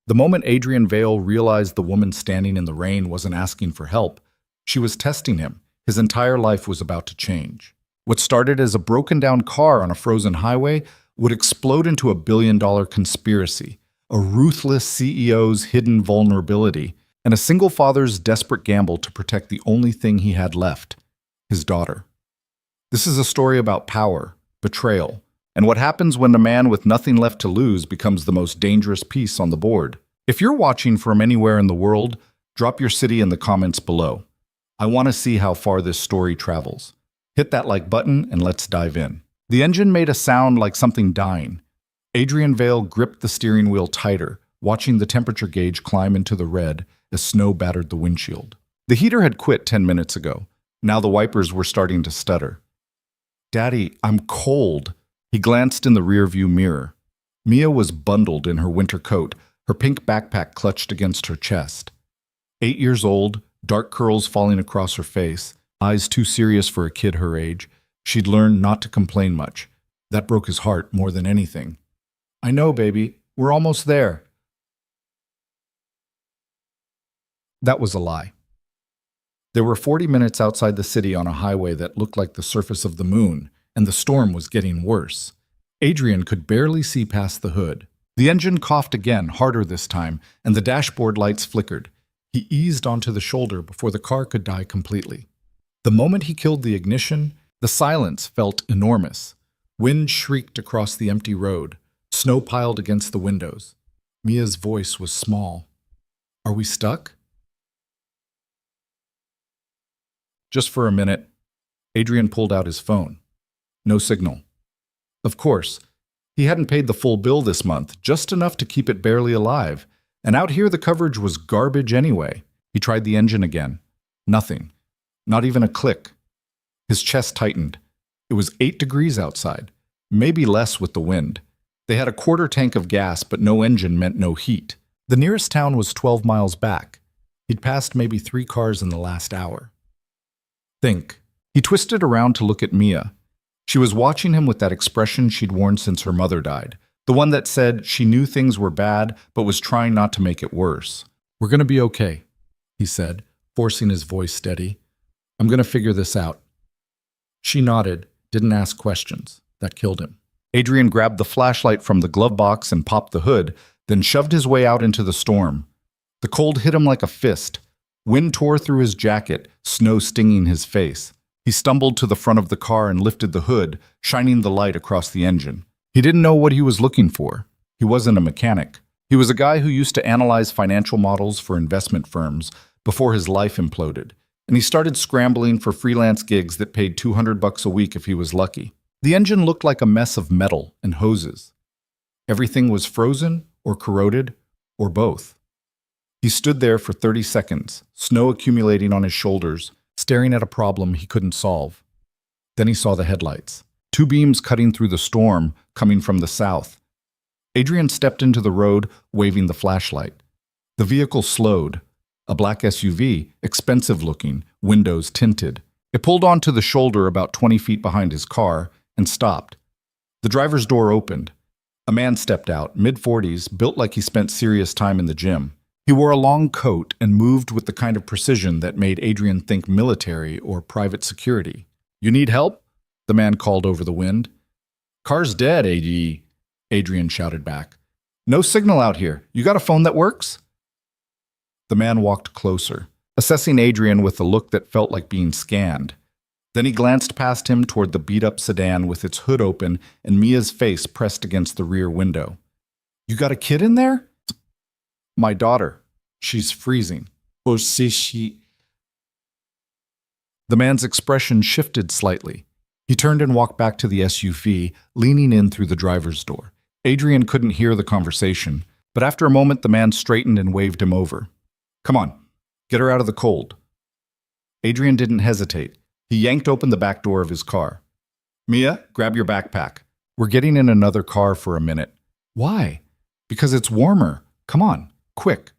The moment Adrian Vale realized the woman standing in the rain wasn't asking for help, she was testing him. His entire life was about to change. What started as a broken-down car on a frozen highway would explode into a billion-dollar conspiracy, a ruthless CEO's hidden vulnerability, and a single father's desperate gamble to protect the only thing he had left, his daughter. This is a story about power, betrayal, and what happens when a man with nothing left to lose becomes the most dangerous piece on the board. If you're watching from anywhere in the world, drop your city in the comments below. I want to see how far this story travels. Hit that like button and let's dive in. The engine made a sound like something dying. Adrian Vale gripped the steering wheel tighter, watching the temperature gauge climb into the red as snow battered the windshield. The heater had quit 10 minutes ago. Now the wipers were starting to stutter. "Daddy, I'm cold." He glanced in the rearview mirror. Mia was bundled in her winter coat, her pink backpack clutched against her chest. 8 years old, dark curls falling across her face, eyes too serious for a kid her age. She'd learned not to complain much. That broke his heart more than anything. "I know, baby. We're almost there." That was a lie. There were 40 minutes outside the city on a highway that looked like the surface of the moon, and the storm was getting worse. Adrian could barely see past the hood. The engine coughed again, harder this time, and the dashboard lights flickered. He eased onto the shoulder before the car could die completely. The moment he killed the ignition, the silence felt enormous. Wind shrieked across the empty road. Snow piled against the windows. Mia's voice was small. "Are we stuck?" Just for a minute, Adrian pulled out his phone. No signal. Of course, he hadn't paid the full bill this month, just enough to keep it barely alive. And out here the coverage was garbage anyway. He tried the engine again. Nothing. Not even a click. His chest tightened. It was 8 degrees outside, maybe less with the wind. They had a quarter tank of gas, but no engine meant no heat. The nearest town was 12 miles back. He'd passed maybe 3 cars in the last hour. Think. He twisted around to look at Mia. She was watching him with that expression she'd worn since her mother died. The one that said she knew things were bad, but was trying not to make it worse. "We're going to be okay," he said, forcing his voice steady. "I'm going to figure this out." She nodded, didn't ask questions. That killed him. Adrian grabbed the flashlight from the glove box and popped the hood, then shoved his way out into the storm. The cold hit him like a fist. Wind tore through his jacket, snow stinging his face. He stumbled to the front of the car and lifted the hood, shining the light across the engine. He didn't know what he was looking for. He wasn't a mechanic. He was a guy who used to analyze financial models for investment firms before his life imploded, and he started scrambling for freelance gigs that paid $200 a week if he was lucky. The engine looked like a mess of metal and hoses. Everything was frozen or corroded or both. He stood there for 30 seconds, snow accumulating on his shoulders, staring at a problem he couldn't solve. Then he saw the headlights. 2 beams cutting through the storm, coming from the south. Adrian stepped into the road, waving the flashlight. The vehicle slowed. A black SUV, expensive-looking, windows tinted. It pulled onto the shoulder about 20 feet behind his car and stopped. The driver's door opened. A man stepped out, mid-40s, built like he spent serious time in the gym. He wore a long coat and moved with the kind of precision that made Adrian think military or private security. "You need help?" the man called over the wind. "Car's dead, AD," Adrian shouted back. "No signal out here. You got a phone that works?" The man walked closer, assessing Adrian with a look that felt like being scanned. Then he glanced past him toward the beat-up sedan with its hood open and Mia's face pressed against the rear window. "You got a kid in there?" "My daughter. She's freezing." "Oh, she..." The man's expression shifted slightly. He turned and walked back to the SUV, leaning in through the driver's door. Adrian couldn't hear the conversation, but after a moment the man straightened and waved him over. "Come on, get her out of the cold." Adrian didn't hesitate. He yanked open the back door of his car. "Mia, grab your backpack. We're getting in another car for a minute." "Why?" "Because it's warmer. Come on. Quick."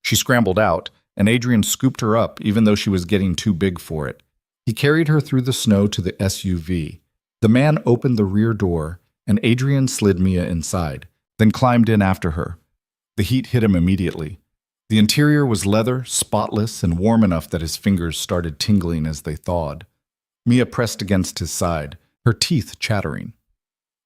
She scrambled out, and Adrian scooped her up even though she was getting too big for it. He carried her through the snow to the SUV. The man opened the rear door, and Adrian slid Mia inside, then climbed in after her. The heat hit him immediately. The interior was leather, spotless, and warm enough that his fingers started tingling as they thawed. Mia pressed against his side, her teeth chattering.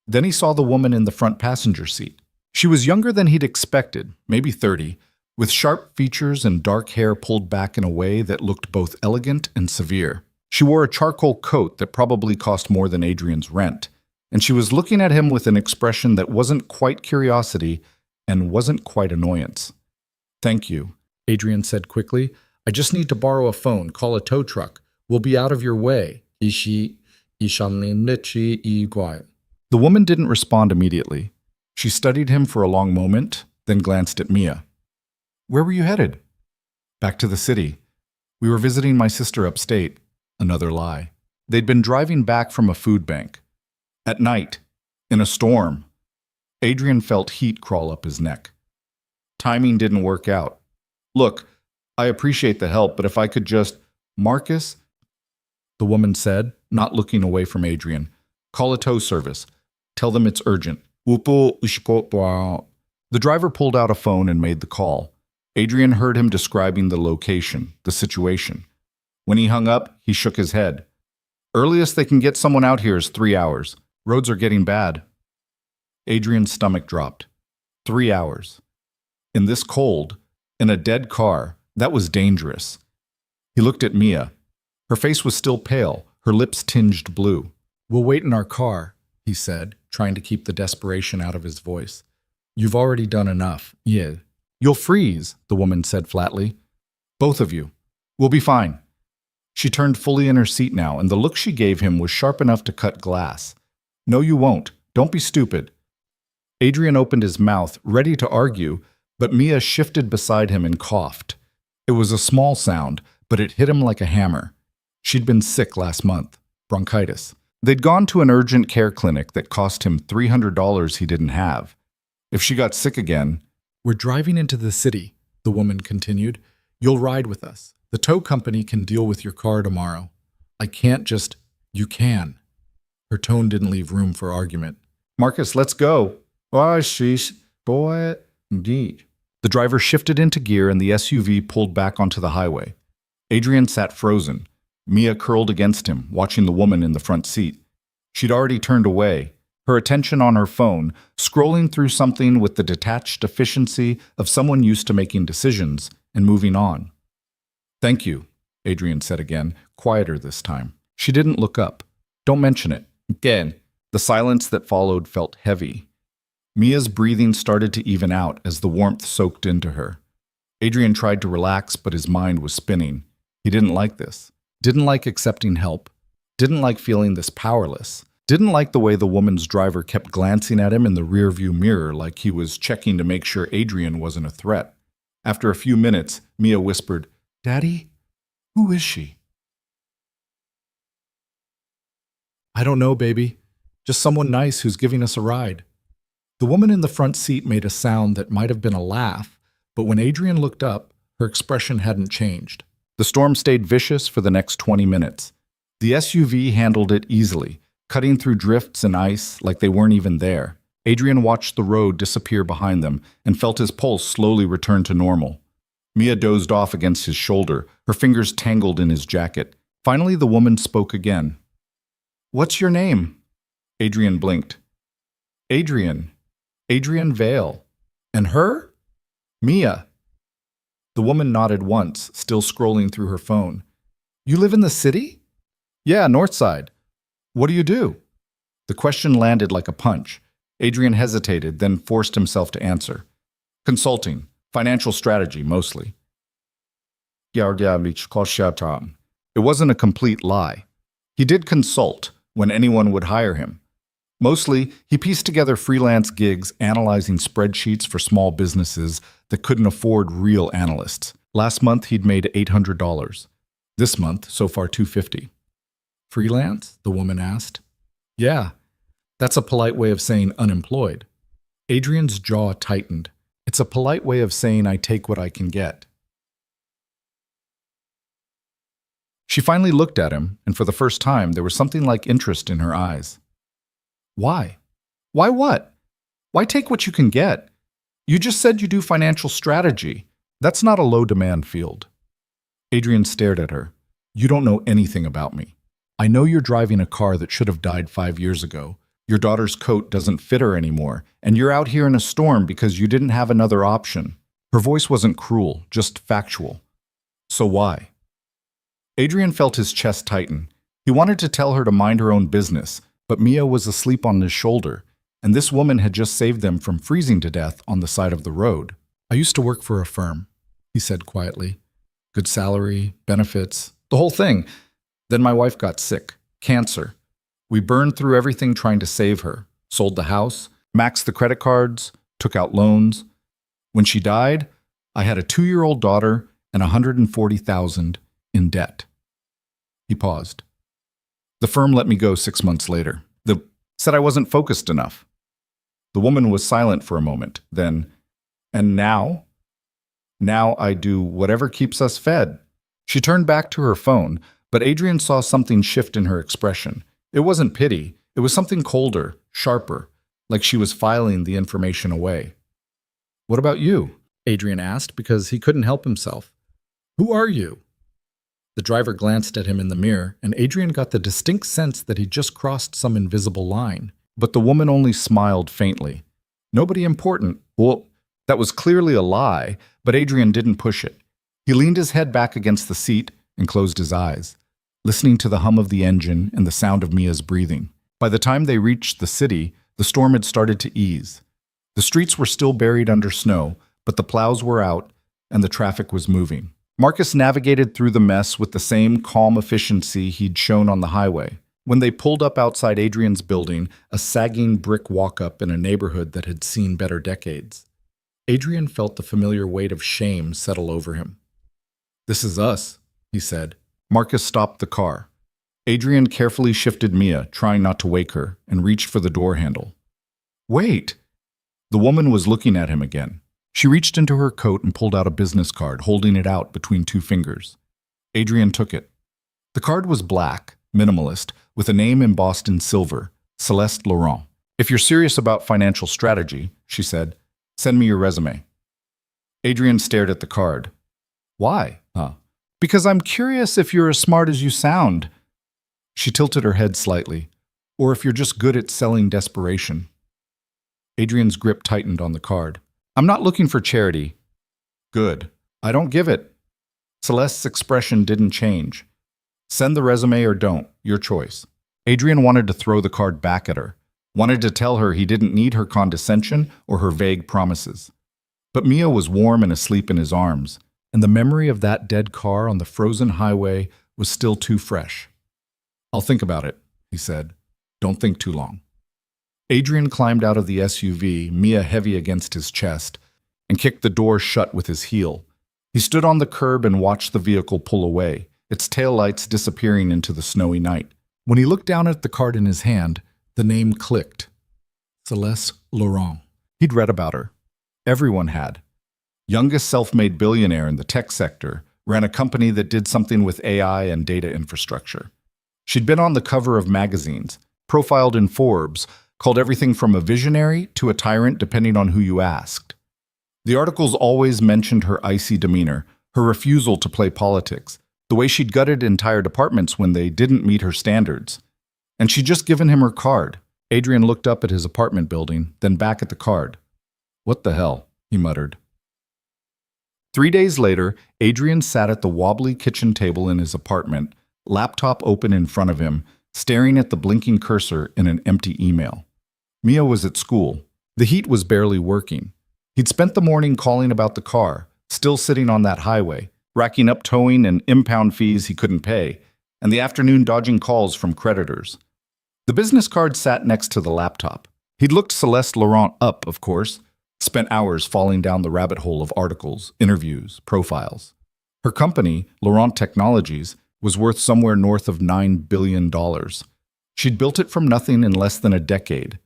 Then he saw the woman in the front passenger seat. She was younger than he'd expected, maybe 30, with sharp features and dark hair pulled back in a way that looked both elegant and severe. She wore a charcoal coat that probably cost more than Adrian's rent, and she was looking at him with an expression that wasn't quite curiosity and wasn't quite annoyance. "Thank you," Adrian said quickly. "I just need to borrow a phone, call a tow truck. We'll be out of your way." The woman didn't respond immediately. She studied him for a long moment, then glanced at Mia. "Where were you headed?" "Back to the city. We were visiting my sister upstate." Another lie. They'd been driving back from a food bank. At night, in a storm. Adrian felt heat crawl up his neck. Timing didn't work out. "Look, I appreciate the help, but if I could just—" "Marcus," the woman said, not looking away from Adrian. "Call a tow service. Tell them it's urgent." The driver pulled out a phone and made the call. Adrian heard him describing the location, the situation. When he hung up, he shook his head. "Earliest they can get someone out here is 3 hours. Roads are getting bad." Adrian's stomach dropped. 3 hours. In this cold, in a dead car, that was dangerous. He looked at Mia. Her face was still pale, her lips tinged blue. "We'll wait in our car," he said, trying to keep the desperation out of his voice. "You've already done enough." "Yeah." "You'll freeze," the woman said flatly. "Both of you. We'll be fine." She turned fully in her seat now, and the look she gave him was sharp enough to cut glass. "No, you won't. Don't be stupid." Adrian opened his mouth, ready to argue, but Mia shifted beside him and coughed. It was a small sound, but it hit him like a hammer. She'd been sick last month. Bronchitis. They'd gone to an urgent care clinic that cost him $300 he didn't have. If she got sick again— "We're driving into the city," the woman continued. "You'll ride with us. The tow company can deal with your car tomorrow. I can't just—" "You can." Her tone didn't leave room for argument. "Marcus, let's go." "Oh, sheesh. Boy, indeed." The driver shifted into gear and the SUV pulled back onto the highway. Adrian sat frozen. Mia curled against him, watching the woman in the front seat. She'd already turned away, her attention on her phone, scrolling through something with the detached efficiency of someone used to making decisions and moving on. "Thank you," Adrian said again, quieter this time. She didn't look up. "Don't mention it." Again. The silence that followed felt heavy. Mia's breathing started to even out as the warmth soaked into her. Adrian tried to relax, but his mind was spinning. He didn't like this. Didn't like accepting help. Didn't like feeling this powerless. Didn't like the way the woman's driver kept glancing at him in the rearview mirror like he was checking to make sure Adrian wasn't a threat. After a few minutes, Mia whispered, "Daddy? Who is she?" "I don't know, baby. Just someone nice who's giving us a ride." The woman in the front seat made a sound that might have been a laugh, but when Adrian looked up, her expression hadn't changed. The storm stayed vicious for the next 20 minutes. The SUV handled it easily, cutting through drifts and ice like they weren't even there. Adrian watched the road disappear behind them and felt his pulse slowly return to normal. Mia dozed off against his shoulder, her fingers tangled in his jacket. Finally, the woman spoke again. "What's your name?" Adrian blinked. "Adrian. Adrian Vale. And her?" "Mia." The woman nodded once, still scrolling through her phone. "You live in the city?" "Yeah, north side." "What do you do?" The question landed like a punch. Adrian hesitated, then forced himself to answer. "Consulting. Financial strategy, mostly." It wasn't a complete lie. He did consult when anyone would hire him. Mostly, he pieced together freelance gigs analyzing spreadsheets for small businesses that couldn't afford real analysts. Last month, he'd made $800. This month, so far $250. "Freelance?" the woman asked. "Yeah, that's a polite way of saying unemployed." Adrian's jaw tightened. It's a polite way of saying I take what I can get. She finally looked at him, and for the first time, there was something like interest in her eyes. "Why? Why what? Why take what you can get? You just said you do financial strategy. That's not a low-demand field. Adrian stared at her. You don't know anything about me. I know you're driving a car that should have died 5 years ago. Your daughter's coat doesn't fit her anymore, and you're out here in a storm because you didn't have another option. Her voice wasn't cruel, just factual. So why? Adrian felt his chest tighten. He wanted to tell her to mind her own business, but Mia was asleep on his shoulder, and this woman had just saved them from freezing to death on the side of the road. I used to work for a firm, he said quietly. Good salary, benefits, the whole thing. Then my wife got sick, cancer. We burned through everything trying to save her, sold the house, maxed the credit cards, took out loans. When she died, I had a 2-year-old daughter and $140,000 in debt. He paused. The firm let me go 6 months later. They said I wasn't focused enough. The woman was silent for a moment. Then, and now? Now I do whatever keeps us fed. She turned back to her phone, but Adrian saw something shift in her expression. It wasn't pity. It was something colder, sharper, like she was filing the information away. What about you? Adrian asked because he couldn't help himself. Who are you? The driver glanced at him in the mirror, and Adrian got the distinct sense that he'd just crossed some invisible line. But the woman only smiled faintly. Nobody important. Well, that was clearly a lie, but Adrian didn't push it. He leaned his head back against the seat and closed his eyes, listening to the hum of the engine and the sound of Mia's breathing. By the time they reached the city, the storm had started to ease. The streets were still buried under snow, but the plows were out and the traffic was moving. Marcus navigated through the mess with the same calm efficiency he'd shown on the highway. When they pulled up outside Adrian's building, a sagging brick walk-up in a neighborhood that had seen better decades, Adrian felt the familiar weight of shame settle over him. This is us, he said. Marcus stopped the car. Adrian carefully shifted Mia, trying not to wake her, and reached for the door handle. Wait! The woman was looking at him again. She reached into her coat and pulled out a business card, holding it out between 2 fingers. Adrian took it. The card was black, minimalist, with a name embossed in silver, Celeste Laurent. If you're serious about financial strategy, she said, send me your resume. Adrian stared at the card. Why? Because I'm curious if you're as smart as you sound. She tilted her head slightly. Or if you're just good at selling desperation. Adrian's grip tightened on the card. I'm not looking for charity. Good. I don't give it. Celeste's expression didn't change. Send the resume or don't, your choice. Adrian wanted to throw the card back at her, wanted to tell her he didn't need her condescension or her vague promises. But Mia was warm and asleep in his arms, and the memory of that dead car on the frozen highway was still too fresh. I'll think about it, he said. Don't think too long. Adrian climbed out of the SUV, Mia heavy against his chest, and kicked the door shut with his heel. He stood on the curb and watched the vehicle pull away, its taillights disappearing into the snowy night. When he looked down at the card in his hand, the name clicked. Celeste Laurent. He'd read about her. Everyone had. Youngest self-made billionaire in the tech sector, ran a company that did something with AI and data infrastructure. She'd been on the cover of magazines, profiled in Forbes, called everything from a visionary to a tyrant depending on who you asked. The articles always mentioned her icy demeanor, her refusal to play politics, the way she'd gutted entire departments when they didn't meet her standards. And she'd just given him her card. Adrian looked up at his apartment building, then back at the card. What the hell? He muttered. 3 days later, Adrian sat at the wobbly kitchen table in his apartment, laptop open in front of him, staring at the blinking cursor in an empty email. Mia was at school. The heat was barely working. He'd spent the morning calling about the car, still sitting on that highway, racking up towing and impound fees he couldn't pay, and the afternoon dodging calls from creditors. The business card sat next to the laptop. He'd looked Celeste Laurent up, of course, spent hours falling down the rabbit hole of articles, interviews, profiles. Her company, Laurent Technologies, was worth somewhere north of $9 billion. She'd built it from nothing in less than a decade.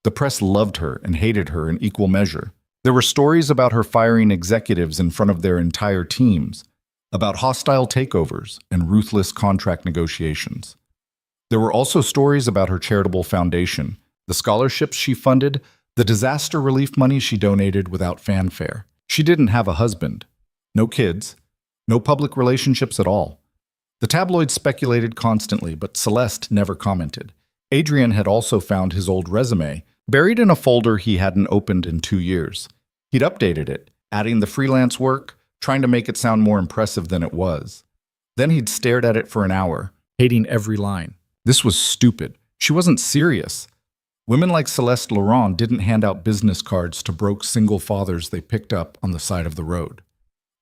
The press loved her and hated her in equal measure. There were stories about her firing executives in front of their entire teams, about hostile takeovers and ruthless contract negotiations. There were also stories about her charitable foundation, the scholarships she funded, The disaster relief money she donated without fanfare. She didn't have a husband. No kids. No public relationships at all. The tabloids speculated constantly, but Celeste never commented. Adrian had also found his old resume, buried in a folder he hadn't opened in 2 years. He'd updated it, adding the freelance work, trying to make it sound more impressive than it was. Then he'd stared at it for an hour, hating every line. This was stupid. She wasn't serious. Women like Celeste Laurent didn't hand out business cards to broke single fathers they picked up on the side of the road.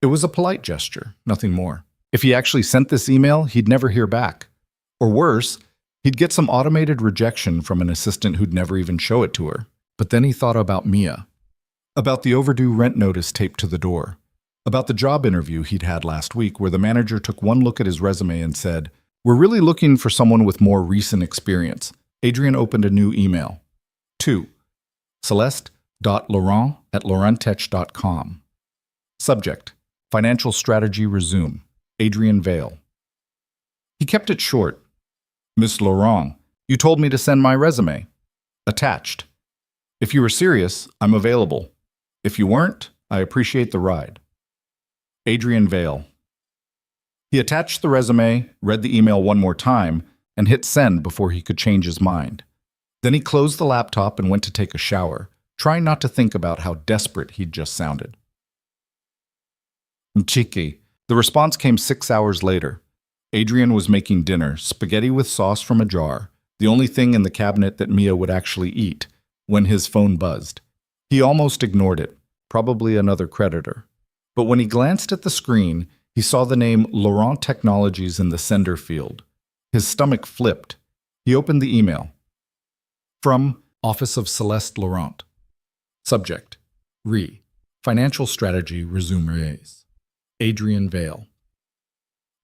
It was a polite gesture, nothing more. If he actually sent this email, he'd never hear back. Or worse, he'd get some automated rejection from an assistant who'd never even show it to her. But then he thought about Mia. About the overdue rent notice taped to the door. About the job interview he'd had last week where the manager took one look at his resume and said, "We're really looking for someone with more recent experience." Adrian opened a new email. 2. Celeste.laurent@laurentech.com. Subject: Financial Strategy Resume. Adrian Vale. He kept it short. "Miss Laurent, you told me to send my resume." Attached: "If you were serious, I'm available. If you weren't, I appreciate the ride." Adrian Vale. He attached the resume, read the email one more time, and hit send before he could change his mind. Then he closed the laptop and went to take a shower, trying not to think about how desperate he'd just sounded. Mchiki. The response came 6 hours later. Adrian was making dinner, spaghetti with sauce from a jar, the only thing in the cabinet that Mia would actually eat, when his phone buzzed. He almost ignored it, probably another creditor. But when he glanced at the screen, he saw the name Laurent Technologies in the sender field. His stomach flipped. He opened the email. From Office of Celeste Laurent. Subject: Financial Strategy Resumes. Adrian Vale.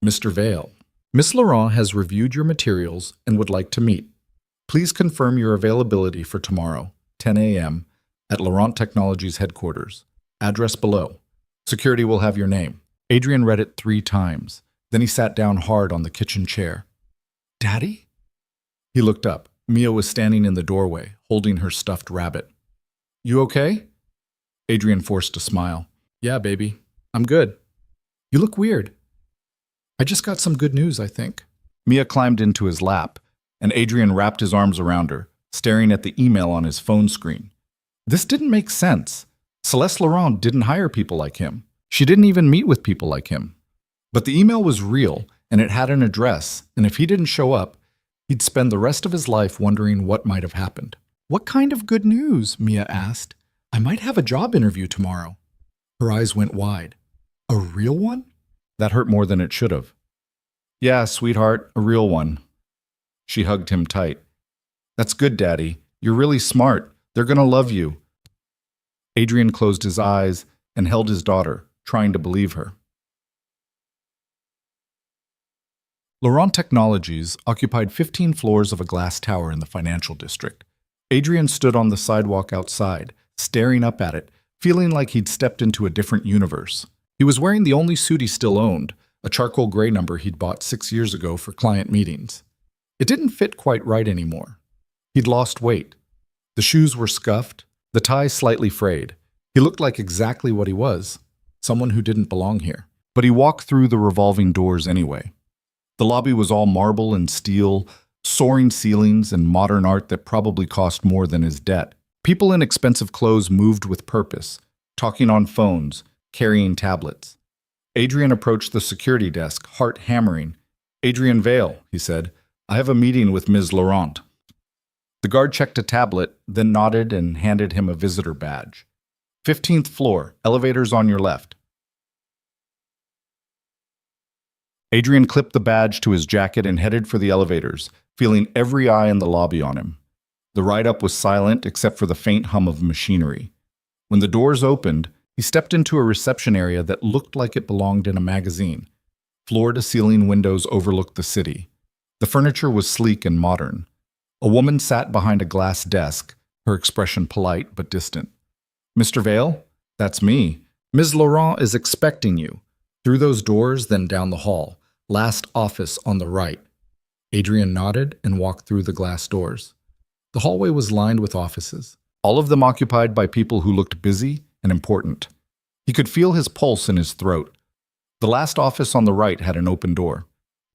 Mr. Vale, Miss Laurent has reviewed your materials and would like to meet. Please confirm your availability for tomorrow, 10 a.m., at Laurent Technologies headquarters. Address below. Security will have your name. Adrian read it 3 times. Then he sat down hard on the kitchen chair. Daddy? He looked up. Mia was standing in the doorway, holding her stuffed rabbit. You okay? Adrian forced a smile. Yeah, baby. I'm good. You look weird. I just got some good news, I think. Mia climbed into his lap, and Adrian wrapped his arms around her, staring at the email on his phone screen. This didn't make sense. Celeste Laurent didn't hire people like him. She didn't even meet with people like him. But the email was real, and it had an address, and if he didn't show up, he'd spend the rest of his life wondering what might have happened. What kind of good news? Mia asked. I might have a job interview tomorrow. Her eyes went wide. A real one? That hurt more than it should have. Yeah, sweetheart, a real one. She hugged him tight. That's good, Daddy. You're really smart. They're gonna love you. Adrian closed his eyes and held his daughter, trying to believe her. Laurent Technologies occupied 15 floors of a glass tower in the financial district. Adrian stood on the sidewalk outside, staring up at it, feeling like he'd stepped into a different universe. He was wearing the only suit he still owned, a charcoal gray number he'd bought 6 years ago for client meetings. It didn't fit quite right anymore. He'd lost weight. The shoes were scuffed, the tie slightly frayed. He looked like exactly what he was, someone who didn't belong here. But he walked through the revolving doors anyway. The lobby was all marble and steel, soaring ceilings and modern art that probably cost more than his debt. People in expensive clothes moved with purpose, talking on phones, carrying tablets. Adrian approached the security desk, heart hammering. Adrian Vale, he said, I have a meeting with Ms. Laurent. The guard checked a tablet, then nodded and handed him a visitor badge. 15th floor, elevators on your left. Adrian clipped the badge to his jacket and headed for the elevators, feeling every eye in the lobby on him. The ride-up was silent except for the faint hum of machinery. When the doors opened, he stepped into a reception area that looked like it belonged in a magazine. Floor-to-ceiling windows overlooked the city. The furniture was sleek and modern. A woman sat behind a glass desk, her expression polite but distant. Mr. Vale, that's me. Ms. Laurent is expecting you. Through those doors, then down the hall. Last office on the right. Adrian nodded and walked through the glass doors. The hallway was lined with offices. all of them occupied by people who looked busy and important. He could feel his pulse in his throat. The last office on the right had an open door.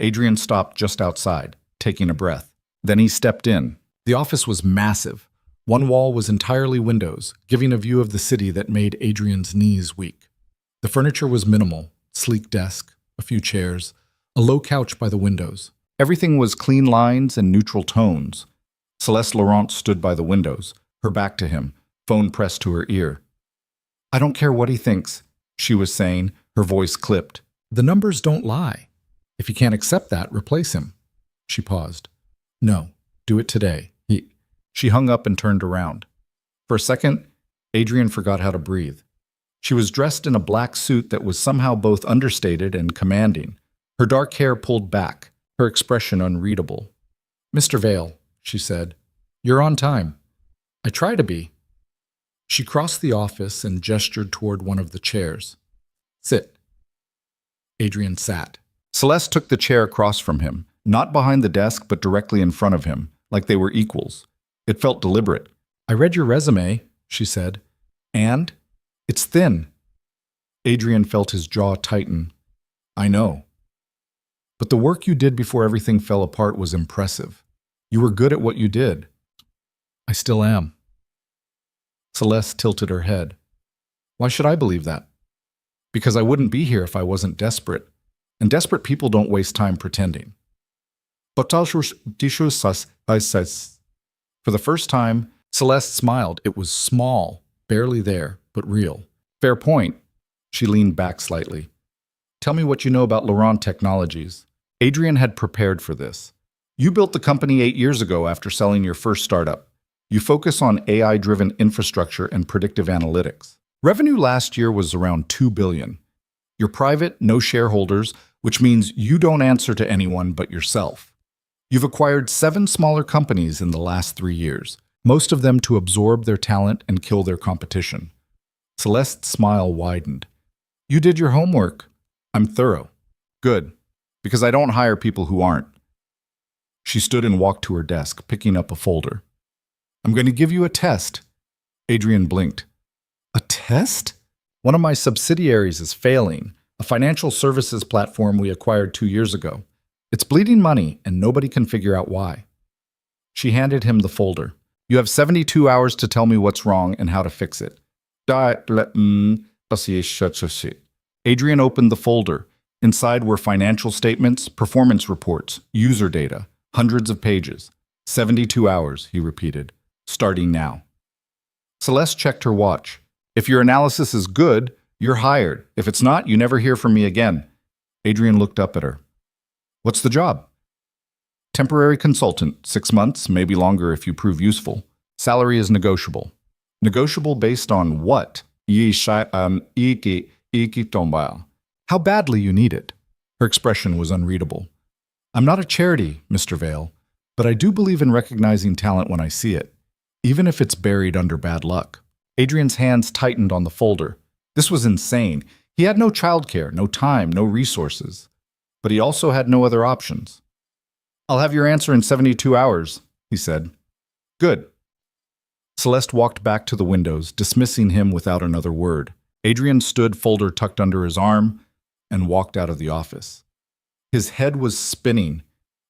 Adrian stopped just outside, taking a breath. Then he stepped in. The office was massive. One wall was entirely windows, giving a view of the city that made Adrian's knees weak. The furniture was minimal, sleek desk, a few chairs, a low couch by the windows. Everything was clean lines and neutral tones. Celeste Laurent stood by the windows, her back to him, phone pressed to her ear. "I don't care what he thinks," she was saying, her voice clipped. "The numbers don't lie. If you can't accept that, replace him." She paused. "No, do it today." She hung up and turned around. For a second, Adrian forgot how to breathe. She was dressed in a black suit that was somehow both understated and commanding. Her dark hair pulled back, her expression unreadable. "Mr. Vale," she said, "you're on time." "I try to be." She crossed the office and gestured toward one of the chairs. "Sit." Adrian sat. Celeste took the chair across from him, not behind the desk but directly in front of him, like they were equals. It felt deliberate. "I read your resume," she said. "And? It's thin." Adrian felt his jaw tighten. "I know. But the work you did before everything fell apart was impressive. You were good at what you did." "I still am." Celeste tilted her head. "Why should I believe that?" "Because I wouldn't be here if I wasn't desperate. And desperate people don't waste time pretending." For the first time, Celeste smiled. It was small, barely there, but real. "Fair point." She leaned back slightly. "Tell me what you know about Laurent Technologies." Adrian had prepared for this. "You built the company 8 years ago after selling your first startup. You focus on AI-driven infrastructure and predictive analytics. Revenue last year was around $2 billion. You're private, no shareholders, which means you don't answer to anyone but yourself. You've acquired 7 smaller companies in the last 3 years, most of them to absorb their talent and kill their competition." Celeste's smile widened. "You did your homework." "I'm thorough." "Good, because I don't hire people who aren't." She stood and walked to her desk, picking up a folder. "I'm going to give you a test." Adrian blinked. "A test?" "One of my subsidiaries is failing, a financial services platform we acquired 2 years ago. It's bleeding money, and nobody can figure out why." She handed him the folder. "You have 72 hours to tell me what's wrong and how to fix it." Adrian opened the folder. Inside were financial statements, performance reports, user data, hundreds of pages. 72 hours, he repeated. "Starting now." Celeste checked her watch. "If your analysis is good, you're hired. If it's not, you never hear from me again." Adrian looked up at her. "What's the job?" "Temporary consultant, 6 months, maybe longer if you prove useful. Salary is negotiable." "Negotiable based on what?" "How badly you need it." Her expression was unreadable. "I'm not a charity, Mr. Vale, but I do believe in recognizing talent when I see it, even if it's buried under bad luck." Adrian's hands tightened on the folder. This was insane. He had no childcare, no time, no resources. But he also had no other options. "I'll have your answer in 72 hours, he said. "Good." Celeste walked back to the windows, dismissing him without another word. Adrian stood, folder tucked under his arm, and walked out of the office. His head was spinning.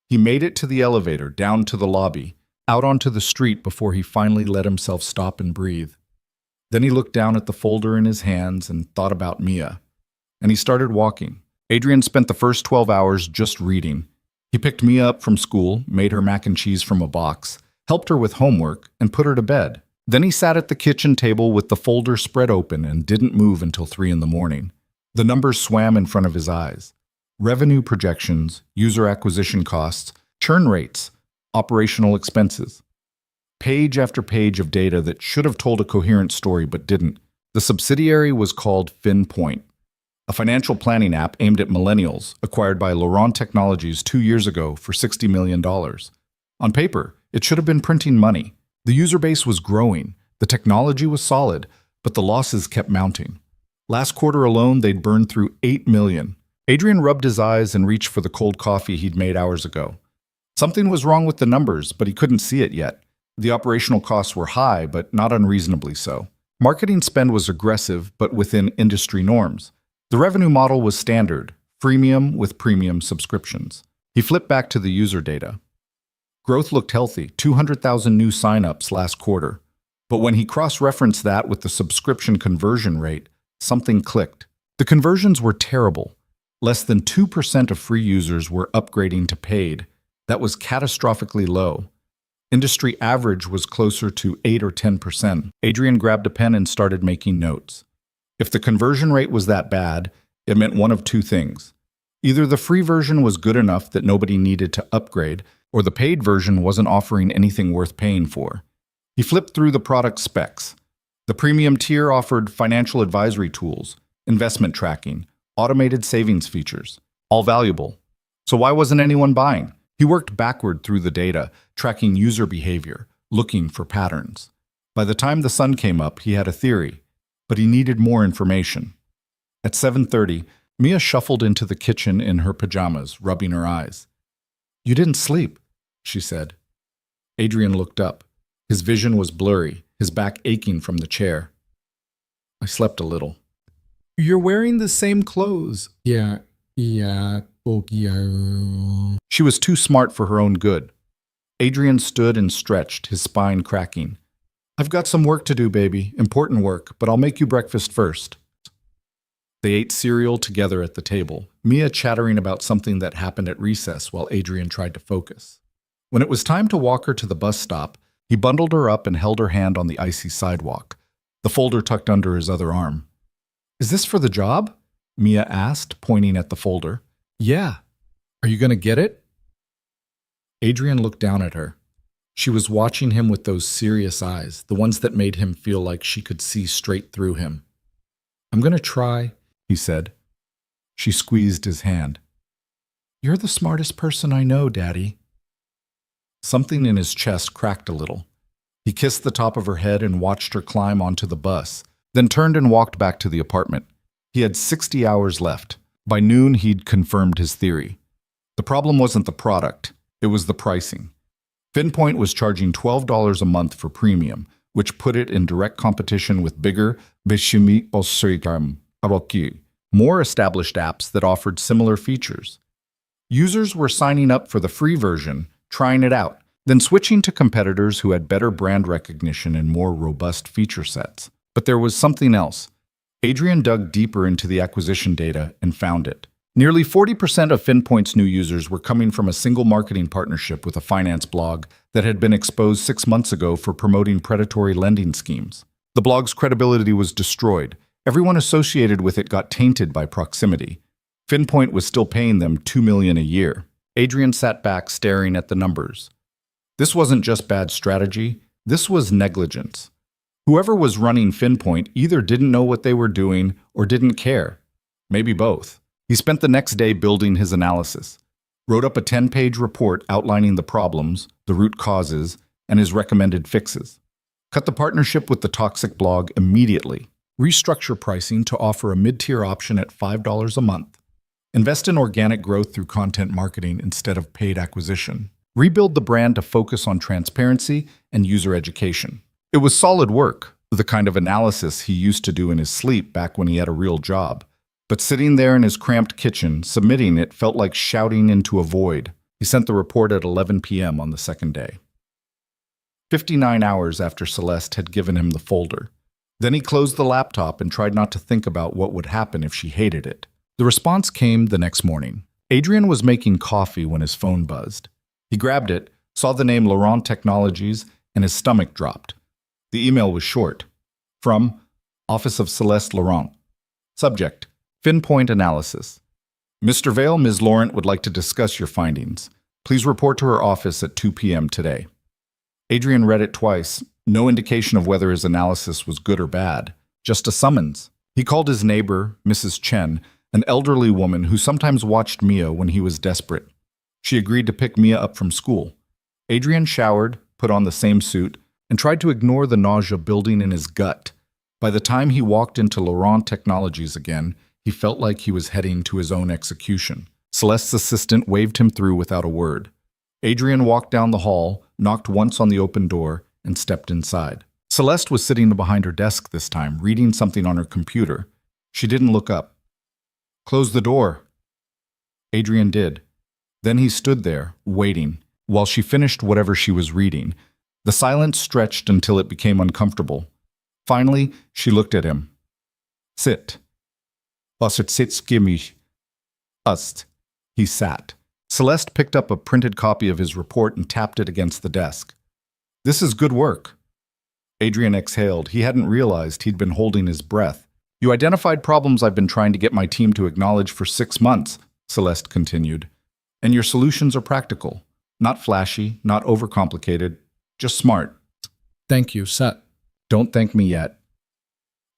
He made it to the elevator, down to the lobby, out onto the street before he finally let himself stop and breathe. Then he looked down at the folder in his hands and thought about Mia. And he started walking. Adrian spent the first 12 hours just reading. He picked Mia up from school, made her mac and cheese from a box, helped her with homework, and put her to bed. Then he sat at the kitchen table with the folder spread open and didn't move until 3 in the morning. The numbers swam in front of his eyes. Revenue projections, user acquisition costs, churn rates, operational expenses. Page after page of data that should have told a coherent story but didn't. The subsidiary was called FinPoint, a financial planning app aimed at millennials, acquired by Laurent Technologies 2 years ago for $60 million. On paper, it should have been printing money. The user base was growing, the technology was solid, but the losses kept mounting. Last quarter alone, they'd burned through $8 million. Adrian rubbed his eyes and reached for the cold coffee he'd made hours ago. Something was wrong with the numbers, but he couldn't see it yet. The operational costs were high, but not unreasonably so. Marketing spend was aggressive, but within industry norms. The revenue model was standard, freemium with premium subscriptions. He flipped back to the user data. Growth looked healthy, 200,000 new signups last quarter. But when he cross-referenced that with the subscription conversion rate, something clicked. The conversions were terrible. Less than 2% of free users were upgrading to paid. That was catastrophically low. Industry average was closer to 8 or 10%. Adrian grabbed a pen and started making notes. If the conversion rate was that bad, it meant one of two things. Either the free version was good enough that nobody needed to upgrade, or the paid version wasn't offering anything worth paying for. He flipped through the product specs. The premium tier offered financial advisory tools, investment tracking, automated savings features, all valuable. So why wasn't anyone buying? He worked backward through the data, tracking user behavior, looking for patterns. By the time the sun came up, he had a theory, but he needed more information. At 7:30, Mia shuffled into the kitchen in her pajamas, rubbing her eyes. "You didn't sleep," she said. Adrian looked up. His vision was blurry, his back aching from the chair. "I slept a little." "You're wearing the same clothes." Yeah. She was too smart for her own good. Adrian stood and stretched, his spine cracking. "I've got some work to do, baby, important work, but I'll make you breakfast first." They ate cereal together at the table, Mia chattering about something that happened at recess while Adrian tried to focus. When it was time to walk her to the bus stop, he bundled her up and held her hand on the icy sidewalk, the folder tucked under his other arm. "Is this for the job?" Mia asked, pointing at the folder. "Yeah. Are you going to get it?" Adrian looked down at her. She was watching him with those serious eyes, the ones that made him feel like she could see straight through him. "I'm going to try," he said. She squeezed his hand. "You're the smartest person I know, Daddy." Something in his chest cracked a little. He kissed the top of her head and watched her climb onto the bus, then turned and walked back to the apartment. He had 60 hours left. By noon, he'd confirmed his theory. The problem wasn't the product, it was the pricing. FinPoint was charging $12 a month for premium, which put it in direct competition with bigger, more established apps that offered similar features. Users were signing up for the free version, trying it out, then switching to competitors who had better brand recognition and more robust feature sets. But there was something else. Adrian dug deeper into the acquisition data and found it. Nearly 40% of FinPoint's new users were coming from a single marketing partnership with a finance blog that had been exposed 6 months ago for promoting predatory lending schemes. The blog's credibility was destroyed. Everyone associated with it got tainted by proximity. FinPoint was still paying them $2 million a year. Adrian sat back staring at the numbers. This wasn't just bad strategy, this was negligence. Whoever was running FinPoint either didn't know what they were doing or didn't care. Maybe both. He spent the next day building his analysis, wrote up a 10-page report outlining the problems, the root causes, and his recommended fixes. Cut the partnership with the toxic blog immediately. Restructure pricing to offer a mid-tier option at $5 a month. Invest in organic growth through content marketing instead of paid acquisition. Rebuild the brand to focus on transparency and user education. It was solid work, the kind of analysis he used to do in his sleep back when he had a real job. But sitting there in his cramped kitchen, submitting it felt like shouting into a void. He sent the report at 11 p.m. on the second day. 59 hours after Celeste had given him the folder. Then he closed the laptop and tried not to think about what would happen if she hated it. The response came the next morning. Adrian was making coffee when his phone buzzed. He grabbed it, saw the name Laurent Technologies, and his stomach dropped. The email was short. From Office of Celeste Laurent. Subject: FinPoint Analysis. Mr. Vale, Ms. Laurent would like to discuss your findings. Please report to her office at 2 p.m. today. Adrian read it twice. No indication of whether his analysis was good or bad. Just a summons. He called his neighbor, Mrs. Chen, an elderly woman who sometimes watched Mia when he was desperate. She agreed to pick Mia up from school. Adrian showered, put on the same suit, and tried to ignore the nausea building in his gut. By the time he walked into Laurent Technologies again, he felt like he was heading to his own execution. Celeste's assistant waved him through without a word. Adrian walked down the hall, knocked once on the open door, and stepped inside. Celeste was sitting behind her desk this time, reading something on her computer. She didn't look up. "Close the door." Adrian did. Then he stood there, waiting, while she finished whatever she was reading. The silence stretched until it became uncomfortable. Finally, she looked at him. "Sit." "Was sitzt mich?" "Ust." He sat. Celeste picked up a printed copy of his report and tapped it against the desk. "This is good work." Adrian exhaled. He hadn't realized he'd been holding his breath. "You identified problems I've been trying to get my team to acknowledge for 6 months, Celeste continued. "And your solutions are practical. Not flashy, not overcomplicated, just smart." "Thank you, Seth." "Don't thank me yet."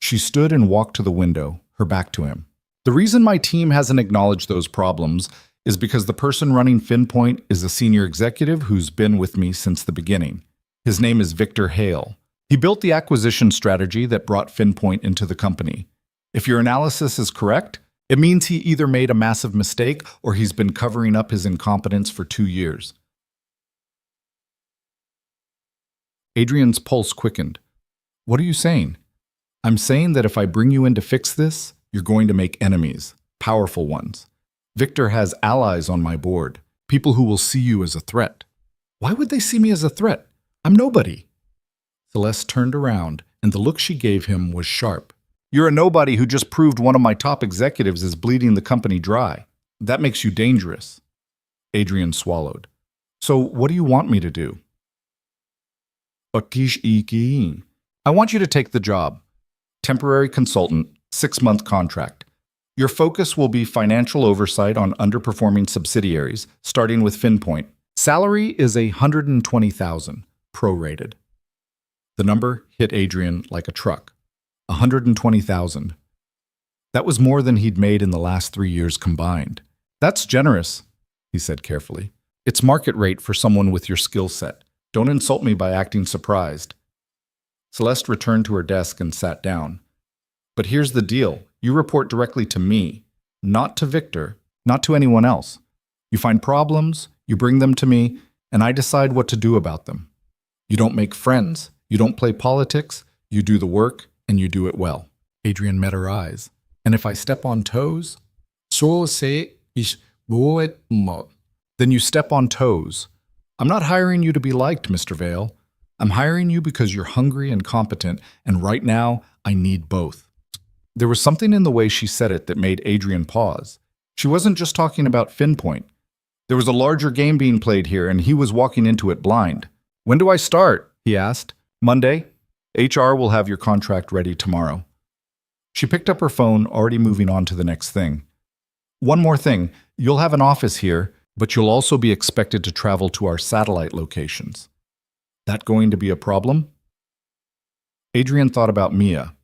She stood and walked to the window, her back to him. "The reason my team hasn't acknowledged those problems is because the person running FinPoint is a senior executive who's been with me since the beginning. His name is Victor Hale. He built the acquisition strategy that brought FinPoint into the company. If your analysis is correct, it means he either made a massive mistake or he's been covering up his incompetence for 2 years." Adrian's pulse quickened. "What are you saying?" "I'm saying that if I bring you in to fix this, you're going to make enemies, powerful ones. Victor has allies on my board, people who will see you as a threat." "Why would they see me as a threat? I'm nobody." Celeste turned around, and the look she gave him was sharp. "You're a nobody who just proved one of my top executives is bleeding the company dry. That makes you dangerous." Adrian swallowed. "So what do you want me to do?" "I want you to take the job. Temporary consultant, 6-month contract. Your focus will be financial oversight on underperforming subsidiaries, starting with FinPoint. Salary is $120,000, prorated." The number hit Adrian like a truck. $120,000. That was more than he'd made in the last 3 years combined. "That's generous," he said carefully. "It's market rate for someone with your skill set. Don't insult me by acting surprised." Celeste returned to her desk and sat down. "But here's the deal. You report directly to me, not to Victor, not to anyone else. You find problems, you bring them to me, and I decide what to do about them. You don't make friends, you don't play politics, you do the work, and you do it well." Adrian met her eyes. "And if I step on toes?" "So say ich wohl mal." "Then you step on toes. I'm not hiring you to be liked, Mr. Vale. I'm hiring you because you're hungry and competent, and right now, I need both." There was something in the way she said it that made Adrian pause. She wasn't just talking about FinPoint. There was a larger game being played here, and he was walking into it blind. "When do I start?" he asked. "Monday. HR will have your contract ready tomorrow." She picked up her phone, already moving on to the next thing. "One more thing. You'll have an office here, but you'll also be expected to travel to our satellite locations. That going to be a problem?" Adrian thought about Mia,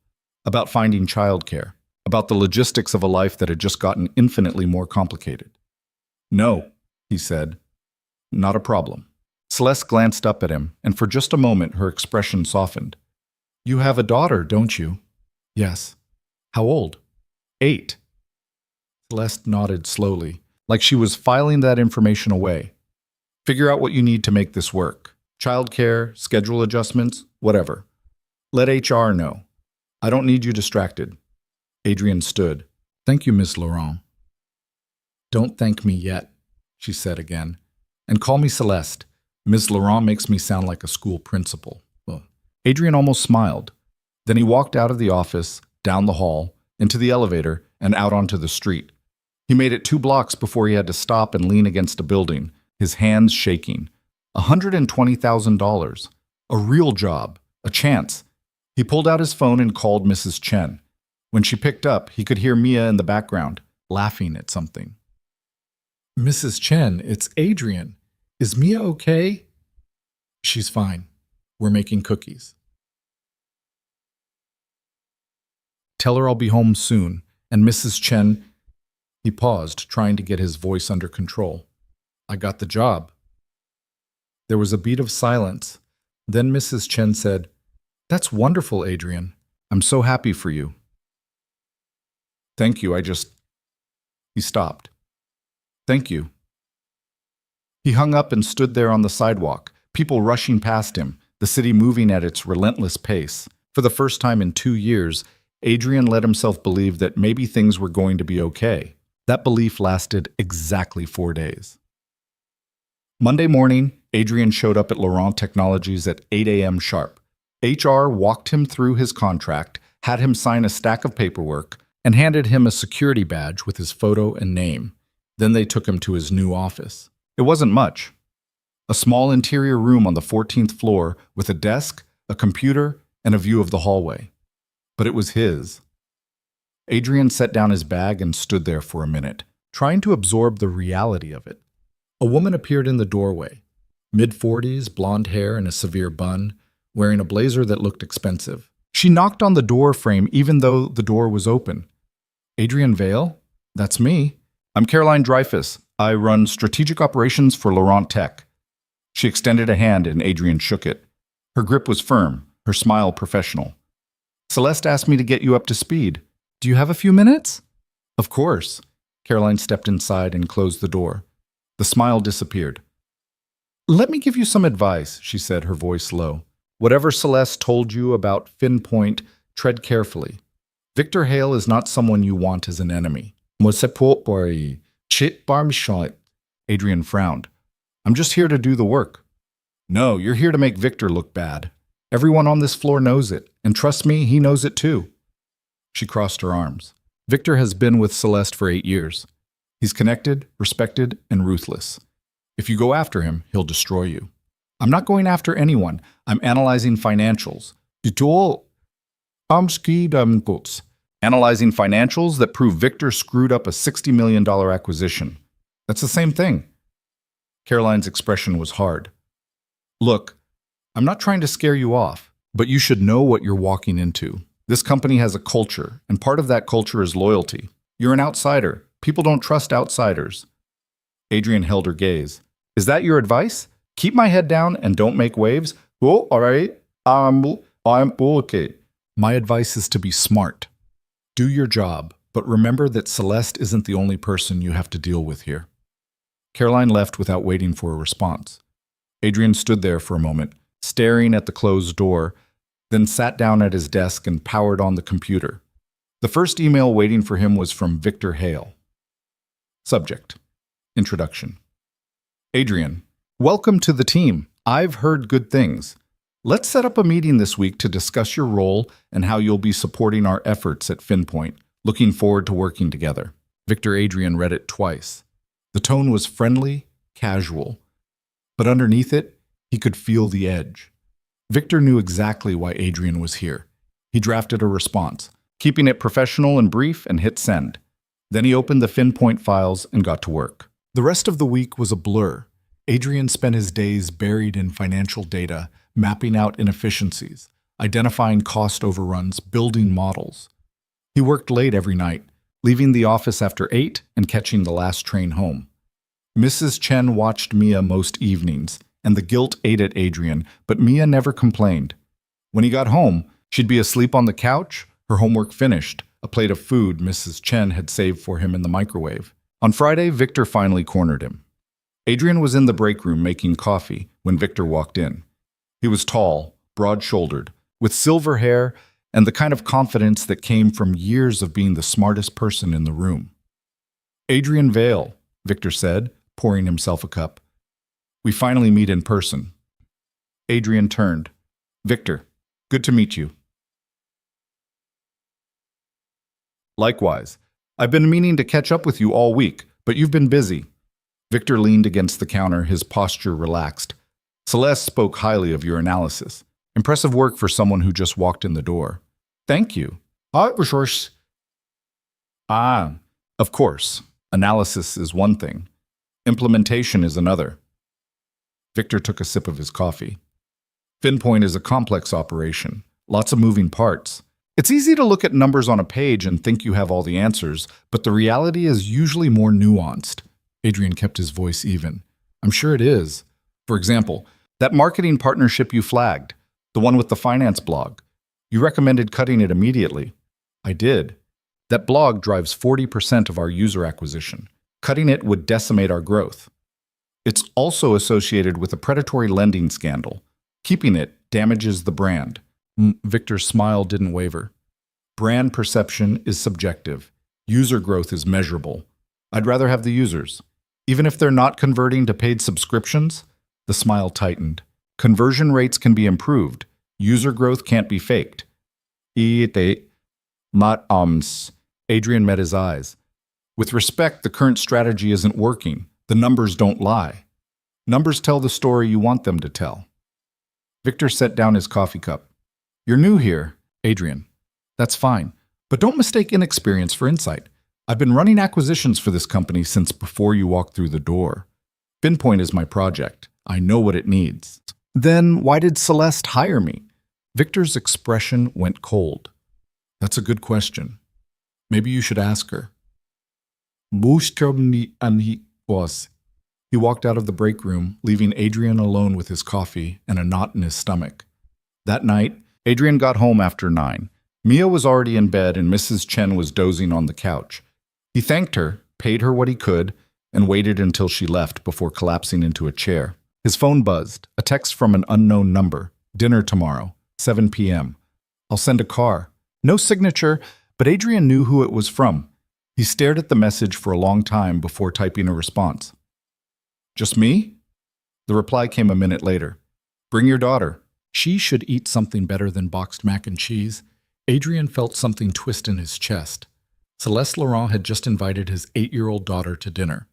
about finding childcare, about the logistics of a life that had just gotten infinitely more complicated. "No," he said. "Not a problem." Celeste glanced up at him, and for just a moment her expression softened. "You have a daughter, don't you?" "Yes." "How old?" 8. Celeste nodded slowly, like she was filing that information away. "Figure out what you need to make this work. Childcare, schedule adjustments, whatever. Let HR know. I don't need you distracted." Adrian stood. "Thank you, Miss Laurent." "Don't thank me yet," she said again. "And call me Celeste. Miss Laurent makes me sound like a school principal." Adrian almost smiled. Then he walked out of the office, down the hall, into the elevator, and out onto the street. He made it 2 blocks before he had to stop and lean against a building, his hands shaking. $120,000. A real job. A chance. He pulled out his phone and called Mrs. Chen. When she picked up, he could hear Mia in the background, laughing at something. "Mrs. Chen, it's Adrian. Is Mia okay?" "She's fine. We're making cookies." "Tell her I'll be home soon. And Mrs. Chen..." He paused, trying to get his voice under control. "I got the job." There was a beat of silence. Then Mrs. Chen said, "That's wonderful, Adrian. I'm so happy for you." "Thank you, He stopped. "Thank you." He hung up and stood there on the sidewalk, People rushing past him, the city moving at its relentless pace. For the first time in 2 years, Adrian let himself believe that maybe things were going to be okay. That belief lasted exactly 4 days. Monday morning, Adrian showed up at Laurent Technologies at 8 a.m. sharp. HR walked him through his contract, had him sign a stack of paperwork, and handed him a security badge with his photo and name. Then they took him to his new office. It wasn't much. A small interior room on the 14th floor with a desk, a computer, and a view of the hallway. But it was his. Adrian set down his bag and stood there for a minute, trying to absorb the reality of it. A woman appeared in the doorway, mid-40s, blonde hair and a severe bun, wearing a blazer that looked expensive. She knocked on the door frame even though the door was open. Adrian Vale? That's me. I'm Caroline Dreyfus. I run strategic operations for Laurent Tech. She extended a hand and Adrian shook it. Her grip was firm, her smile professional. Celeste asked me to get you up to speed. Do you have a few minutes? Of course. Caroline stepped inside and closed the door. The smile disappeared. Let me give you some advice, she said, her voice low. Whatever Celeste told you about Finpoint, tread carefully. Victor Hale is not someone you want as an enemy. Adrian frowned. I'm just here to do the work. No, you're here to make Victor look bad. Everyone on this floor knows it, and trust me, he knows it too. She crossed her arms. Victor has been with Celeste for 8 years. He's connected, respected, and ruthless. If you go after him, he'll destroy you. I'm not going after anyone. I'm analyzing financials. Analyzing financials that prove Victor screwed up a $60 million acquisition. That's the same thing. Caroline's expression was hard. Look, I'm not trying to scare you off, but you should know what you're walking into. This company has a culture, and part of that culture is loyalty. You're an outsider. People don't trust outsiders. Adrian held her gaze. Is that your advice? Keep my head down and don't make waves? Oh, all right. I'm okay. My advice is to be smart. Do your job, but remember that Celeste isn't the only person you have to deal with here. Caroline left without waiting for a response. Adrian stood there for a moment, staring at the closed door, then sat down at his desk and powered on the computer. The first email waiting for him was from Victor Hale. Subject: Introduction. Adrian, welcome to the team. I've heard good things. Let's set up a meeting this week to discuss your role and how you'll be supporting our efforts at Finpoint. Looking forward to working together. Victor Adrian read it twice. The tone was friendly, casual, but underneath it, he could feel the edge. Victor knew exactly why Adrian was here. He drafted a response, keeping it professional and brief, and hit send. Then he opened the Finpoint files and got to work. The rest of the week was a blur. Adrian spent his days buried in financial data, mapping out inefficiencies, identifying cost overruns, building models. He worked late every night, leaving the office after 8 and catching the last train home. Mrs. Chen watched Mia most evenings, and the guilt ate at Adrian, but Mia never complained. When he got home, she'd be asleep on the couch, her homework finished, a plate of food Mrs. Chen had saved for him in the microwave. On Friday, Victor finally cornered him. Adrian was in the break room making coffee when Victor walked in. He was tall, broad-shouldered, with silver hair and the kind of confidence that came from years of being the smartest person in the room. Adrian Vale, Victor said, pouring himself a cup. We finally meet in person. Adrian turned. Victor, good to meet you. Likewise. I've been meaning to catch up with you all week, but you've been busy. Victor leaned against the counter, his posture relaxed. Celeste spoke highly of your analysis. Impressive work for someone who just walked in the door. Thank you. Of course. Analysis is one thing. Implementation is another. Victor took a sip of his coffee. Finpoint is a complex operation. Lots of moving parts. It's easy to look at numbers on a page and think you have all the answers, but the reality is usually more nuanced. Adrian kept his voice even. I'm sure it is. For example, that marketing partnership you flagged, the one with the finance blog. You recommended cutting it immediately. I did. That blog drives 40% of our user acquisition. Cutting it would decimate our growth. It's also associated with a predatory lending scandal. Keeping it damages the brand. Victor's smile didn't waver. Brand perception is subjective. User growth is measurable. I'd rather have the users. Even if they're not converting to paid subscriptions, the smile tightened. Conversion rates can be improved. User growth can't be faked. Adrian met his eyes. With respect, the current strategy isn't working. The numbers don't lie. Numbers tell the story you want them to tell. Victor set down his coffee cup. You're new here, Adrian. That's fine. But don't mistake inexperience for insight. I've been running acquisitions for this company since before you walked through the door. Pinpoint is my project. I know what it needs. Then why did Celeste hire me? Victor's expression went cold. That's a good question. Maybe you should ask her. He walked out of the break room, leaving Adrian alone with his coffee and a knot in his stomach. That night, Adrian got home after 9. Mia was already in bed and Mrs. Chen was dozing on the couch. He thanked her, paid her what he could, and waited until she left before collapsing into a chair. His phone buzzed, a text from an unknown number. Dinner tomorrow, 7 p.m. I'll send a car. No signature, but Adrian knew who it was from. He stared at the message for a long time before typing a response. Just me? The reply came a minute later. Bring your daughter. She should eat something better than boxed mac and cheese. Adrian felt something twist in his chest. Celeste Laurent had just invited his 8-year-old daughter to dinner.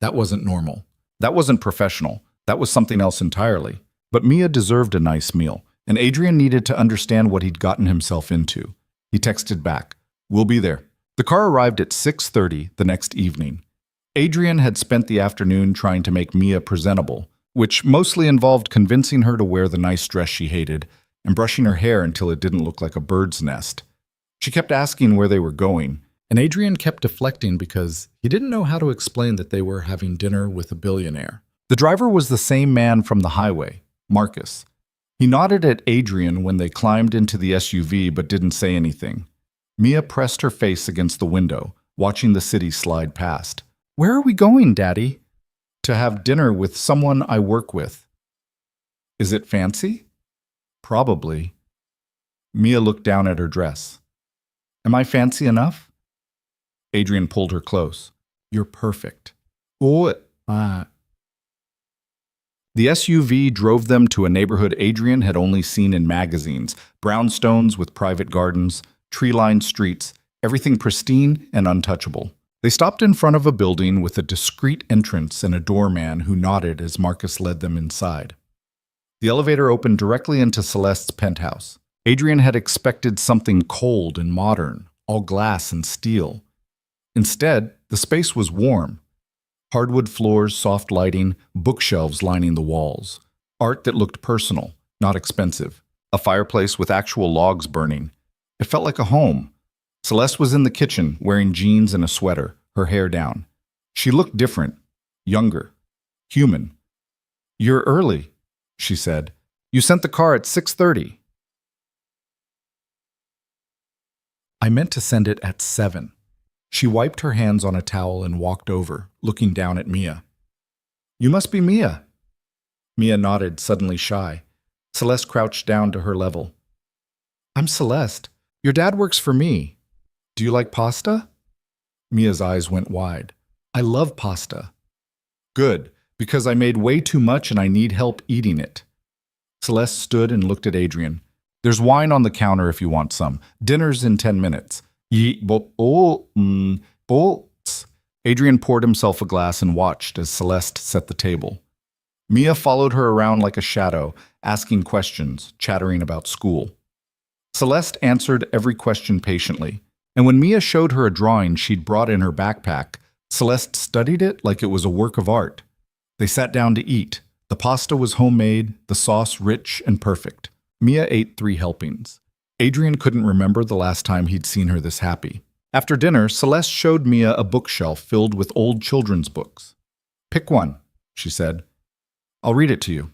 That wasn't normal. That wasn't professional. That was something else entirely. But Mia deserved a nice meal, and Adrian needed to understand what he'd gotten himself into. He texted back, "We'll be there." The car arrived at 6:30 the next evening. Adrian had spent the afternoon trying to make Mia presentable, which mostly involved convincing her to wear the nice dress she hated and brushing her hair until it didn't look like a bird's nest. She kept asking where they were going, and Adrian kept deflecting because he didn't know how to explain that they were having dinner with a billionaire. The driver was the same man from the highway, Marcus. He nodded at Adrian when they climbed into the SUV but didn't say anything. Mia pressed her face against the window, watching the city slide past. "Where are we going, Daddy?" "To have dinner with someone I work with." "Is it fancy?" "Probably." Mia looked down at her dress. "Am I fancy enough?" Adrian pulled her close. "You're perfect." The SUV drove them to a neighborhood Adrian had only seen in magazines, brownstones with private gardens, tree-lined streets, everything pristine and untouchable. They stopped in front of a building with a discreet entrance and a doorman who nodded as Marcus led them inside. The elevator opened directly into Celeste's penthouse. Adrian had expected something cold and modern, all glass and steel. Instead, the space was warm. Hardwood floors, soft lighting, bookshelves lining the walls. Art that looked personal, not expensive. A fireplace with actual logs burning. It felt like a home. Celeste was in the kitchen, wearing jeans and a sweater, her hair down. She looked different, younger, human. "You're early," she said. "You sent the car at 6:30. "I meant to send it at 7. She wiped her hands on a towel and walked over, looking down at Mia. "You must be Mia." Mia nodded, suddenly shy. Celeste crouched down to her level. "I'm Celeste. Your dad works for me. Do you like pasta?" Mia's eyes went wide. "I love pasta." "Good, because I made way too much and I need help eating it." Celeste stood and looked at Adrian. "There's wine on the counter if you want some. Dinner's in 10 minutes. Adrian poured himself a glass and watched as Celeste set the table. Mia followed her around like a shadow, asking questions, chattering about school. Celeste answered every question patiently, and when Mia showed her a drawing she'd brought in her backpack, Celeste studied it like it was a work of art. They sat down to eat. The pasta was homemade, the sauce rich and perfect. Mia ate 3 helpings. Adrian couldn't remember the last time he'd seen her this happy. After dinner, Celeste showed Mia a bookshelf filled with old children's books. "Pick one," she said. "I'll read it to you."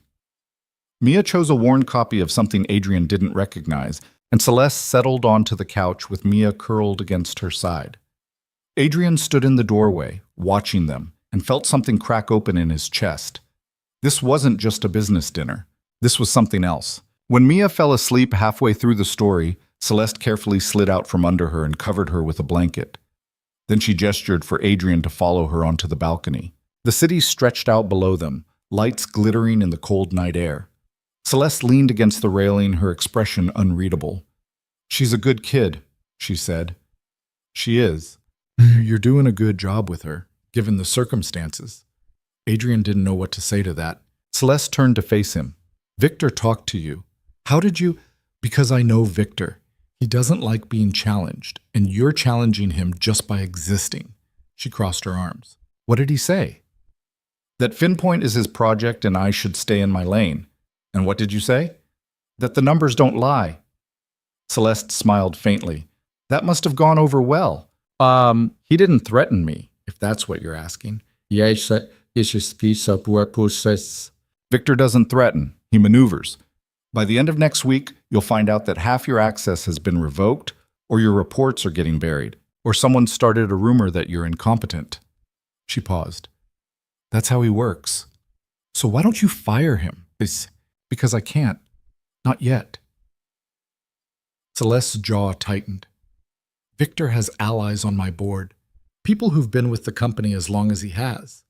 Mia chose a worn copy of something Adrian didn't recognize, and Celeste settled onto the couch with Mia curled against her side. Adrian stood in the doorway, watching them, and felt something crack open in his chest. This wasn't just a business dinner. This was something else. When Mia fell asleep halfway through the story, Celeste carefully slid out from under her and covered her with a blanket. Then she gestured for Adrian to follow her onto the balcony. The city stretched out below them, lights glittering in the cold night air. Celeste leaned against the railing, her expression unreadable. "She's a good kid," she said. "She is. You're doing a good job with her, given the circumstances." Adrian didn't know what to say to that. Celeste turned to face him. "Victor talked to you. How did you—" "Because I know Victor. He doesn't like being challenged, and you're challenging him just by existing." She crossed her arms. "What did he say?" "That Finpoint is his project and I should stay in my lane." "And what did you say?" "That the numbers don't lie." Celeste smiled faintly. "That must have gone over well." He didn't threaten me, if that's what you're asking." Yes, it's a piece of work process. "Victor doesn't threaten. He maneuvers. By the end of next week, you'll find out that half your access has been revoked, or your reports are getting buried, or someone started a rumor that you're incompetent." She paused. "That's how he works. So why don't you fire him?" "It's because I can't. Not yet." Celeste's jaw tightened. "Victor has allies on my board, people who've been with the company as long as he has.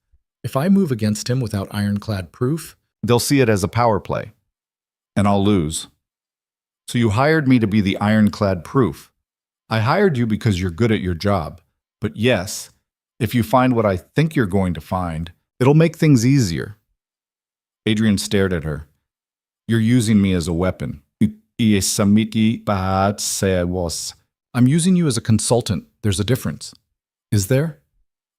If I move against him without ironclad proof, they'll see it as a power play, and I'll lose. So you hired me to be the ironclad proof. I hired you because you're good at your job. But yes, if you find what I think you're going to find, it'll make things easier." Adrian stared at her. "You're using me as a weapon." "I'm using you as a consultant. There's a difference." "Is there?"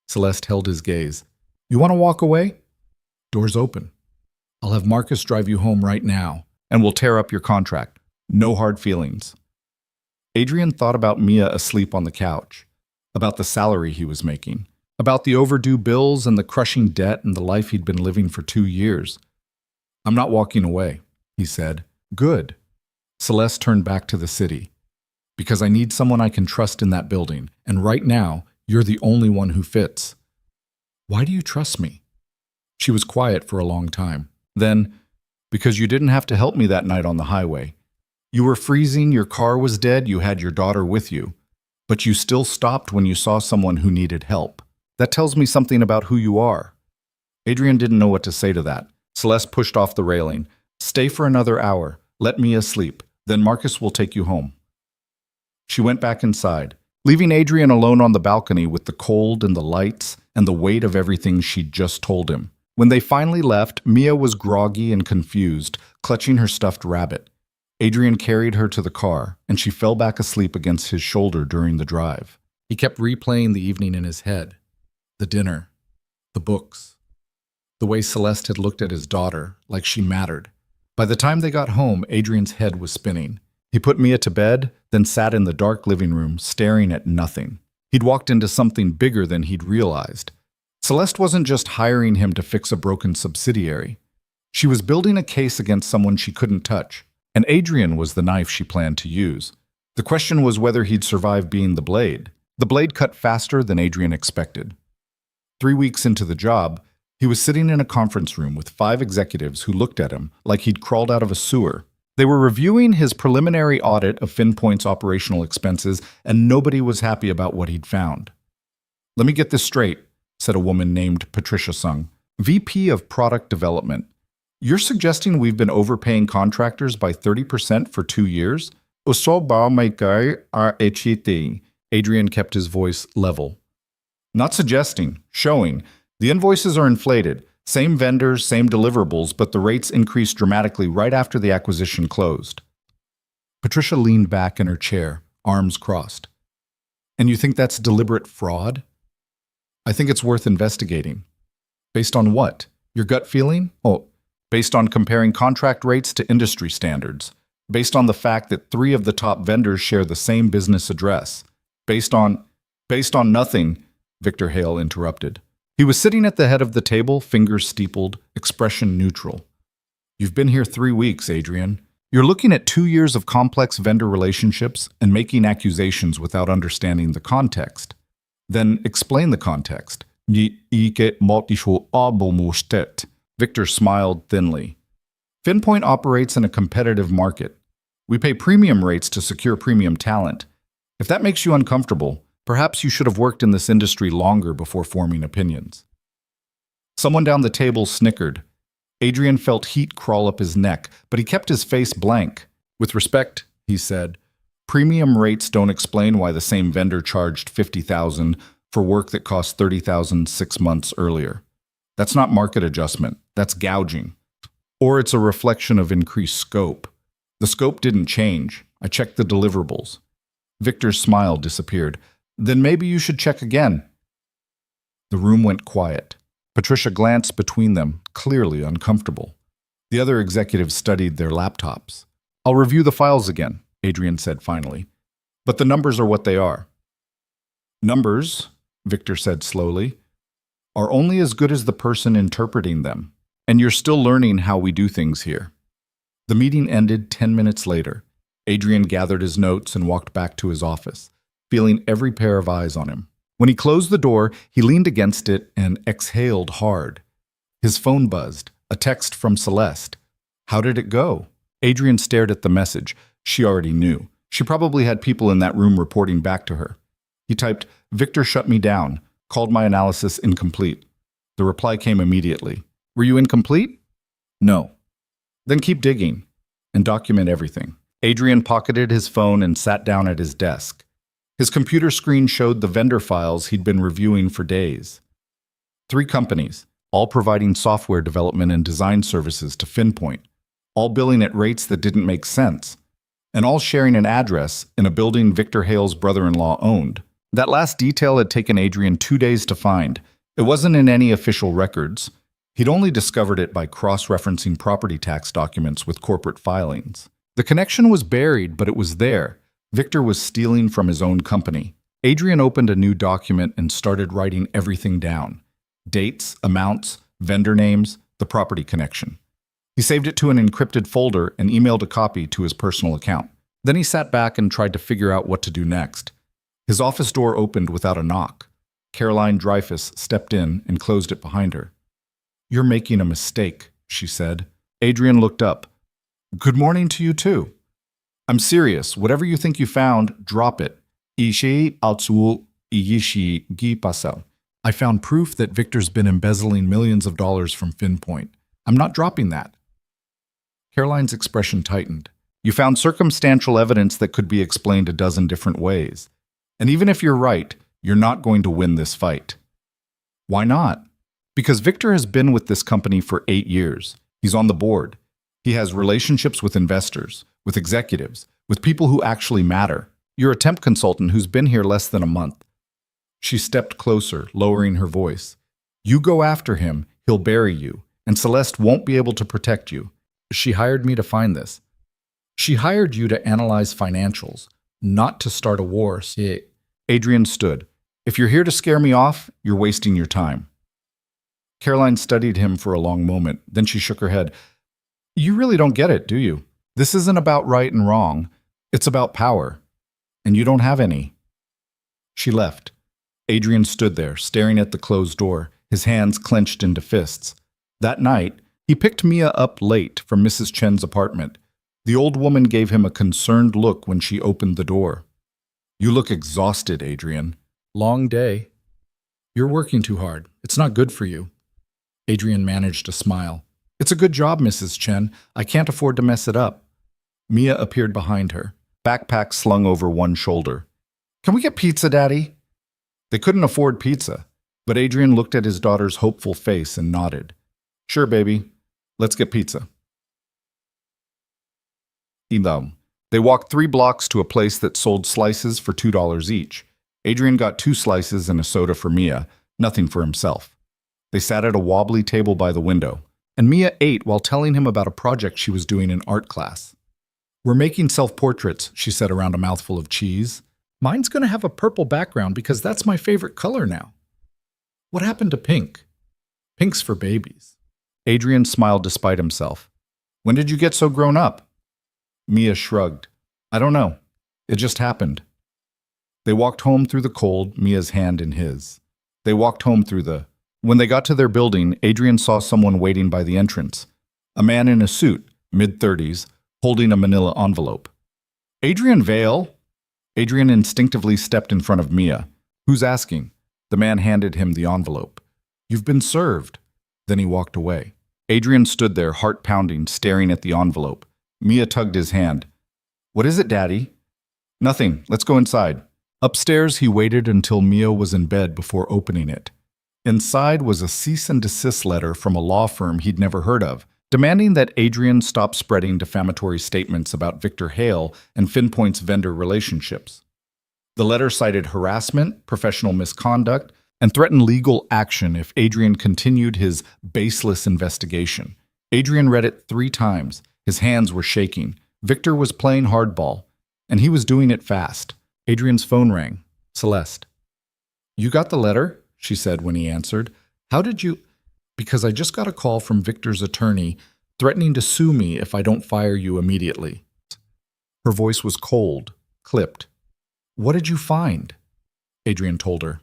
Celeste held his gaze. "You want to walk away? Door's open. I'll have Marcus drive you home right now, and we'll tear up your contract. No hard feelings." Adrian thought about Mia asleep on the couch, about the salary he was making, about the overdue bills and the crushing debt and the life he'd been living for 2 years. "I'm not walking away," he said. "Good." Celeste turned back to the city. "Because I need someone I can trust in that building, and right now, you're the only one who fits." "Why do you trust me?" She was quiet for a long time. Then, "Because you didn't have to help me that night on the highway. You were freezing, your car was dead, you had your daughter with you. But you still stopped when you saw someone who needed help. That tells me something about who you are." Adrian didn't know what to say to that. Celeste pushed off the railing. "Stay for another hour. Let Mia sleep. Then Marcus will take you home." She went back inside, leaving Adrian alone on the balcony with the cold and the lights and the weight of everything she'd just told him. When they finally left, Mia was groggy and confused, clutching her stuffed rabbit. Adrian carried her to the car, and she fell back asleep against his shoulder during the drive. He kept replaying the evening in his head. The dinner. The books. The way Celeste had looked at his daughter, like she mattered. By the time they got home, Adrian's head was spinning. He put Mia to bed, then sat in the dark living room, staring at nothing. He'd walked into something bigger than he'd realized. Celeste wasn't just hiring him to fix a broken subsidiary. She was building a case against someone she couldn't touch, and Adrian was the knife she planned to use. The question was whether he'd survive being the blade. The blade cut faster than Adrian expected. 3 weeks into the job, he was sitting in a conference room with 5 executives who looked at him like he'd crawled out of a sewer. They were reviewing his preliminary audit of Finpoint's operational expenses, and nobody was happy about what he'd found. "Let me get this straight," said a woman named Patricia Sung, VP of Product Development. "You're suggesting we've been overpaying contractors by 30% for 2 years?" Adrian kept his voice level. "Not suggesting, showing. The invoices are inflated. Same vendors, same deliverables, but the rates increased dramatically right after the acquisition closed." Patricia leaned back in her chair, arms crossed. "And you think that's deliberate fraud?" "I think it's worth investigating." "Based on what? Your gut feeling?" "Oh, based on comparing contract rates to industry standards. Based on the fact that 3 of the top vendors share the same business address. Based on nothing," Victor Hale interrupted. He was sitting at the head of the table, fingers steepled, expression neutral. "You've been here 3 weeks, Adrian. You're looking at 2 years of complex vendor relationships and making accusations without understanding the context. Then explain the context." Victor smiled thinly. FinPoint operates in a competitive market. We pay premium rates to secure premium talent. If that makes you uncomfortable, perhaps you should have worked in this industry longer before forming opinions. Someone down the table snickered. Adrian felt heat crawl up his neck, but he kept his face blank. With respect, he said, premium rates don't explain why the same vendor charged $50,000 for work that cost $30,000 6 months earlier. That's not market adjustment, that's gouging. Or it's a reflection of increased scope. The scope didn't change. I checked the deliverables. Victor's smile disappeared. Then maybe you should check again. The room went quiet. Patricia glanced between them, clearly uncomfortable. The other executives studied their laptops. I'll review the files again, Adrian said finally. But the numbers are what they are. Numbers, Victor said slowly, are only as good as the person interpreting them. And you're still learning how we do things here. The meeting ended 10 minutes later. Adrian gathered his notes and walked back to his office, feeling every pair of eyes on him. When he closed the door, he leaned against it and exhaled hard. His phone buzzed, a text from Celeste. How did it go? Adrian stared at the message. She already knew. She probably had people in that room reporting back to her. He typed, Victor shut me down, called my analysis incomplete. The reply came immediately. Were you incomplete? No. Then keep digging and document everything. Adrian pocketed his phone and sat down at his desk. His computer screen showed the vendor files he'd been reviewing for days. 3 companies, all providing software development and design services to FinPoint, all billing at rates that didn't make sense, and all sharing an address in a building Victor Hale's brother-in-law owned. That last detail had taken Adrian 2 days to find. It wasn't in any official records. He'd only discovered it by cross-referencing property tax documents with corporate filings. The connection was buried, but it was there. Victor was stealing from his own company. Adrian opened a new document and started writing everything down. Dates, amounts, vendor names, the property connection. He saved it to an encrypted folder and emailed a copy to his personal account. Then he sat back and tried to figure out what to do next. His office door opened without a knock. Caroline Dreyfus stepped in and closed it behind her. You're making a mistake, she said. Adrian looked up. Good morning to you too. I'm serious. Whatever you think you found, drop it. I found proof that Victor's been embezzling millions of dollars from FinPoint. I'm not dropping that. Caroline's expression tightened. You found circumstantial evidence that could be explained a dozen different ways. And even if you're right, you're not going to win this fight. Why not? Because Victor has been with this company for 8 years. He's on the board. He has relationships with investors, with executives, with people who actually matter. You're a temp consultant who's been here less than a month. She stepped closer, lowering her voice. You go after him, he'll bury you, and Celeste won't be able to protect you. She hired me to find this. She hired you to analyze financials, not to start a war. Adrian stood. If you're here to scare me off, you're wasting your time. Caroline studied him for a long moment. Then she shook her head. You really don't get it, do you? This isn't about right and wrong. It's about power. And you don't have any. She left. Adrian stood there, staring at the closed door, his hands clenched into fists. That night, he picked Mia up late from Mrs. Chen's apartment. The old woman gave him a concerned look when she opened the door. You look exhausted, Adrian. Long day. You're working too hard. It's not good for you. Adrian managed a smile. It's a good job, Mrs. Chen. I can't afford to mess it up. Mia appeared behind her, backpack slung over one shoulder. Can we get pizza, Daddy? They couldn't afford pizza, but Adrian looked at his daughter's hopeful face and nodded. Sure, baby. Let's get pizza. They walked 3 blocks to a place that sold slices for $2 each. Adrian got 2 slices and a soda for Mia, nothing for himself. They sat at a wobbly table by the window, and Mia ate while telling him about a project she was doing in art class. We're making self-portraits, she said around a mouthful of cheese. Mine's going to have a purple background because that's my favorite color now. What happened to pink? Pink's for babies. Adrian smiled despite himself. When did you get so grown up? Mia shrugged. I don't know. It just happened. They walked home through the cold, Mia's hand in his. They walked home through the When they got to their building, Adrian saw someone waiting by the entrance. A man in a suit, mid-30s, holding a manila envelope. Adrian Vale? Adrian instinctively stepped in front of Mia. Who's asking? The man handed him the envelope. You've been served. Then he walked away. Adrian stood there, heart pounding, staring at the envelope. Mia tugged his hand. What is it, Daddy? Nothing. Let's go inside. Upstairs, he waited until Mia was in bed before opening it. Inside was a cease and desist letter from a law firm he'd never heard of, demanding that Adrian stop spreading defamatory statements about Victor Hale and FinPoint's vendor relationships. The letter cited harassment, professional misconduct, and threatened legal action if Adrian continued his baseless investigation. Adrian read it 3 times. His hands were shaking. Victor was playing hardball, and he was doing it fast. Adrian's phone rang. Celeste. You got the letter? She said when he answered. How did you? Because I just got a call from Victor's attorney threatening to sue me if I don't fire you immediately. Her voice was cold, clipped. What did you find? Adrian told her.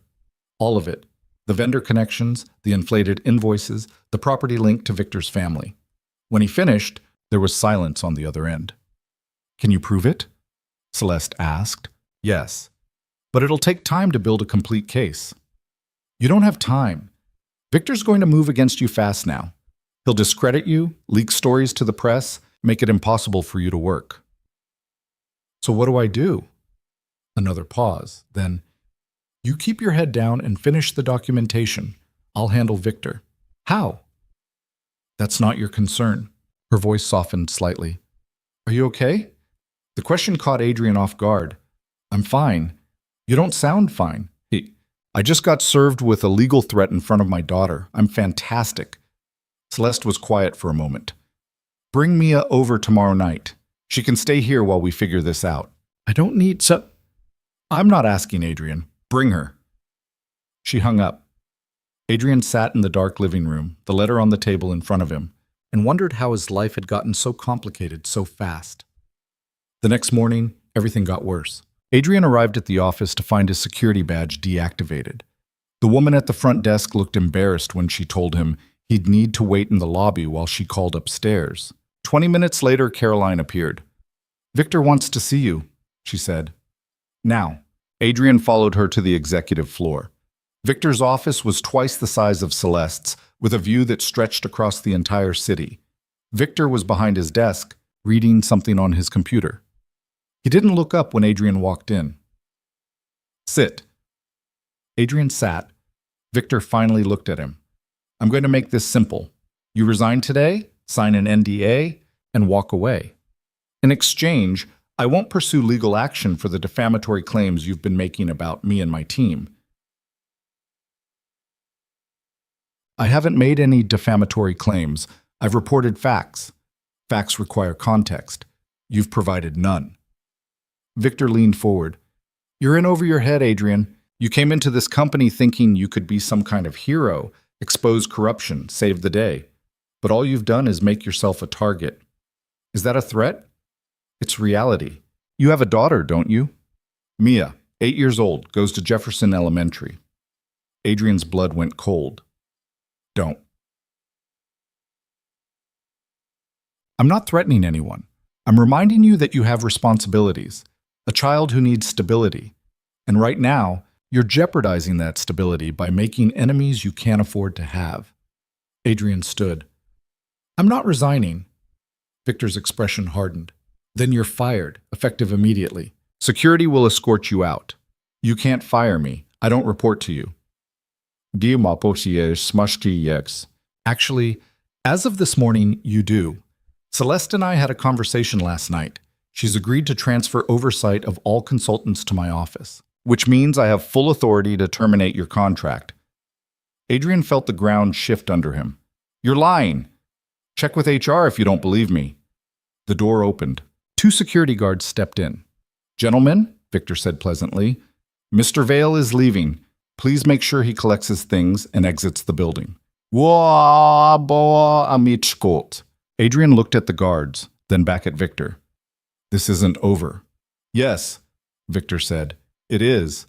All of it. The vendor connections, the inflated invoices, the property linked to Victor's family. When he finished, there was silence on the other end. Can you prove it? Celeste asked. Yes. But it'll take time to build a complete case. You don't have time. Victor's going to move against you fast now. He'll discredit you, leak stories to the press, make it impossible for you to work. So what do I do? Another pause. Then, you keep your head down and finish the documentation. I'll handle Victor. How? That's not your concern. Her voice softened slightly. Are you okay? The question caught Adrian off guard. I'm fine. You don't sound fine. I just got served with a legal threat in front of my daughter. I'm fantastic. Celeste was quiet for a moment. Bring Mia over tomorrow night. She can stay here while we figure this out. I don't need so... I'm not asking, Adrian. Bring her. She hung up. Adrian sat in the dark living room, the letter on the table in front of him, and wondered how his life had gotten so complicated so fast. The next morning, everything got worse. Adrian arrived at the office to find his security badge deactivated. The woman at the front desk looked embarrassed when she told him he'd need to wait in the lobby while she called upstairs. 20 minutes later, Caroline appeared. Victor wants to see you, she said. Now, Adrian followed her to the executive floor. Victor's office was twice the size of Celeste's, with a view that stretched across the entire city. Victor was behind his desk, reading something on his computer. He didn't look up when Adrian walked in. Sit. Adrian sat. Victor finally looked at him. I'm going to make this simple. You resign today, sign an NDA, and walk away. In exchange, I won't pursue legal action for the defamatory claims you've been making about me and my team. I haven't made any defamatory claims. I've reported facts. Facts require context. You've provided none. Victor leaned forward. You're in over your head, Adrian. You came into this company thinking you could be some kind of hero, expose corruption, save the day. But all you've done is make yourself a target. Is that a threat? It's reality. You have a daughter, don't you? Mia, 8 years old, goes to Jefferson Elementary. Adrian's blood went cold. Don't. I'm not threatening anyone. I'm reminding you that you have responsibilities. A child who needs stability. And right now, you're jeopardizing that stability by making enemies you can't afford to have. Adrian stood. I'm not resigning. Victor's expression hardened. Then you're fired, effective immediately. Security will escort you out. You can't fire me. I don't report to you. Actually, as of this morning, you do. Celeste and I had a conversation last night. She's agreed to transfer oversight of all consultants to my office, which means I have full authority to terminate your contract. Adrian felt the ground shift under him. You're lying. Check with HR if you don't believe me. The door opened. 2 security guards stepped in. Gentlemen, Victor said pleasantly, Mr. Vale is leaving. Please make sure he collects his things and exits the building. Adrian looked at the guards, then back at Victor. This isn't over. Yes, Victor said. It is.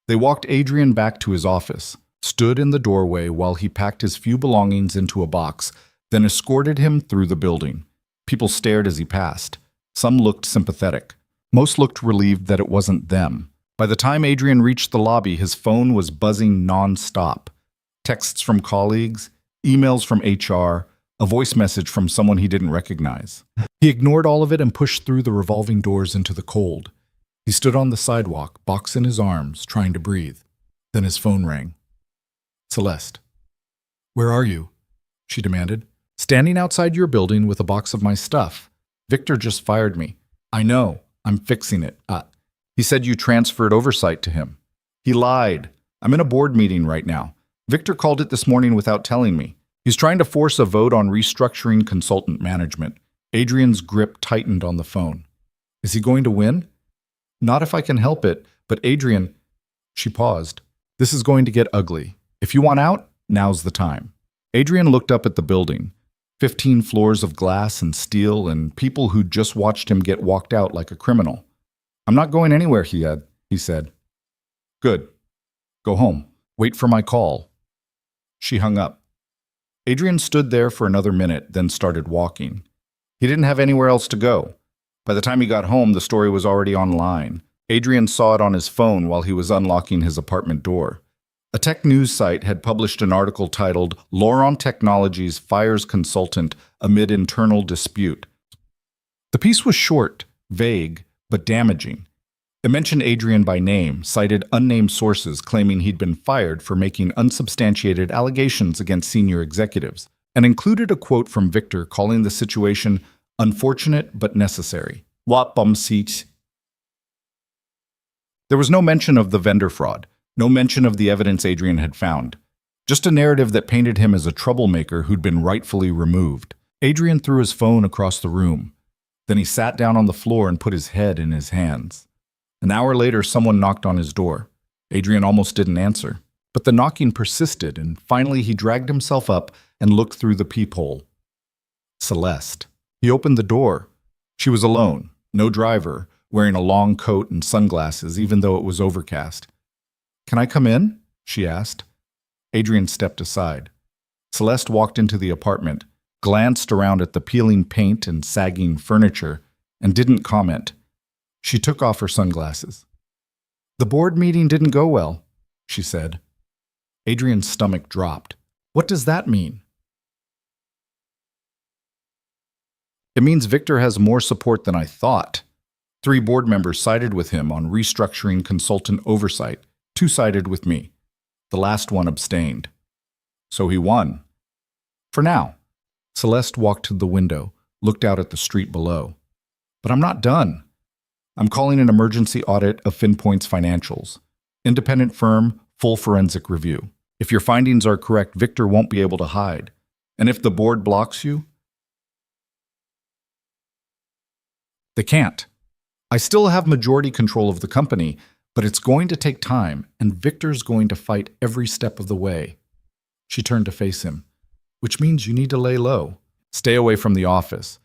They walked Adrian back to his office. stood in the doorway while he packed his few belongings into a box, then escorted him through the building. People stared as he passed. Some looked sympathetic. Most looked relieved that it wasn't them. By the time Adrian reached the lobby, his phone was buzzing non-stop. Texts from colleagues, emails from HR, a voice message from someone he didn't recognize. He ignored all of it and pushed through the revolving doors into the cold. He stood on the sidewalk, box in his arms, trying to breathe. Then his phone rang. Celeste. "Where are you?" she demanded. "Standing outside your building with a box of my stuff. Victor just fired me." "I know. I'm fixing it." He said you transferred oversight to him." "He lied. I'm in a board meeting right now. Victor called it this morning without telling me. He's trying to force a vote on restructuring consultant management." Adrian's grip tightened on the phone. "Is he going to win?" "Not if I can help it, but Adrian..." She paused. "This is going to get ugly. If you want out, now's the time." Adrian looked up at the building. 15 floors of glass and steel and people who'd just watched him get walked out like a criminal. "I'm not going anywhere," he said. "Good. Go home. Wait for my call." She hung up. Adrian stood there for another minute, then started walking. He didn't have anywhere else to go. By the time he got home, the story was already online. Adrian saw it on his phone while he was unlocking his apartment door. A tech news site had published an article titled "Laurent Technologies Fires Consultant Amid Internal Dispute." The piece was short, vague, but damaging. It mentioned Adrian by name, cited unnamed sources claiming he'd been fired for making unsubstantiated allegations against senior executives, and included a quote from Victor calling the situation unfortunate but necessary. What bum seat? There was no mention of the vendor fraud, no mention of the evidence Adrian had found, just a narrative that painted him as a troublemaker who'd been rightfully removed. Adrian threw his phone across the room. Then he sat down on the floor and put his head in his hands. An hour later, someone knocked on his door. Adrian almost didn't answer, but the knocking persisted, and finally he dragged himself up and looked through the peephole. Celeste. He opened the door. She was alone, no driver, wearing a long coat and sunglasses, even though it was overcast. "Can I come in?" she asked. Adrian stepped aside. Celeste walked into the apartment, glanced around at the peeling paint and sagging furniture, and didn't comment. She took off her sunglasses. "The board meeting didn't go well," she said. Adrian's stomach dropped. "What does that mean?" "It means Victor has more support than I thought. 3 board members sided with him on restructuring consultant oversight. 2 sided with me. The last one abstained. So he won. For now." Celeste walked to the window, looked out at the street below. "But I'm not done. I'm calling an emergency audit of FinPoint's financials. Independent firm, full forensic review. If your findings are correct, Victor won't be able to hide. And if the board blocks you..." "They can't. I still have majority control of the company, but it's going to take time, and Victor's going to fight every step of the way." She turned to face him. "Which means you need to lay low. Stay away from the office.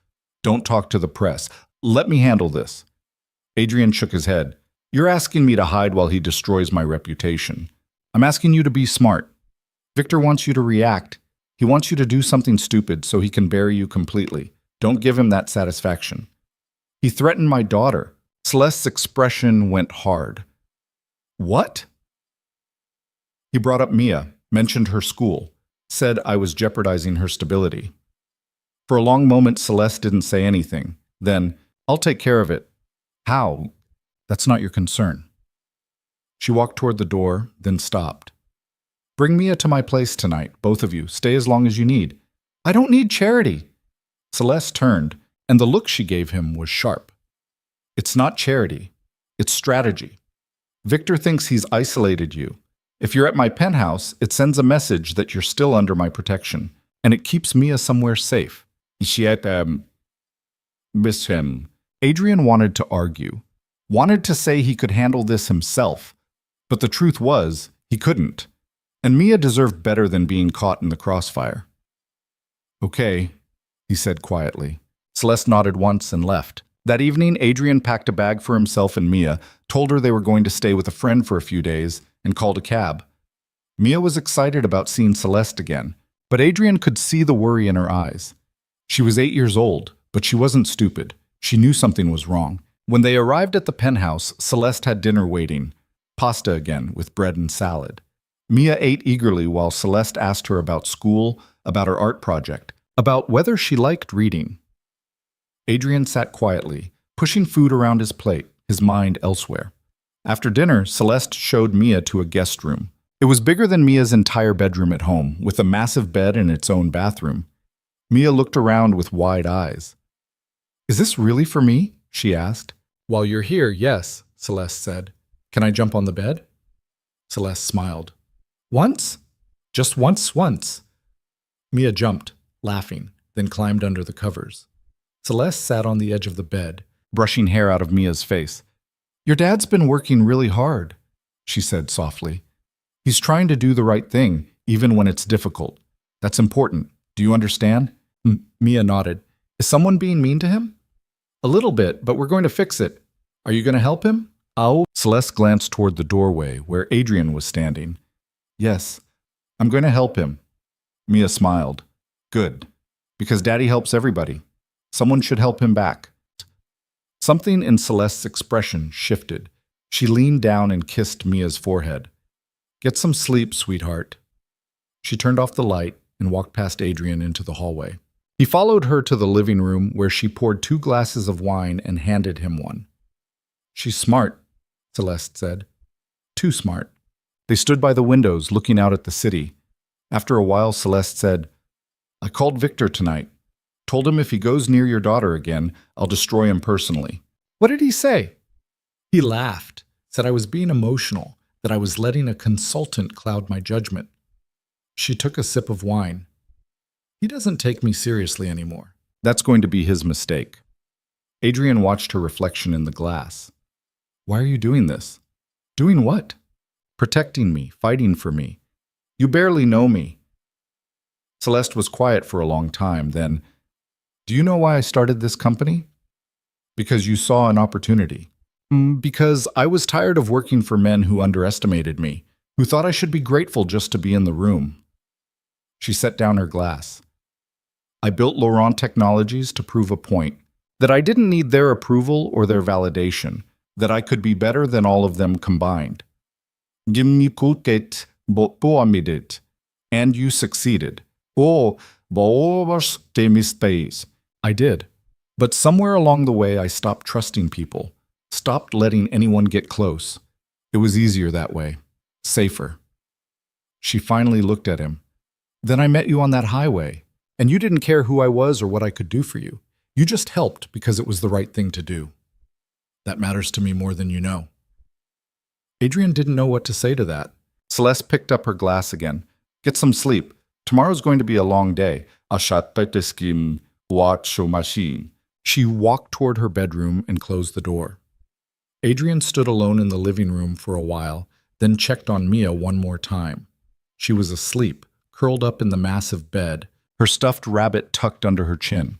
Don't talk to the press. Let me handle this." Adrian shook his head. "You're asking me to hide while he destroys my reputation. I'm asking you to be smart. Victor wants you to react. He wants you to do something stupid so he can bury you completely. Don't give him that satisfaction." "He threatened my daughter." Celeste's expression went hard. "What?" "He brought up Mia, mentioned her school, said I was jeopardizing her stability." For a long moment, Celeste didn't say anything. Then, "I'll take care of it." "How?" "That's not your concern." She walked toward the door, then stopped. "Bring Mia to my place tonight, both of you. Stay as long as you need." "I don't need charity." Celeste turned, and the look she gave him was sharp. "It's not charity. It's strategy. Victor thinks he's isolated you. If you're at my penthouse, it sends a message that you're still under my protection, and it keeps Mia somewhere safe." She had, miss him. Adrian wanted to argue, wanted to say he could handle this himself, but the truth was, he couldn't, and Mia deserved better than being caught in the crossfire. "Okay," he said quietly. Celeste nodded once and left. That evening, Adrian packed a bag for himself and Mia, told her they were going to stay with a friend for a few days, and called a cab. Mia was excited about seeing Celeste again, but Adrian could see the worry in her eyes. She was 8 years old, but she wasn't stupid. She knew something was wrong. When they arrived at the penthouse, Celeste had dinner waiting. Pasta again, with bread and salad. Mia ate eagerly while Celeste asked her about school, about her art project, about whether she liked reading. Adrian sat quietly, pushing food around his plate, his mind elsewhere. After dinner, Celeste showed Mia to a guest room. It was bigger than Mia's entire bedroom at home, with a massive bed and its own bathroom. Mia looked around with wide eyes. "Is this really for me?" she asked. "While you're here, yes," Celeste said. "Can I jump on the bed?" Celeste smiled. "Once? Just once. Mia jumped, laughing, then climbed under the covers. Celeste sat on the edge of the bed, brushing hair out of Mia's face. "Your dad's been working really hard," she said softly. "He's trying to do the right thing, even when it's difficult. That's important. Do you understand?" Mia nodded. "Is someone being mean to him?" "A little bit, but we're going to fix it. Are you going to help him?" "Oh." Celeste glanced toward the doorway, where Adrian was standing. "Yes, I'm going to help him." Mia smiled. "Good. Because Daddy helps everybody. Someone should help him back." Something in Celeste's expression shifted. She leaned down and kissed Mia's forehead. "Get some sleep, sweetheart." She turned off the light and walked past Adrian into the hallway. He followed her to the living room where she poured 2 glasses of wine and handed him one. "She's smart," Celeste said. "Too smart." They stood by the windows looking out at the city. After a while, Celeste said, "I called Victor tonight. Told him if he goes near your daughter again, I'll destroy him personally." "What did he say?" "He laughed, said I was being emotional, that I was letting a consultant cloud my judgment." She took a sip of wine. "He doesn't take me seriously anymore." "That's going to be his mistake." Adrian watched her reflection in the glass. "Why are you doing this?" "Doing what?" "Protecting me, fighting for me. You barely know me." Celeste was quiet for a long time, then, "Do you know why I started this company?" "Because you saw an opportunity." Because I was tired of working for men who underestimated me, who thought I should be grateful just to be in the room." She set down her glass. "I built Laurent Technologies to prove a point, that I didn't need their approval or their validation, that I could be better than all of them combined. And you succeeded. I did. But somewhere along the way I stopped trusting people, stopped letting anyone get close. It was easier that way, safer." She finally looked at him. "Then I met you on that highway, and you didn't care who I was or what I could do for you. You just helped because it was the right thing to do. That matters to me more than you know." Adrian didn't know what to say to that. Celeste picked up her glass again. "Get some sleep. Tomorrow's going to be a long day." She walked toward her bedroom and closed the door. Adrian stood alone in the living room for a while, then checked on Mia one more time. She was asleep, curled up in the massive bed, her stuffed rabbit tucked under her chin.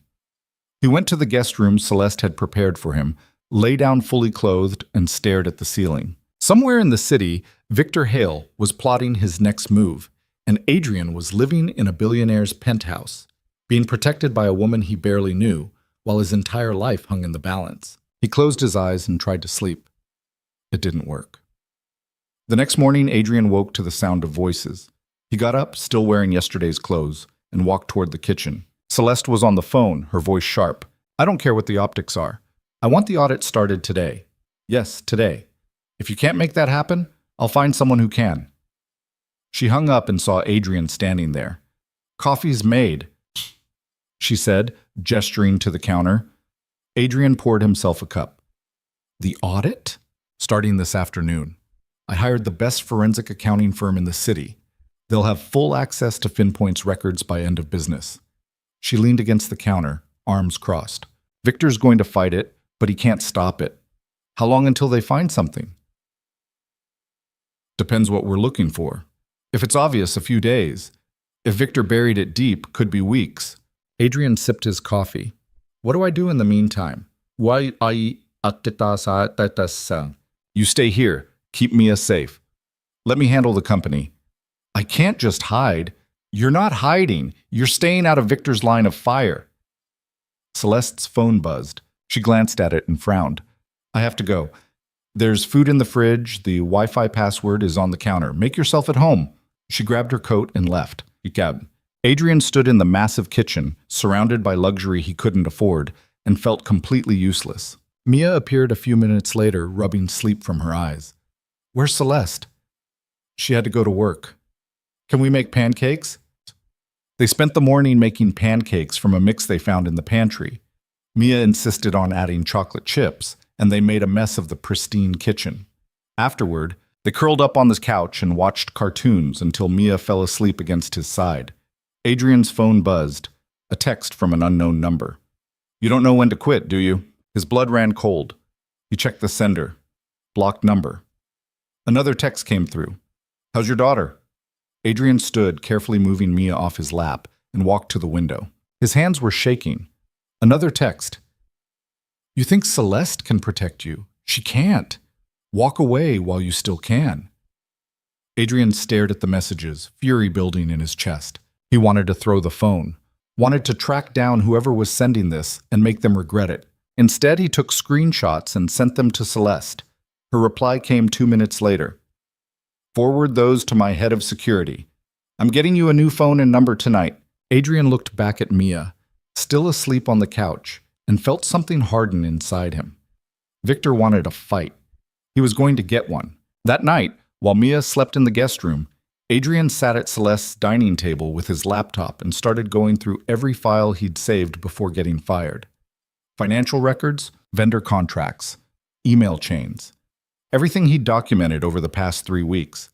He went to the guest room Celeste had prepared for him, lay down fully clothed, and stared at the ceiling. Somewhere in the city, Victor Hale was plotting his next move, and Adrian was living in a billionaire's penthouse, being protected by a woman he barely knew, while his entire life hung in the balance. He closed his eyes and tried to sleep. It didn't work. The next morning, Adrian woke to the sound of voices. He got up, still wearing yesterday's clothes, and walked toward the kitchen. Celeste was on the phone, her voice sharp. "I don't care what the optics are. I want the audit started today. Yes, today. If you can't make that happen, I'll find someone who can." She hung up and saw Adrian standing there. "Coffee's made," she said, gesturing to the counter. Adrian poured himself a cup. "The audit? Starting this afternoon. I hired the best forensic accounting firm in the city. They'll have full access to FinPoint's records by end of business." She leaned against the counter, arms crossed. "Victor's going to fight it, but he can't stop it. How long until they find something?" "Depends what we're looking for. If it's obvious, a few days. If Victor buried it deep, could be weeks." Adrian sipped his coffee. "What do I do in the meantime?" "You stay here. Keep Mia safe. Let me handle the company. I can't just hide. You're not hiding. You're staying out of Victor's line of fire. Celeste's phone buzzed. She glanced at it and frowned. I have to go. There's food in the fridge. The Wi-Fi password is on the counter. Make yourself at home. She grabbed her coat and left. Adrian stood in the massive kitchen, surrounded by luxury he couldn't afford, and felt completely useless. Mia appeared a few minutes later, rubbing sleep from her eyes. Where's Celeste? She had to go to work. Can we make pancakes? They spent the morning making pancakes from a mix they found in the pantry. Mia insisted on adding chocolate chips, and they made a mess of the pristine kitchen. Afterward, they curled up on the couch and watched cartoons until Mia fell asleep against his side. Adrian's phone buzzed, a text from an unknown number. You don't know when to quit, do you? His blood ran cold. He checked the sender. Blocked number. Another text came through. How's your daughter? Adrian stood, carefully moving Mia off his lap, and walked to the window. His hands were shaking. Another text. You think Celeste can protect you? She can't. Walk away while you still can. Adrian stared at the messages, fury building in his chest. He wanted to throw the phone, wanted to track down whoever was sending this and make them regret it. Instead, he took screenshots and sent them to Celeste. Her reply came 2 minutes later. Forward those to my head of security. I'm getting you a new phone and number tonight. Adrian looked back at Mia, still asleep on the couch, and felt something harden inside him. Victor wanted a fight. He was going to get one. That night, while Mia slept in the guest room, Adrian sat at Celeste's dining table with his laptop and started going through every file he'd saved before getting fired. Financial records, vendor contracts, email chains. Everything he'd documented over the past 3 weeks.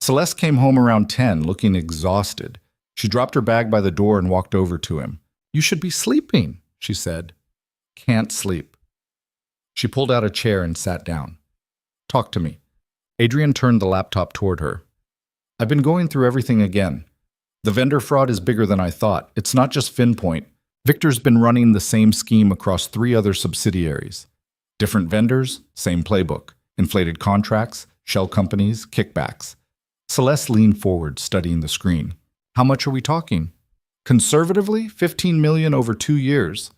Celeste came home around 10, looking exhausted. She dropped her bag by the door and walked over to him. You should be sleeping, she said. Can't sleep. She pulled out a chair and sat down. Talk to me. Adrian turned the laptop toward her. I've been going through everything again. The vendor fraud is bigger than I thought. It's not just FinPoint. Victor's been running the same scheme across 3 other subsidiaries. Different vendors, same playbook. Inflated contracts, shell companies, kickbacks. Celeste leaned forward, studying the screen. How much are we talking? Conservatively, $15 million over 2 years.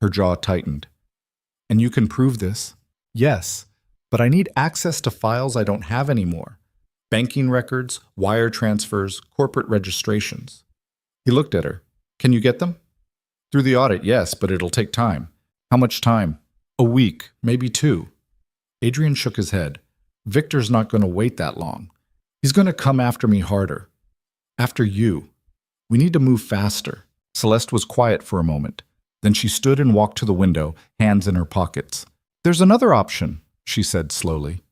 Her jaw tightened. And you can prove this? Yes, but I need access to files I don't have anymore. Banking records, wire transfers, corporate registrations. He looked at her. Can you get them? Through the audit, yes, but it'll take time. How much time? A week, maybe 2. Adrian shook his head. Victor's not going to wait that long. He's going to come after me harder. After you. We need to move faster. Celeste was quiet for a moment. Then she stood and walked to the window, hands in her pockets. There's another option, she said slowly.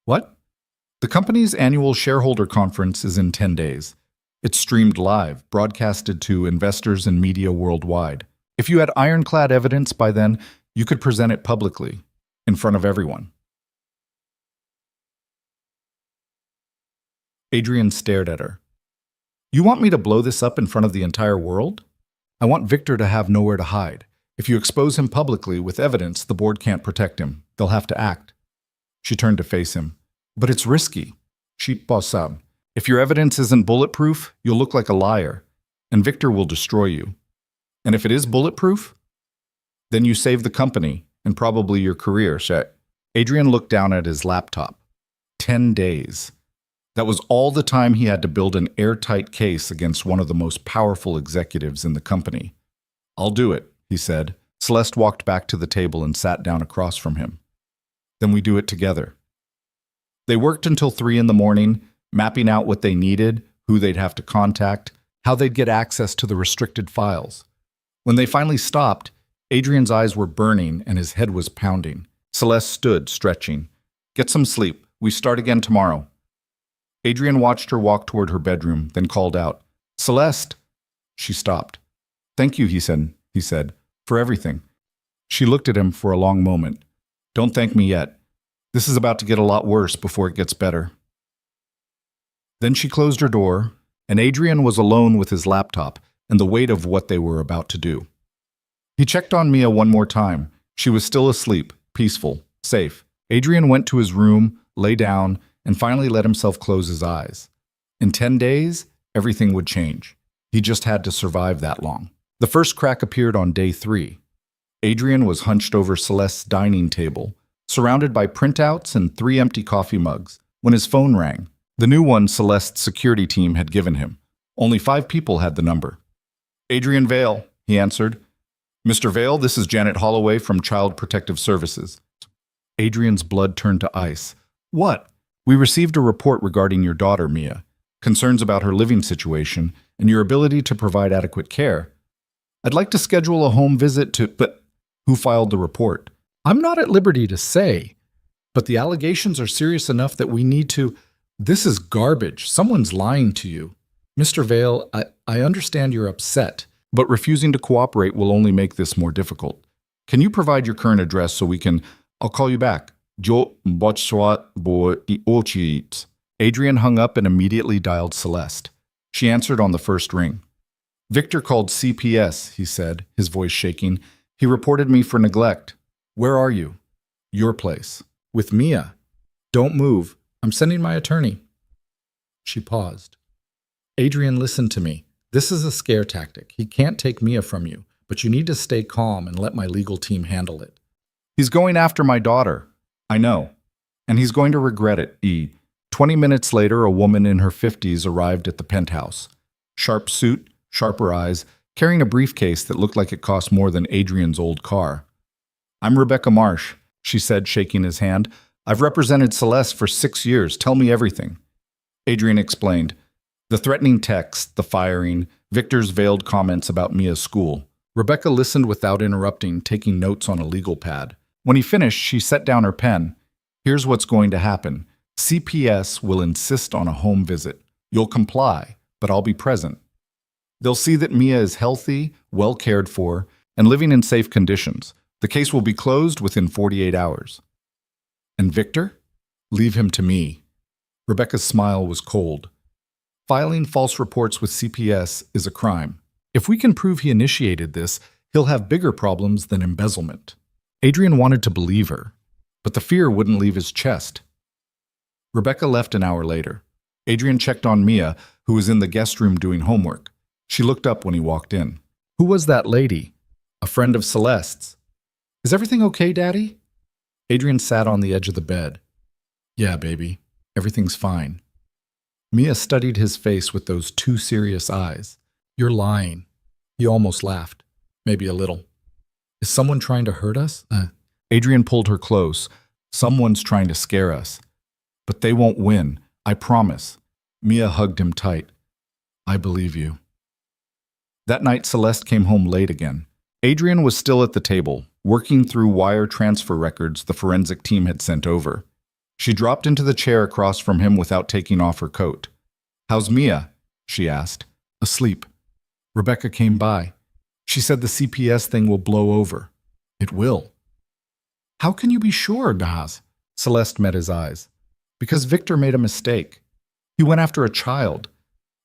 What? The company's annual shareholder conference is in 10 days. It's streamed live, broadcasted to investors and media worldwide. If you had ironclad evidence by then, you could present it publicly, in front of everyone. Adrian stared at her. You want me to blow this up in front of the entire world? I want Victor to have nowhere to hide. If you expose him publicly with evidence, the board can't protect him. They'll have to act. She turned to face him. But it's risky. If your evidence isn't bulletproof, you'll look like a liar, and Victor will destroy you. And if it is bulletproof, then you save the company and probably your career. Adrian looked down at his laptop. 10 days. That was all the time he had to build an airtight case against one of the most powerful executives in the company. I'll do it, he said. Celeste walked back to the table and sat down across from him. Then we do it together. They worked until 3 in the morning, mapping out what they needed, who they'd have to contact, how they'd get access to the restricted files. When they finally stopped, Adrian's eyes were burning and his head was pounding. Celeste stood, stretching. Get some sleep. We start again tomorrow. Adrian watched her walk toward her bedroom, then called out, Celeste! She stopped. Thank you, he said, for everything. She looked at him for a long moment. Don't thank me yet. This is about to get a lot worse before it gets better. Then she closed her door, and Adrian was alone with his laptop and the weight of what they were about to do. He checked on Mia one more time. She was still asleep, peaceful, safe. Adrian went to his room, lay down, and finally let himself close his eyes. In 10 days, everything would change. He just had to survive that long. The first crack appeared on day 3. Adrian was hunched over Celeste's dining table, surrounded by printouts and 3 empty coffee mugs, when his phone rang. The new one Celeste's security team had given him. Only 5 people had the number. "Adrian Vale," he answered. "Mr. Vale, this is Janet Holloway from Child Protective Services." Adrian's blood turned to ice. "What?" "We received a report regarding your daughter, Mia. Concerns about her living situation and your ability to provide adequate care. I'd like to schedule a home visit to—" "But who filed the report?" "I'm not at liberty to say, but the allegations are serious enough that we need to—" "This is garbage. Someone's lying to you. Mr. Vale, I understand you're upset, but refusing to cooperate will only make this more difficult. Can you provide your current address so we can— I'll call you back." Adrian hung up and immediately dialed Celeste. She answered on the first ring. "Victor called CPS," he said, his voice shaking. "He reported me for neglect." "Where are you?" "Your place." "With Mia." "Don't move. I'm sending my attorney." She paused. "Adrian, listen to me. This is a scare tactic. He can't take Mia from you, but you need to stay calm and let my legal team handle it." "He's going after my daughter." "I know. And he's going to regret it, 20 minutes later, a woman in her 50s arrived at the penthouse. Sharp suit, sharper eyes, carrying a briefcase that looked like it cost more than Adrian's old car. "I'm Rebecca Marsh," she said, shaking his hand. "I've represented Celeste for 6 years. Tell me everything." Adrian explained. The threatening text, the firing, Victor's veiled comments about Mia's school. Rebecca listened without interrupting, taking notes on a legal pad. When he finished, she set down her pen. "Here's what's going to happen. CPS will insist on a home visit. You'll comply, but I'll be present. They'll see that Mia is healthy, well cared for, and living in safe conditions. The case will be closed within 48 hours. And Victor? Leave him to me." Rebecca's smile was cold. "Filing false reports with CPS is a crime. If we can prove he initiated this, he'll have bigger problems than embezzlement." Adrian wanted to believe her, but the fear wouldn't leave his chest. Rebecca left an hour later. Adrian checked on Mia, who was in the guest room doing homework. She looked up when he walked in. "Who was that lady?" "A friend of Celeste's." "Is everything okay, Daddy?" Adrian sat on the edge of the bed. "Yeah, baby. Everything's fine." Mia studied his face with those 2 serious eyes. "You're lying." He almost laughed. "Maybe a little." "Is someone trying to hurt us?" Adrian pulled her close. "Someone's trying to scare us. But they won't win, I promise." Mia hugged him tight. "I believe you." That night, Celeste came home late again. Adrian was still at the table, working through wire transfer records the forensic team had sent over. She dropped into the chair across from him without taking off her coat. "How's Mia?" she asked. "Asleep." Rebecca came by. "She said the CPS thing will blow over." "It will." "How can you be sure, Naz?" Celeste met his eyes. "Because Victor made a mistake. He went after a child.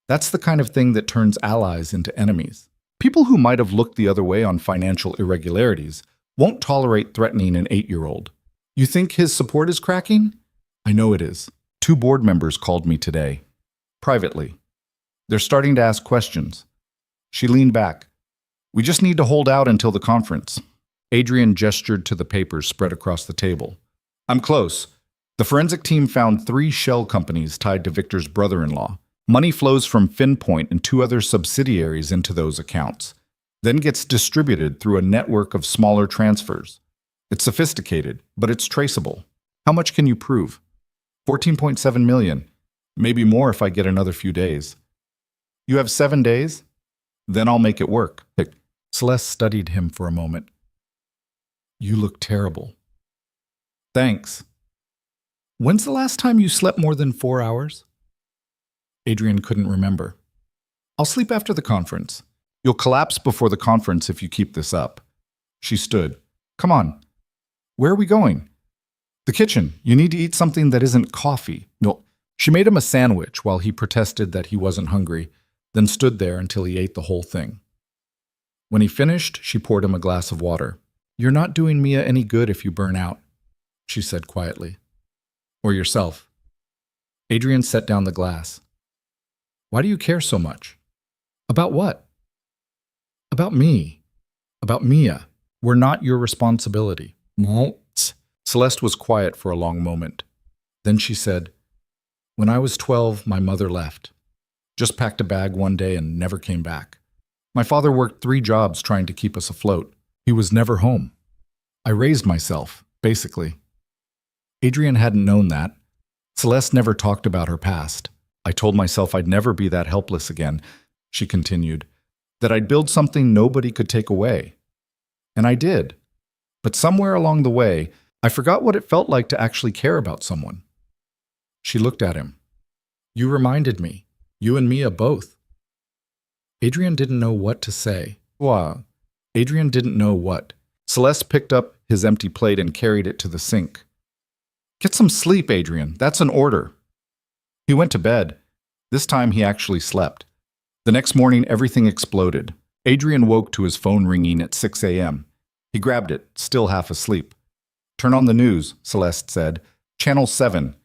That's the kind of thing that turns allies into enemies. People who might have looked the other way on financial irregularities won't tolerate threatening an 8-year-old. You think his support is cracking? I know it is. 2 board members called me today. Privately. They're starting to ask questions." She leaned back. "We just need to hold out until the conference." Adrian gestured to the papers spread across the table. "I'm close. The forensic team found 3 shell companies tied to Victor's brother-in-law. Money flows from FinPoint and 2 other subsidiaries into those accounts, then gets distributed through a network of smaller transfers. It's sophisticated, but it's traceable. How much can you prove?" 14.7 million. Maybe more if I get another few days." "You have 7 days? Then I'll make it work." Celeste studied him for a moment. "You look terrible." "Thanks." "When's the last time you slept more than 4 hours?" Adrian couldn't remember. "I'll sleep after the conference. You'll collapse before the conference if you keep this up." She stood. "Come on." "Where are we going?" "The kitchen. You need to eat something that isn't coffee." No. She made him a sandwich while he protested that he wasn't hungry, then stood there until he ate the whole thing. When he finished, she poured him a glass of water. "You're not doing Mia any good if you burn out," she said quietly. "Or yourself." Adrian set down the glass. Why do you care so much? About what? About me. About Mia. We're not your responsibility. Một. Celeste was quiet for a long moment. Then she said, When I was 12, my mother left. Just packed a bag one day and never came back. My father worked 3 jobs trying to keep us afloat. He was never home. I raised myself, basically. Adrian hadn't known that. Celeste never talked about her past. I told myself I'd never be that helpless again, she continued, that I'd build something nobody could take away. And I did. But somewhere along the way, I forgot what it felt like to actually care about someone. She looked at him. You reminded me. You and Mia both. Adrian didn't know what to say. Wow. Adrian didn't know what. Celeste picked up his empty plate and carried it to the sink. Get some sleep, Adrian. That's an order. He went to bed. This time he actually slept. The next morning, everything exploded. Adrian woke to his phone ringing at 6 a.m. He grabbed it, still half asleep. Turn on the news, Celeste said. Channel 7.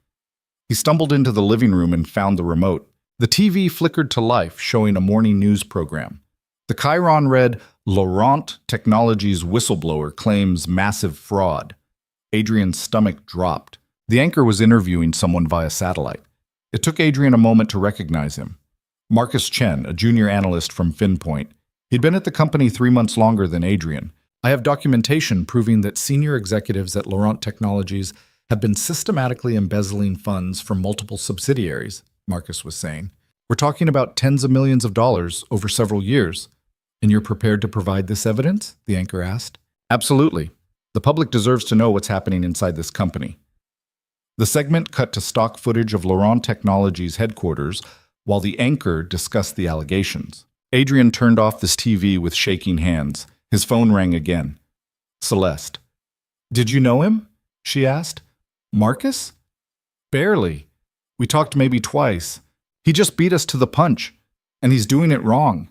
He stumbled into the living room and found the remote. The TV flickered to life, showing a morning news program. The chyron read, Laurent Technologies whistleblower claims massive fraud. Adrian's stomach dropped. The anchor was interviewing someone via satellite. It took Adrian a moment to recognize him. Marcus Chen, a junior analyst from FinPoint. He'd been at the company 3 months longer than Adrian. I have documentation proving that senior executives at Laurent Technologies have been systematically embezzling funds from multiple subsidiaries, Marcus was saying. We're talking about tens of millions of dollars over several years. And you're prepared to provide this evidence? The anchor asked. Absolutely. The public deserves to know what's happening inside this company. The segment cut to stock footage of Laurent Technologies' headquarters while the anchor discussed the allegations. Adrian turned off this TV with shaking hands. His phone rang again. Celeste. Did you know him? She asked. Marcus? Barely. We talked maybe twice. He just beat us to the punch, and he's doing it wrong.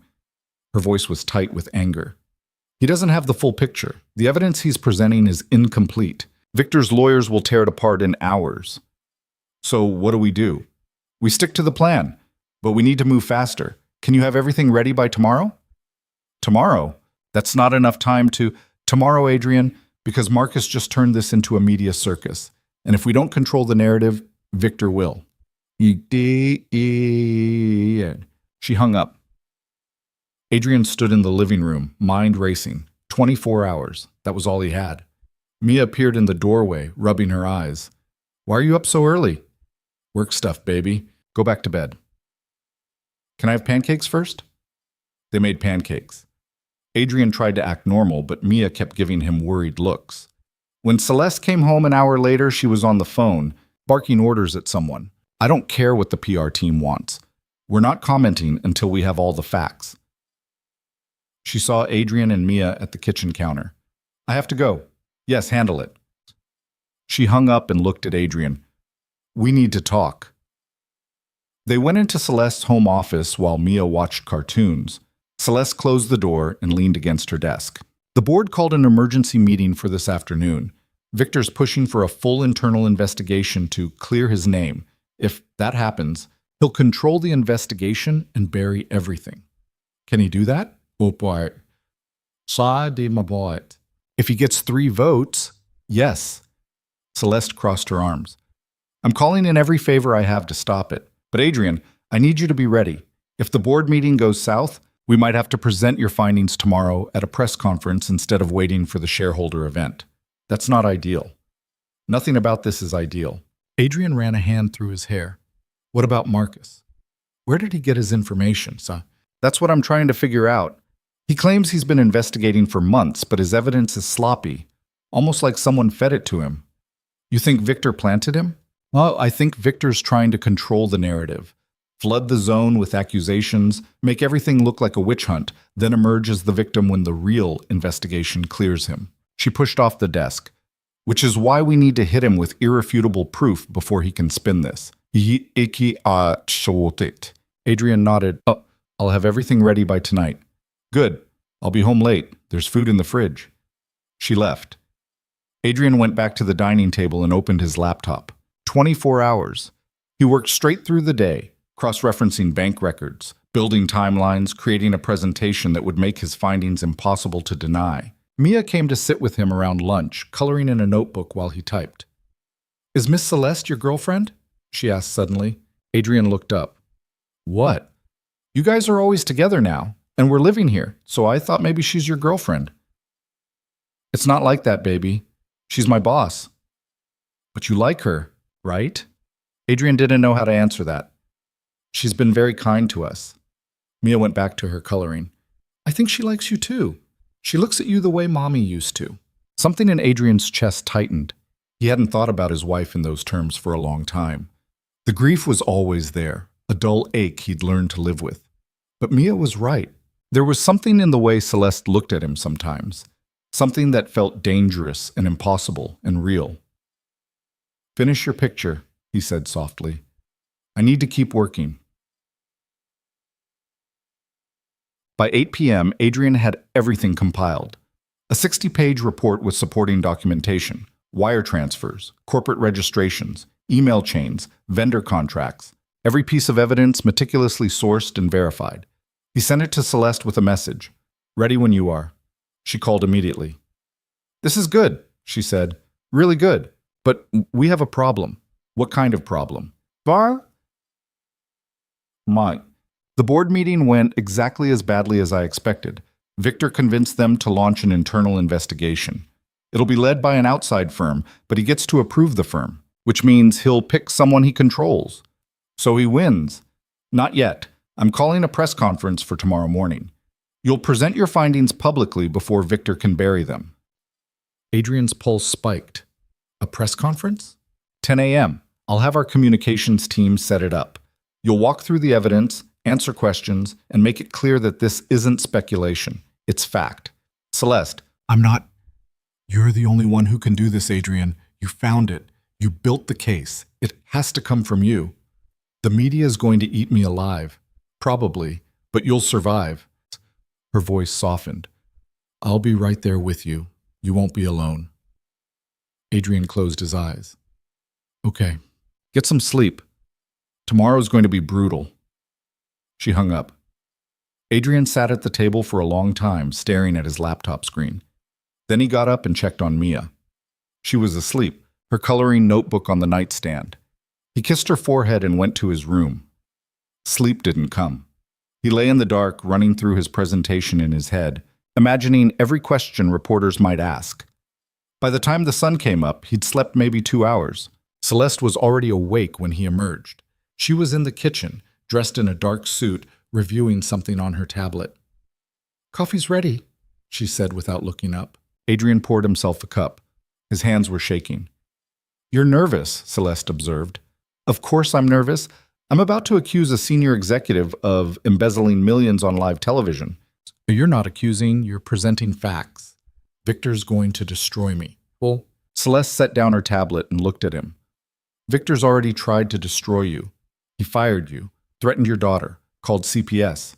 Her voice was tight with anger. He doesn't have the full picture. The evidence he's presenting is incomplete. Victor's lawyers will tear it apart in hours. So what do? We stick to the plan, but we need to move faster. Can you have everything ready by tomorrow? Tomorrow? That's not enough time to... Tomorrow, Adrian, because Marcus just turned this into a media circus. And if we don't control the narrative, Victor will. She hung up. Adrian stood in the living room, mind racing. 24 hours. That was all he had. Mia appeared in the doorway, rubbing her eyes. Why are you up so early? Work stuff, baby. Go back to bed. Can I have pancakes first? They made pancakes. Adrian tried to act normal, but Mia kept giving him worried looks. When Celeste came home an hour later, she was on the phone, barking orders at someone. I don't care what the PR team wants. We're not commenting until we have all the facts. She saw Adrian and Mia at the kitchen counter. I have to go. Yes, handle it. She hung up and looked at Adrian. We need to talk. They went into Celeste's home office while Mia watched cartoons. Celeste closed the door and leaned against her desk. The board called an emergency meeting for this afternoon. Victor's pushing for a full internal investigation to clear his name. If that happens, he'll control the investigation and bury everything. Can he do that? If he gets 3 votes, yes. Celeste crossed her arms. I'm calling in every favor I have to stop it. But Adrian, I need you to be ready. If the board meeting goes south, we might have to present your findings tomorrow at a press conference instead of waiting for the shareholder event. That's not ideal. Nothing about this is ideal. Adrian ran a hand through his hair. What about Marcus? Where did he get his information, son? That's what I'm trying to figure out. He claims he's been investigating for months, but his evidence is sloppy, almost like someone fed it to him. You think Victor planted him? Well, I think Victor's trying to control the narrative, flood the zone with accusations, make everything look like a witch hunt, then emerge as the victim when the real investigation clears him. She pushed off the desk, which is why we need to hit him with irrefutable proof before he can spin this. Adrian nodded. Oh, I'll have everything ready by tonight. Good. I'll be home late. There's food in the fridge. She left. Adrian went back to the dining table and opened his laptop. 24 hours. He worked straight through the day, cross-referencing bank records, building timelines, creating a presentation that would make his findings impossible to deny. Mia came to sit with him around lunch, coloring in a notebook while he typed. "Is Miss Celeste your girlfriend?" she asked suddenly. Adrian looked up. "What? You guys are always together now, and we're living here, so I thought maybe she's your girlfriend." "It's not like that, baby. She's my boss." "But you like her, right?" Adrian didn't know how to answer that. "She's been very kind to us." Mia went back to her coloring. "I think she likes you too. She looks at you the way Mommy used to." Something in Adrian's chest tightened. He hadn't thought about his wife in those terms for a long time. The grief was always there, a dull ache he'd learned to live with. But Mia was right. There was something in the way Celeste looked at him sometimes, something that felt dangerous and impossible and real. "Finish your picture," he said softly. "I need to keep working." By 8 p.m., Adrian had everything compiled. A 60-page report with supporting documentation, wire transfers, corporate registrations, email chains, vendor contracts, every piece of evidence meticulously sourced and verified. He sent it to Celeste with a message. "Ready when you are." She called immediately. "This is good," she said. "Really good. But we have a problem." "What kind of problem?" "Var?" "Mike." The board meeting went exactly as badly as I expected. Victor convinced them to launch an internal investigation. It'll be led by an outside firm, but he gets to approve the firm, which means he'll pick someone he controls. So he wins. Not yet. I'm calling a press conference for tomorrow morning. You'll present your findings publicly before Victor can bury them. Adrian's pulse spiked. A press conference? 10 a.m. I'll have our communications team set it up. You'll walk through the evidence, answer questions, and make it clear that this isn't speculation. It's fact. Celeste, I'm not... You're the only one who can do this, Adrian. You found it. You built the case. It has to come from you. The media is going to eat me alive. Probably, but you'll survive. Her voice softened. I'll be right there with you. You won't be alone. Adrian closed his eyes. Okay, get some sleep. Tomorrow's going to be brutal. She hung up. Adrian sat at the table for a long time, staring at his laptop screen. Then he got up and checked on Mia. She was asleep, her coloring notebook on the nightstand. He kissed her forehead and went to his room. Sleep didn't come. He lay in the dark, running through his presentation in his head, imagining every question reporters might ask. By the time the sun came up, he'd slept maybe 2 hours. Celeste was already awake when he emerged. She was in the kitchen, dressed in a dark suit, reviewing something on her tablet. Coffee's ready, she said without looking up. Adrian poured himself a cup. His hands were shaking. You're nervous, Celeste observed. Of course I'm nervous. I'm about to accuse a senior executive of embezzling millions on live television. You're not accusing, you're presenting facts. Victor's going to destroy me. Well, Celeste set down her tablet and looked at him. Victor's already tried to destroy you. He fired you, threatened your daughter, called CPS.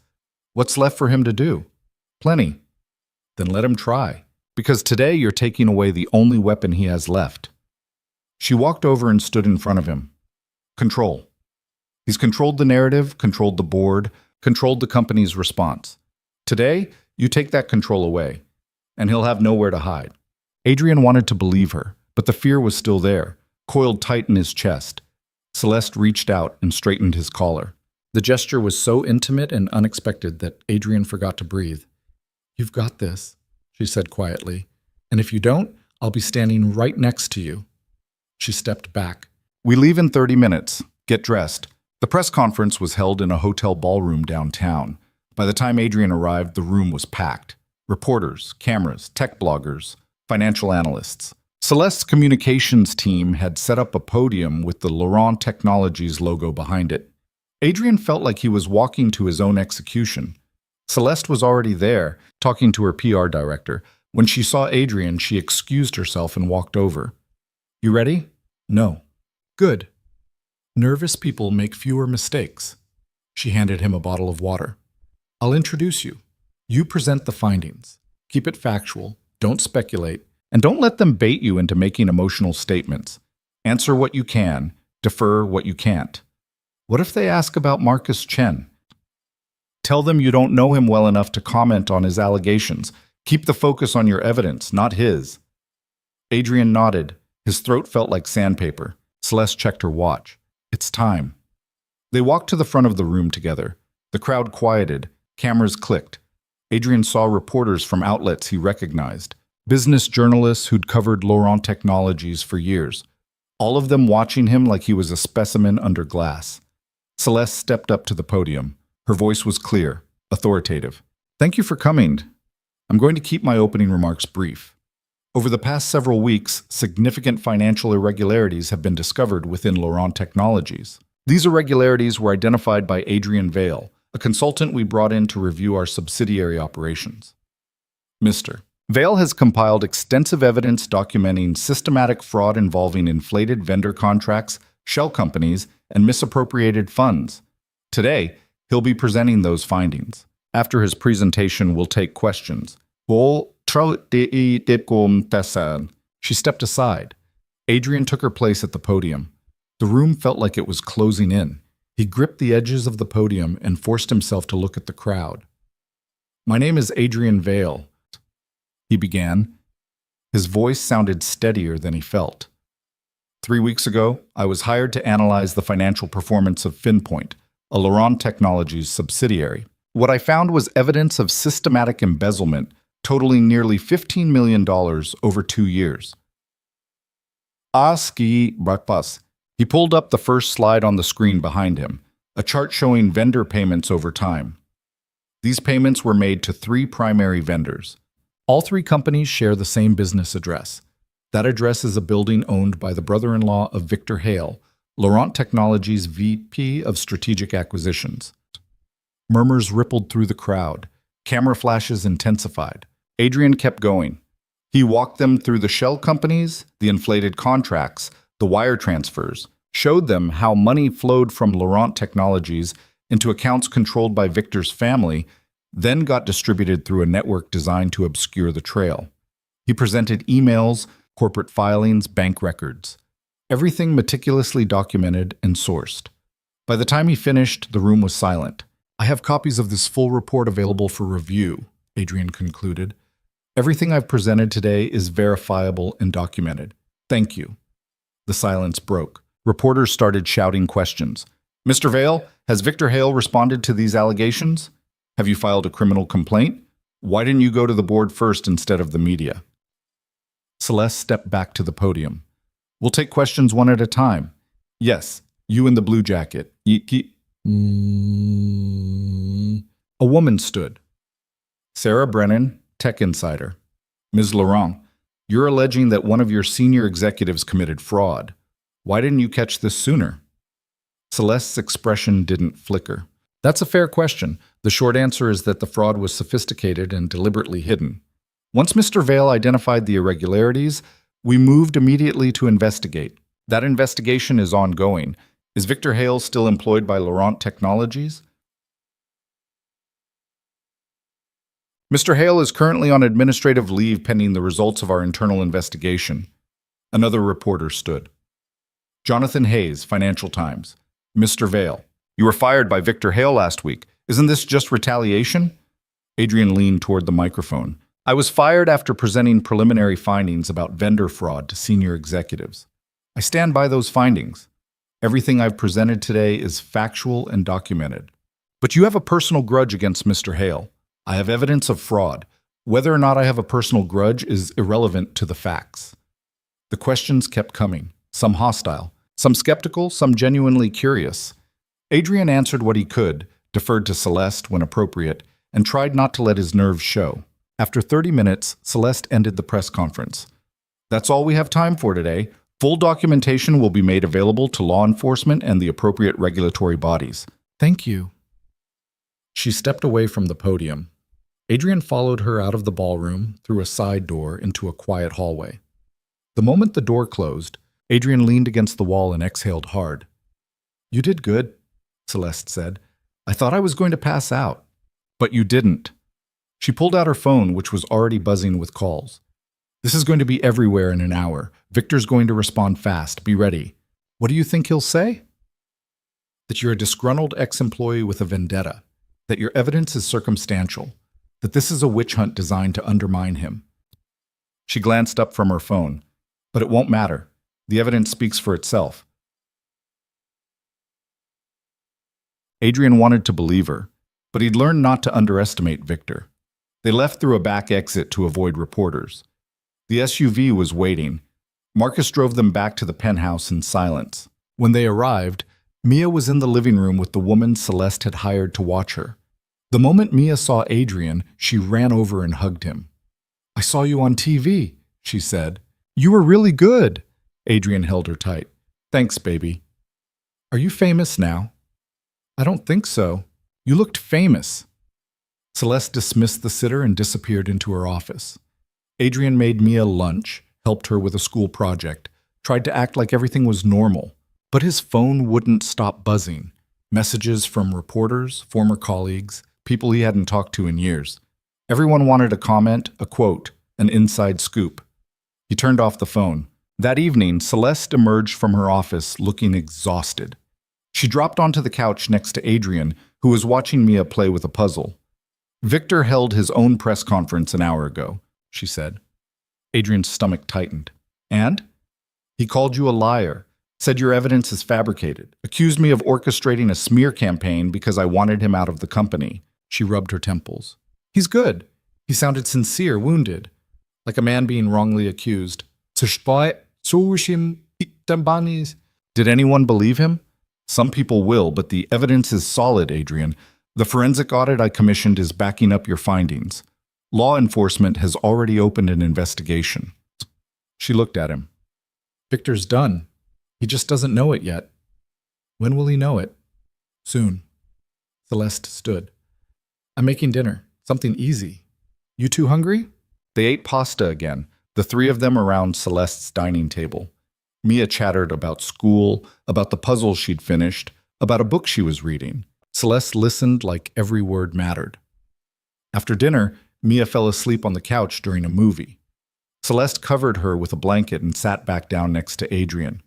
What's left for him to do? Plenty. Then let him try, because today you're taking away the only weapon he has left. She walked over and stood in front of him. Control. He's controlled the narrative, controlled the board, controlled the company's response. Today, you take that control away, and he'll have nowhere to hide. Adrian wanted to believe her, but the fear was still there, coiled tight in his chest. Celeste reached out and straightened his collar. The gesture was so intimate and unexpected that Adrian forgot to breathe. You've got this, she said quietly, and if you don't, I'll be standing right next to you. She stepped back. We leave in 30 minutes. Get dressed. The press conference was held in a hotel ballroom downtown. By the time Adrian arrived, the room was packed. Reporters, cameras, tech bloggers, financial analysts. Celeste's communications team had set up a podium with the Laurent Technologies logo behind it. Adrian felt like he was walking to his own execution. Celeste was already there, talking to her PR director. When she saw Adrian, she excused herself and walked over. You ready? No. Good. Nervous people make fewer mistakes. She handed him a bottle of water. I'll introduce you. You present the findings. Keep it factual. Don't speculate. And don't let them bait you into making emotional statements. Answer what you can. Defer what you can't. What if they ask about Marcus Chen? Tell them you don't know him well enough to comment on his allegations. Keep the focus on your evidence, not his. Adrian nodded. His throat felt like sandpaper. Celeste checked her watch. It's time. They walked to the front of the room together. The crowd quieted. Cameras clicked. Adrian saw reporters from outlets he recognized. Business journalists who'd covered Laurent Technologies for years. All of them watching him like he was a specimen under glass. Celeste stepped up to the podium. Her voice was clear, authoritative. Thank you for coming. I'm going to keep my opening remarks brief. Over the past several weeks, significant financial irregularities have been discovered within Laurent Technologies. These irregularities were identified by Adrian Vale, a consultant we brought in to review our subsidiary operations. Mr. Vale has compiled extensive evidence documenting systematic fraud involving inflated vendor contracts, shell companies, and misappropriated funds. Today, he'll be presenting those findings. After his presentation, we'll take questions. She stepped aside. Adrian took her place at the podium. The room felt like it was closing in. He gripped the edges of the podium and forced himself to look at the crowd. My name is Adrian Vale, he began. His voice sounded steadier than he felt. 3 weeks ago, I was hired to analyze the financial performance of FinPoint, a Laurent Technologies subsidiary. What I found was evidence of systematic embezzlement totaling nearly $15 million over 2 years. He pulled up the first slide on the screen behind him, a chart showing vendor payments over time. These payments were made to 3 primary vendors. All 3 companies share the same business address. That address is a building owned by the brother-in-law of Victor Hale, Laurent Technologies' VP of Strategic Acquisitions. Murmurs rippled through the crowd. Camera flashes intensified. Adrian kept going. He walked them through the shell companies, the inflated contracts, the wire transfers, showed them how money flowed from Laurent Technologies into accounts controlled by Victor's family, then got distributed through a network designed to obscure the trail. He presented emails, corporate filings, bank records. Everything meticulously documented and sourced. By the time he finished, the room was silent. I have copies of this full report available for review, Adrian concluded. Everything I've presented today is verifiable and documented. Thank you. The silence broke. Reporters started shouting questions. Mr. Vale, has Victor Hale responded to these allegations? Have you filed a criminal complaint? Why didn't you go to the board first instead of the media? Celeste stepped back to the podium. We'll take questions one at a time. Yes, you in the blue jacket. A woman stood. Sarah Brennan, Tech Insider. Ms. Laurent, you're alleging that one of your senior executives committed fraud. Why didn't you catch this sooner? Celeste's expression didn't flicker. That's a fair question. The short answer is that the fraud was sophisticated and deliberately hidden. Once Mr. Vale identified the irregularities, we moved immediately to investigate. That investigation is ongoing. Is Victor Hale still employed by Laurent Technologies? Mr. Hale is currently on administrative leave pending the results of our internal investigation. Another reporter stood. Jonathan Hayes, Financial Times. Mr. Vale, you were fired by Victor Hale last week. Isn't this just retaliation? Adrian leaned toward the microphone. I was fired after presenting preliminary findings about vendor fraud to senior executives. I stand by those findings. Everything I've presented today is factual and documented. But you have a personal grudge against Mr. Hale. I have evidence of fraud. Whether or not I have a personal grudge is irrelevant to the facts. The questions kept coming, some hostile, some skeptical, some genuinely curious. Adrian answered what he could, deferred to Celeste when appropriate, and tried not to let his nerves show. After 30 minutes, Celeste ended the press conference. That's all we have time for today. Full documentation will be made available to law enforcement and the appropriate regulatory bodies. Thank you. She stepped away from the podium. Adrian followed her out of the ballroom, through a side door into a quiet hallway. The moment the door closed, Adrian leaned against the wall and exhaled hard. You did good, Celeste said. I thought I was going to pass out. But you didn't. She pulled out her phone, which was already buzzing with calls. This is going to be everywhere in an hour. Victor's going to respond fast. Be ready. What do you think he'll say? that you're a disgruntled ex-employee with a vendetta, that your evidence is circumstantial, that this is a witch hunt designed to undermine him. She glanced up from her phone. But it won't matter. The evidence speaks for itself. Adrian wanted to believe her, but he'd learned not to underestimate Victor. They left through a back exit to avoid reporters. The SUV was waiting. Marcus drove them back to the penthouse in silence. When they arrived, Mia was in the living room with the woman Celeste had hired to watch her. The moment Mia saw Adrian, she ran over and hugged him. "I saw you on TV," she said. "You were really good." Adrian held her tight. "Thanks, baby." "Are you famous now?" "I don't think so. You looked famous." Celeste dismissed the sitter and disappeared into her office. Adrian made Mia lunch, helped her with a school project, tried to act like everything was normal. But his phone wouldn't stop buzzing. Messages from reporters, former colleagues, people he hadn't talked to in years. Everyone wanted a comment, a quote, an inside scoop. He turned off the phone. That evening, Celeste emerged from her office looking exhausted. She dropped onto the couch next to Adrian, who was watching Mia play with a puzzle. "Victor held his own press conference an hour ago," she said. Adrian's stomach tightened. "And?" "He called you a liar, said your evidence is fabricated, accused me of orchestrating a smear campaign because I wanted him out of the company." She rubbed her temples. "He's good." He sounded sincere, wounded, like a man being wrongly accused. Did anyone believe him? Some people will, but the evidence is solid, Adrian. The forensic audit I commissioned is backing up your findings. Law enforcement has already opened an investigation. She looked at him. "Victor's done. He just doesn't know it yet." "When will he know it?" "Soon." Celeste stood. "I'm making dinner. Something easy. You two hungry?" They ate pasta again, the three of them around Celeste's dining table. Mia chattered about school, about the puzzle she'd finished, about a book she was reading. Celeste listened like every word mattered. After dinner, Mia fell asleep on the couch during a movie. Celeste covered her with a blanket and sat back down next to Adrian.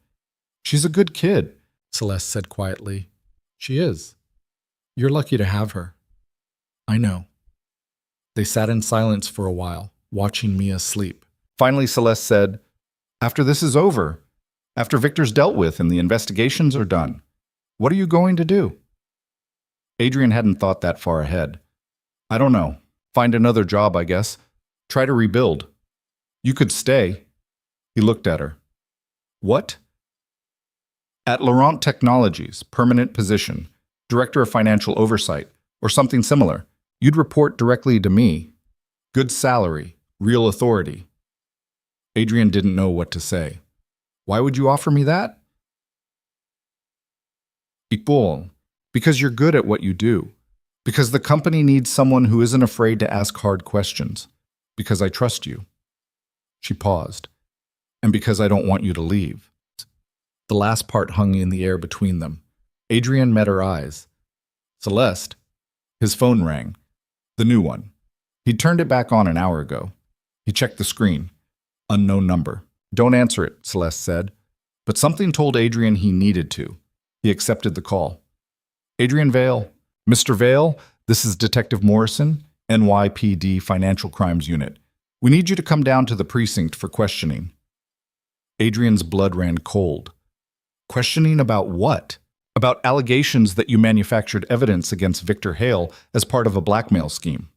"She's a good kid," Celeste said quietly. "She is. You're lucky to have her." "I know." They sat in silence for a while, watching Mia sleep. Finally, Celeste said, "After this is over, after Victor's dealt with and the investigations are done, what are you going to do?" Adrian hadn't thought that far ahead. "I don't know. Find another job, I guess. Try to rebuild. You could stay." He looked at her. "What?" "At Laurent Technologies, permanent position, Director of Financial Oversight, or something similar. You'd report directly to me. Good salary, real authority." Adrian didn't know what to say. "Why would you offer me that?" "Equal. Because you're good at what you do. Because the company needs someone who isn't afraid to ask hard questions. Because I trust you." She paused. "And because I don't want you to leave." The last part hung in the air between them. Adrian met her eyes. "Celeste." His phone rang. The new one. He'd turned it back on an hour ago. He checked the screen. Unknown number. "Don't answer it," Celeste said. But something told Adrian he needed to. He accepted the call. "Adrian Vale." "Mr. Vale, this is Detective Morrison, NYPD Financial Crimes Unit. We need you to come down to the precinct for questioning." Adrian's blood ran cold. "Questioning about what?" "About allegations that you manufactured evidence against Victor Hale as part of a blackmail scheme."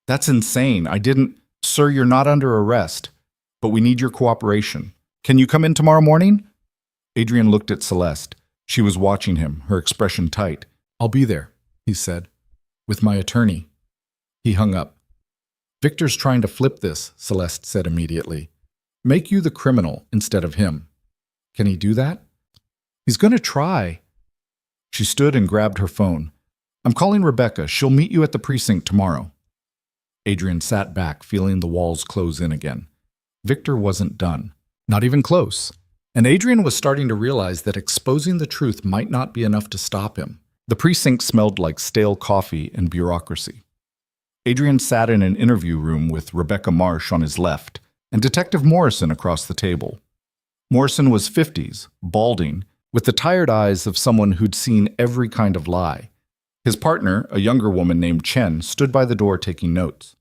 "That's insane. I didn't—" "Sir, you're not under arrest, but we need your cooperation. Can you come in tomorrow morning?" Adrian looked at Celeste. She was watching him, her expression tight. "I'll be there," he said. "With my attorney." He hung up. "Victor's trying to flip this," Celeste said immediately. "Make you the criminal instead of him." "Can he do that?" "He's going to try." She stood and grabbed her phone. "I'm calling Rebecca. She'll meet you at the precinct tomorrow." Adrian sat back, feeling the walls close in again. Victor wasn't done. Not even close. And Adrian was starting to realize that exposing the truth might not be enough to stop him. The precinct smelled like stale coffee and bureaucracy. Adrian sat in an interview room with Rebecca Marsh on his left and Detective Morrison across the table. Morrison was 50s, balding, with the tired eyes of someone who'd seen every kind of lie. His partner, a younger woman named Chen, stood by the door taking notes.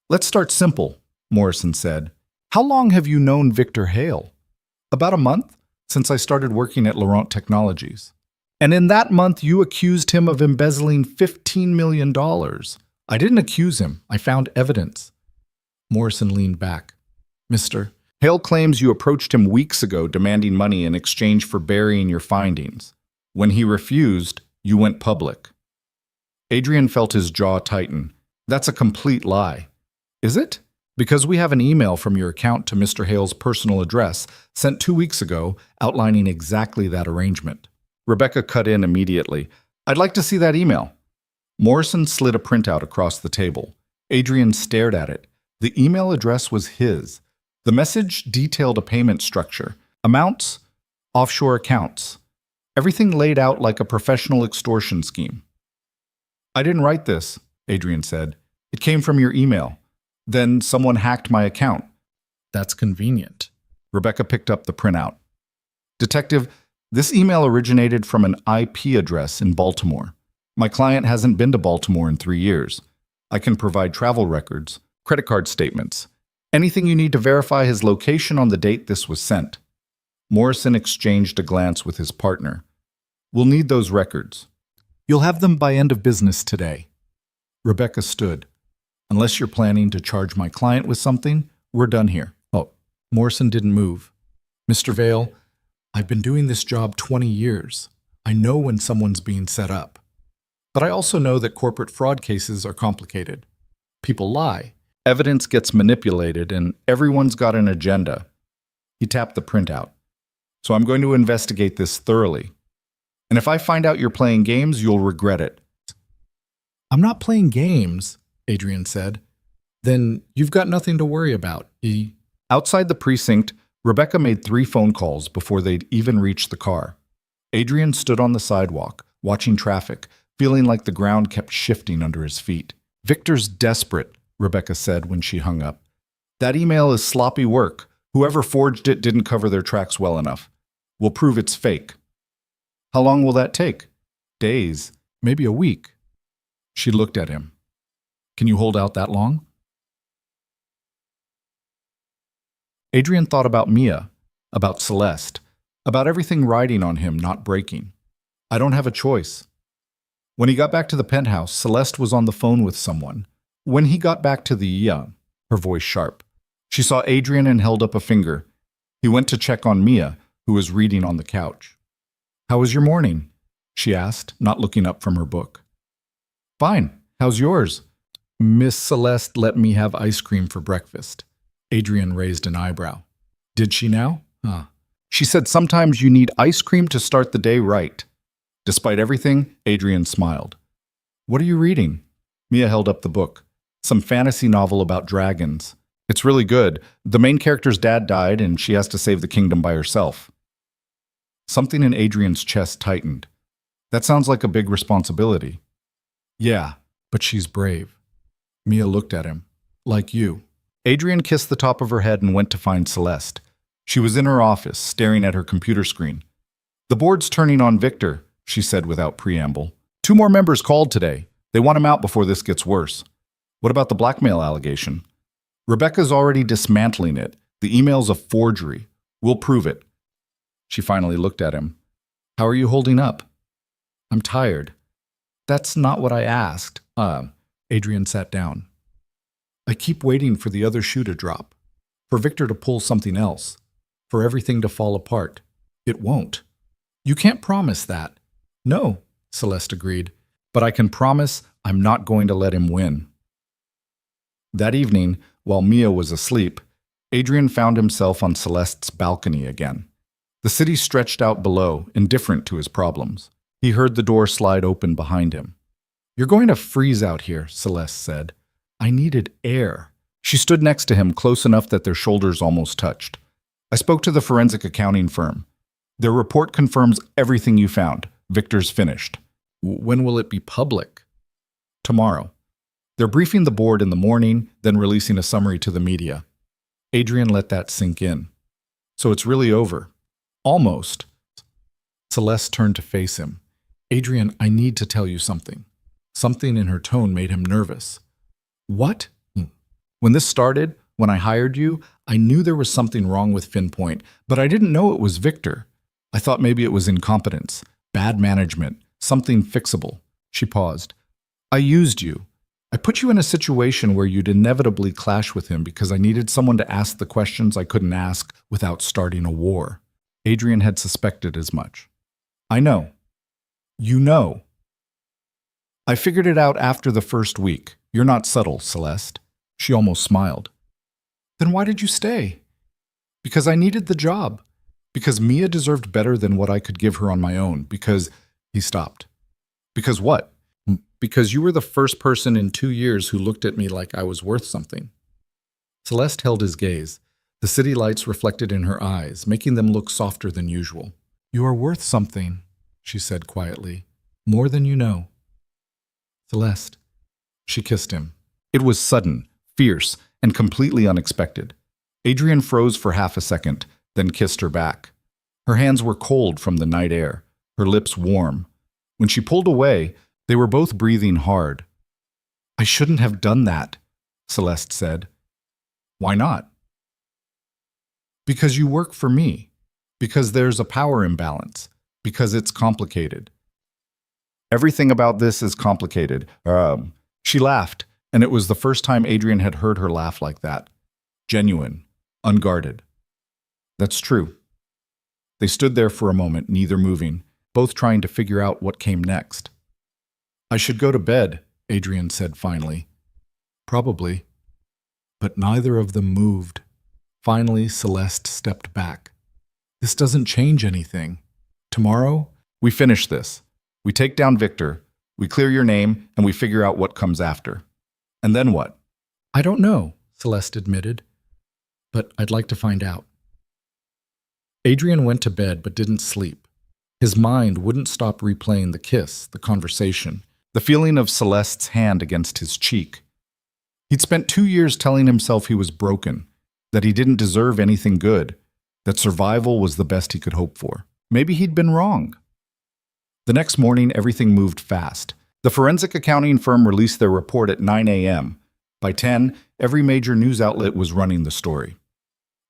"Let's start simple," Morrison said. "How long have you known Victor Hale?" "About a month, since I started working at Laurent Technologies." "And in that month you accused him of embezzling $15 million. "I didn't accuse him. I found evidence." Morrison leaned back. "Mr. Hale claims you approached him weeks ago demanding money in exchange for burying your findings. When he refused, you went public." Adrian felt his jaw tighten. "That's a complete lie." "Is it? Because we have an email from your account to Mr. Hale's personal address sent 2 weeks ago outlining exactly that arrangement." Rebecca cut in immediately. "I'd like to see that email." Morrison slid a printout across the table. Adrian stared at it. The email address was his. The message detailed a payment structure, amounts, offshore accounts, everything laid out like a professional extortion scheme. "I didn't write this," Adrian said. "It came from your email. Then someone hacked my account." "That's convenient." Rebecca picked up the printout. "Detective, this email originated from an IP address in Baltimore. My client hasn't been to Baltimore in 3 years. I can provide travel records, credit card statements, anything you need to verify his location on the date this was sent." Morrison exchanged a glance with his partner. "We'll need those records. You'll have them by end of business today." Rebecca stood. "Unless you're planning to charge my client with something, we're done here." "Oh." Morrison didn't move. "Mr. Vale, I've been doing this job 20 years. I know when someone's being set up. But I also know that corporate fraud cases are complicated. People lie. Evidence gets manipulated, and everyone's got an agenda." He tapped the printout. "So I'm going to investigate this thoroughly. And if I find out you're playing games, you'll regret it." "I'm not playing games," Adrian said. "Then you've got nothing to worry about." Outside the precinct, Rebecca made 3 phone calls before they'd even reached the car. Adrian stood on the sidewalk, watching traffic, feeling like the ground kept shifting under his feet. "Victor's desperate," Rebecca said when she hung up. "That email is sloppy work. Whoever forged it didn't cover their tracks well enough. We'll prove it's fake." "How long will that take?" "Days, maybe a week." She looked at him. "Can you hold out that long?" Adrian thought about Mia, about Celeste, about everything riding on him not breaking. "I don't have a choice." When he got back to the penthouse, Celeste was on the phone with someone. When he got back to the her voice sharp. She saw Adrian and held up a finger. He went to check on Mia, who was reading on the couch. "How was your morning?" she asked, not looking up from her book. "Fine. How's yours?" "Miss Celeste let me have ice cream for breakfast." Adrian raised an eyebrow. "Did she now?" "She said sometimes you need ice cream to start the day right." Despite everything, Adrian smiled. "What are you reading?" Mia held up the book. "Some fantasy novel about dragons. It's really good. The main character's dad died, and she has to save the kingdom by herself." Something in Adrian's chest tightened. "That sounds like a big responsibility." "Yeah, but she's brave." Mia looked at him. "Like you." Adrian kissed the top of her head and went to find Celeste. She was in her office, staring at her computer screen. "The board's turning on Victor," she said without preamble. "2 more members called today. They want him out before this gets worse." "What about the blackmail allegation?" "Rebecca's already dismantling it. The email's a forgery. We'll prove it." She finally looked at him. "How are you holding up?" "I'm tired." "That's not what I asked." Adrian sat down. "I keep waiting for the other shoe to drop. For Victor to pull something else. For everything to fall apart. It won't." "You can't promise that." "No," Celeste agreed. "But I can promise I'm not going to let him win." That evening, while Mia was asleep, Adrian found himself on Celeste's balcony again. The city stretched out below, indifferent to his problems. He heard the door slide open behind him. "You're going to freeze out here," Celeste said. "I needed air." She stood next to him, close enough that their shoulders almost touched. "I spoke to the forensic accounting firm. Their report confirms everything you found. Victor's finished." "When will it be public?" "Tomorrow. They're briefing the board in the morning, then releasing a summary to the media." Adrian let that sink in. "So it's really over." "Almost." Celeste turned to face him. Adrian, I need to tell you something. Something in her tone made him nervous. What? When this started, when I hired you, I knew there was something wrong with FinPoint, but I didn't know it was Victor. I thought maybe it was incompetence, bad management, something fixable. She paused. I used you. I put you in a situation where you'd inevitably clash with him because I needed someone to ask the questions I couldn't ask without starting a war. Adrian had suspected as much. I know. You know. I figured it out after the first week. You're not subtle, Celeste. She almost smiled. Then why did you stay? Because I needed the job. Because Mia deserved better than what I could give her on my own. Because... He stopped. Because what? Because you were the first person in 2 years who looked at me like I was worth something. Celeste held his gaze. The city lights reflected in her eyes, making them look softer than usual. You are worth something, she said quietly. More than you know. Celeste. She kissed him. It was sudden, fierce, and completely unexpected. Adrian froze for half a second, then kissed her back. Her hands were cold from the night air, her lips warm. When she pulled away, they were both breathing hard. I shouldn't have done that, Celeste said. Why not? Because you work for me. Because there's a power imbalance. Because it's complicated. Everything about this is complicated. She laughed, and it was the first time Adrian had heard her laugh like that. Genuine, unguarded. That's true. They stood there for a moment, neither moving, both trying to figure out what came next. I should go to bed, Adrian said finally. Probably. But neither of them moved. Finally, Celeste stepped back. This doesn't change anything. Tomorrow, we finish this. We take down Victor, we clear your name, and we figure out what comes after. And then what? I don't know, Celeste admitted. But I'd like to find out. Adrian went to bed but didn't sleep. His mind wouldn't stop replaying the kiss, the conversation, the feeling of Celeste's hand against his cheek. He'd spent 2 years telling himself he was broken, that he didn't deserve anything good, that survival was the best he could hope for. Maybe he'd been wrong. The next morning, everything moved fast. The forensic accounting firm released their report at 9 a.m. By 10, every major news outlet was running the story.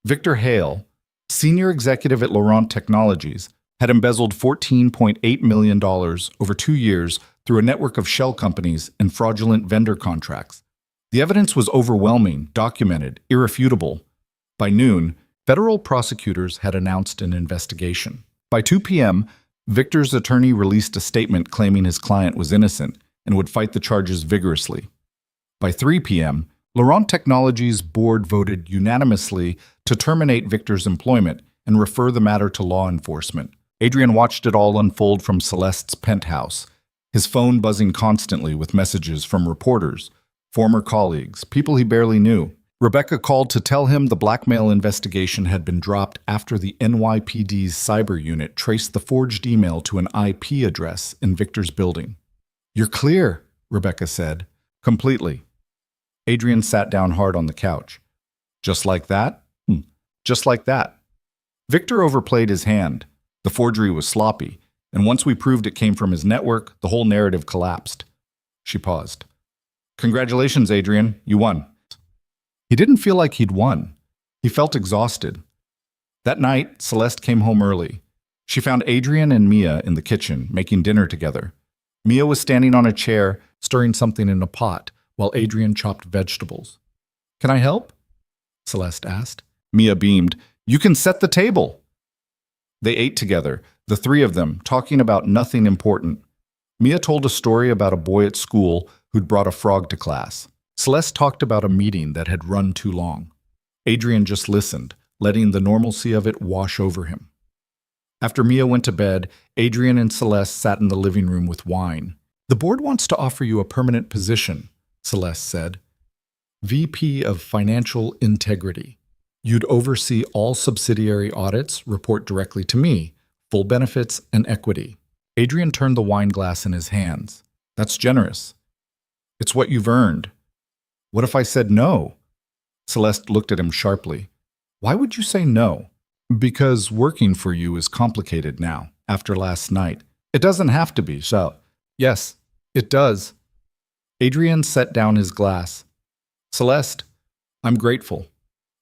Victor Hale, senior executive at Laurent Technologies, had embezzled $14.8 million over 2 years through a network of shell companies and fraudulent vendor contracts. The evidence was overwhelming, documented, irrefutable. By noon, federal prosecutors had announced an investigation. By 2 p.m., Victor's attorney released a statement claiming his client was innocent and would fight the charges vigorously. By 3 p.m., Laurent Technologies' board voted unanimously to terminate Victor's employment and refer the matter to law enforcement. Adrian watched it all unfold from Celeste's penthouse, his phone buzzing constantly with messages from reporters, former colleagues, people he barely knew. Rebecca called to tell him the blackmail investigation had been dropped after the NYPD's cyber unit traced the forged email to an IP address in Victor's building. You're clear, Rebecca said. Completely. Adrian sat down hard on the couch. Just like that? Just like that. Victor overplayed his hand. The forgery was sloppy, and once we proved it came from his network, the whole narrative collapsed. She paused. Congratulations, Adrian. You won. He didn't feel like he'd won. He felt exhausted. That night, Celeste came home early. She found Adrian and Mia in the kitchen, making dinner together. Mia was standing on a chair, stirring something in a pot, while Adrian chopped vegetables. Can I help? Celeste asked. Mia beamed. You can set the table. They ate together, the three of them, talking about nothing important. Mia told a story about a boy at school who'd brought a frog to class. Celeste talked about a meeting that had run too long. Adrian just listened, letting the normalcy of it wash over him. After Mia went to bed, Adrian and Celeste sat in the living room with wine. The board wants to offer you a permanent position, Celeste said. VP of Financial Integrity. You'd oversee all subsidiary audits, report directly to me, full benefits and equity. Adrian turned the wine glass in his hands. That's generous. It's what you've earned. What if I said no? Celeste looked at him sharply. Why would you say no? Because working for you is complicated now. after last night. It doesn't have to be, so. Yes, it does. Adrian set down his glass. Celeste, I'm grateful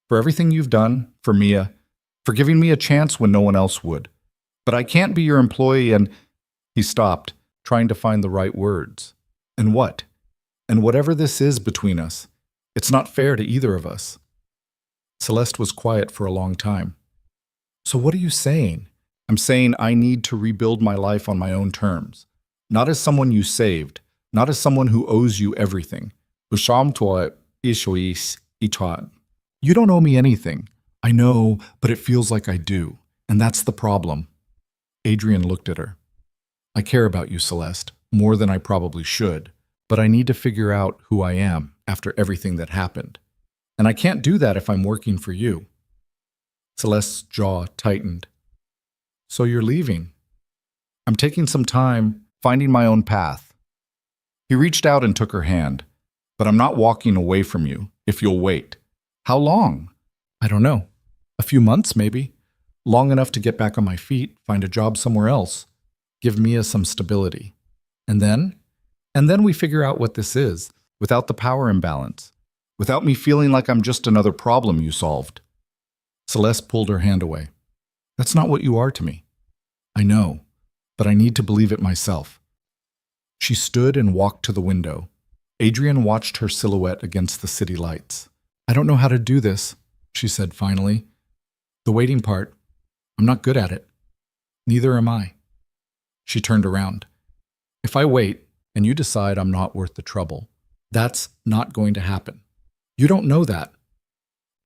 for everything you've done, for Mia, for giving me a chance when no one else would. But I can't be your employee and… He stopped, trying to find the right words. And what? And whatever this is between us, it's not fair to either of us. Celeste was quiet for a long time. So what are you saying? I'm saying I need to rebuild my life on my own terms. Not as someone you saved, not as someone who owes you everything. You don't owe me anything. I know, but it feels like I do. And that's the problem. Adrian looked at her. I care about you, Celeste, more than I probably should, but I need to figure out who I am after everything that happened. And I can't do that if I'm working for you. Celeste's jaw tightened. So you're leaving. I'm taking some time, finding my own path. He reached out and took her hand. But I'm not walking away from you, if you'll wait. How long? I don't know. A few months, maybe. Long enough to get back on my feet, find a job somewhere else. Give Mia some stability. And then we figure out what this is, without the power imbalance. Without me feeling like I'm just another problem you solved. Celeste pulled her hand away. That's not what you are to me. I know, but I need to believe it myself. She stood and walked to the window. Adrian watched her silhouette against the city lights. I don't know how to do this, she said finally. The waiting part, I'm not good at it. Neither am I. She turned around. If I wait and you decide I'm not worth the trouble, that's not going to happen. You don't know that.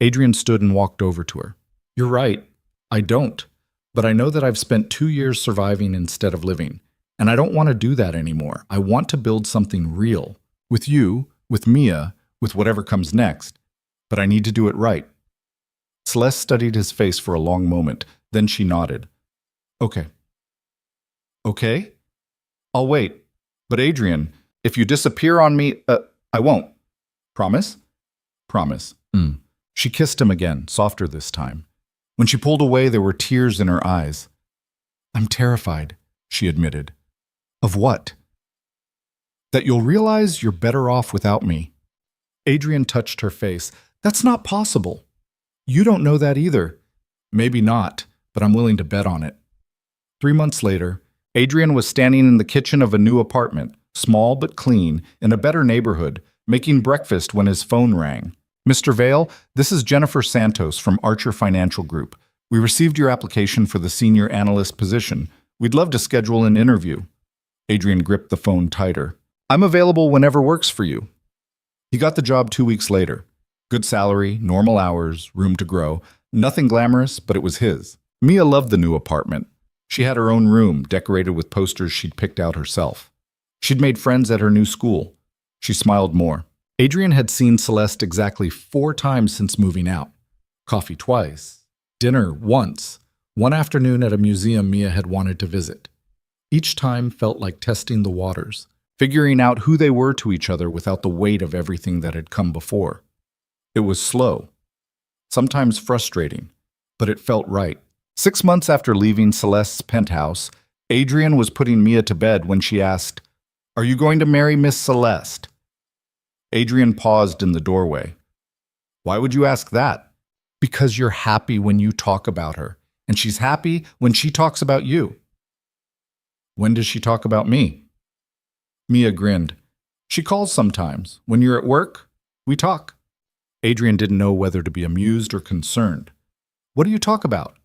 Adrian stood and walked over to her. You're right. I don't. But I know that I've spent 2 years surviving instead of living. And I don't want to do that anymore. I want to build something real. With you, with Mia, with whatever comes next. But I need to do it right. Celeste studied his face for a long moment. Then she nodded. Okay. Okay? I'll wait. But Adrian, if you disappear on me, I won't. Promise? Promise. She kissed him again, softer this time. When she pulled away, there were tears in her eyes. I'm terrified, she admitted. Of what? That you'll realize you're better off without me. Adrian touched her face. That's not possible. You don't know that either. Maybe not, but I'm willing to bet on it. 3 months later, Adrian was standing in the kitchen of a new apartment, small but clean, in a better neighborhood, making breakfast when his phone rang. Mr. Vale, this is Jennifer Santos from Archer Financial Group. We received your application for the senior analyst position. We'd love to schedule an interview. Adrian gripped the phone tighter. I'm available whenever works for you. He got the job 2 weeks later. Good salary, normal hours, room to grow. Nothing glamorous, but it was his. Mia loved the new apartment. She had her own room, decorated with posters she'd picked out herself. She'd made friends at her new school. She smiled more. Adrian had seen Celeste exactly 4 times since moving out. Coffee twice. Dinner once. One afternoon at a museum Mia had wanted to visit. Each time felt like testing the waters, figuring out who they were to each other without the weight of everything that had come before. It was slow, sometimes frustrating, but it felt right. 6 months after leaving Celeste's penthouse, Adrian was putting Mia to bed when she asked, Are you going to marry Miss Celeste? Adrian paused in the doorway. Why would you ask that? Because you're happy when you talk about her, and she's happy when she talks about you. When does she talk about me? Mia grinned. She calls sometimes. When you're at work, we talk. Adrian didn't know whether to be amused or concerned. What do you talk about?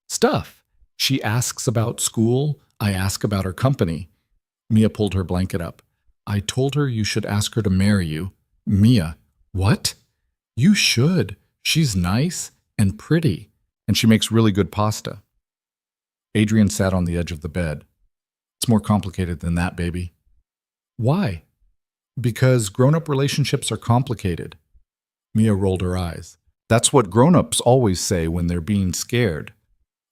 Stuff. She asks about school. I ask about her company. Mia pulled her blanket up. I told her you should ask her to marry you. Mia, what? You should. She's nice and pretty, and she makes really good pasta. Adrian sat on the edge of the bed. It's more complicated than that, baby. Why? Because grown-up relationships are complicated. Mia rolled her eyes. That's what grown-ups always say when they're being scared.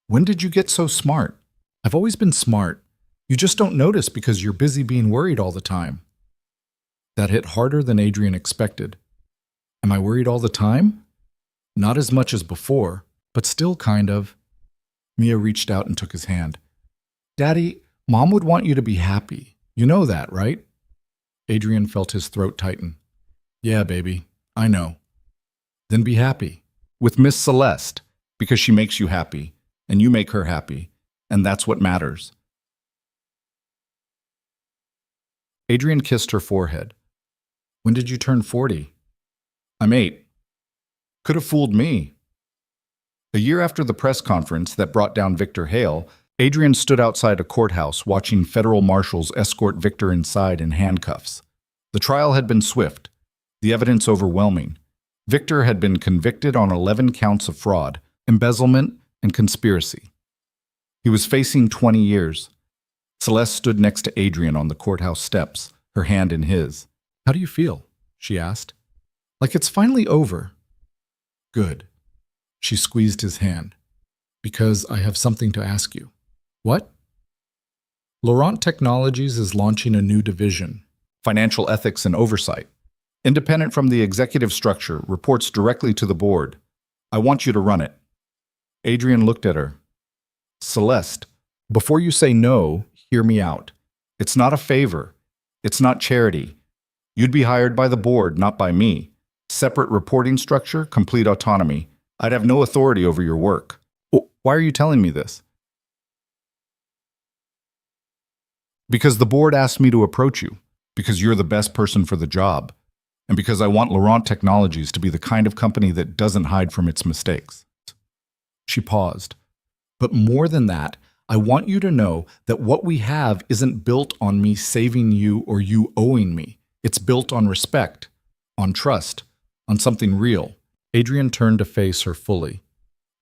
When did you get so smart? I've always been smart. You just don't notice because you're busy being worried all the time. That hit harder than Adrian expected. Am I worried all the time? Not as much as before, but still kind of. Mia reached out and took his hand. Daddy, Mom would want you to be happy. You know that, right? Adrian felt his throat tighten. Yeah, baby, I know. Then be happy. With Miss Celeste, because she makes you happy, and you make her happy, and that's what matters. Adrian kissed her forehead. When did you turn 40? I'm 8. Could have fooled me. A year after the press conference that brought down Victor Hale, Adrian stood outside a courthouse watching federal marshals escort Victor inside in handcuffs. The trial had been swift, the evidence overwhelming. Victor had been convicted on 11 counts of fraud, embezzlement, and conspiracy. He was facing 20 years. Celeste stood next to Adrian on the courthouse steps, her hand in his. How do you feel? She asked. Like it's finally over. Good. She squeezed his hand. Because I have something to ask you. What? Laurent Technologies is launching a new division, Financial Ethics and Oversight. Independent from the executive structure, reports directly to the board. I want you to run it. Adrian looked at her. Celeste, before you say no, hear me out. It's not a favor. It's not charity. You'd be hired by the board, not by me. Separate reporting structure, complete autonomy. I'd have no authority over your work. Why are you telling me this? Because the board asked me to approach you. Because you're the best person for the job. And because I want Laurent Technologies to be the kind of company that doesn't hide from its mistakes. She paused. But more than that, I want you to know that what we have isn't built on me saving you or you owing me. It's built on respect, on trust, on something real. Adrian turned to face her fully.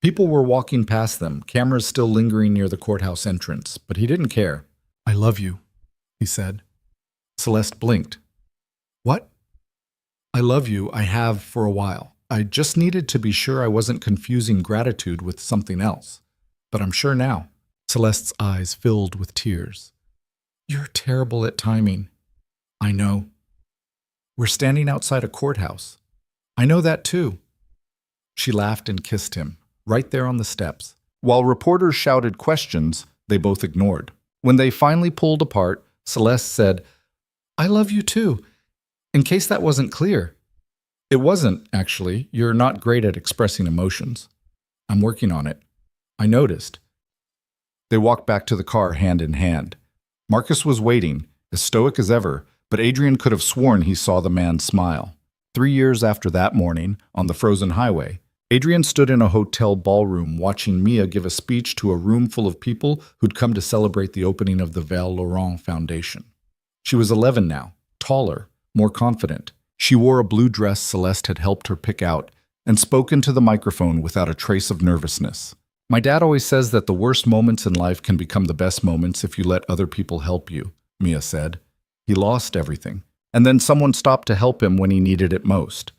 People were walking past them, cameras still lingering near the courthouse entrance, but he didn't care. I love you, he said. Celeste blinked. What? I love you, I have for a while. I just needed to be sure I wasn't confusing gratitude with something else. But I'm sure now. Celeste's eyes filled with tears. You're terrible at timing. I know. We're standing outside a courthouse. I know that too. She laughed and kissed him, right there on the steps. While reporters shouted questions, they both ignored. When they finally pulled apart, Celeste said, I love you too, in case that wasn't clear. It wasn't, actually. You're not great at expressing emotions. I'm working on it. I noticed. They walked back to the car hand in hand. Marcus was waiting, as stoic as ever, but Adrian could have sworn he saw the man smile. 3 years after that morning, on the frozen highway, Adrian stood in a hotel ballroom watching Mia give a speech to a room full of people who'd come to celebrate the opening of the Val Laurent Foundation. She was 11 now, taller, more confident. She wore a blue dress Celeste had helped her pick out and spoke into the microphone without a trace of nervousness. My dad always says that the worst moments in life can become the best moments if you let other people help you, Mia said. He lost everything, and then someone stopped to help him when he needed it most.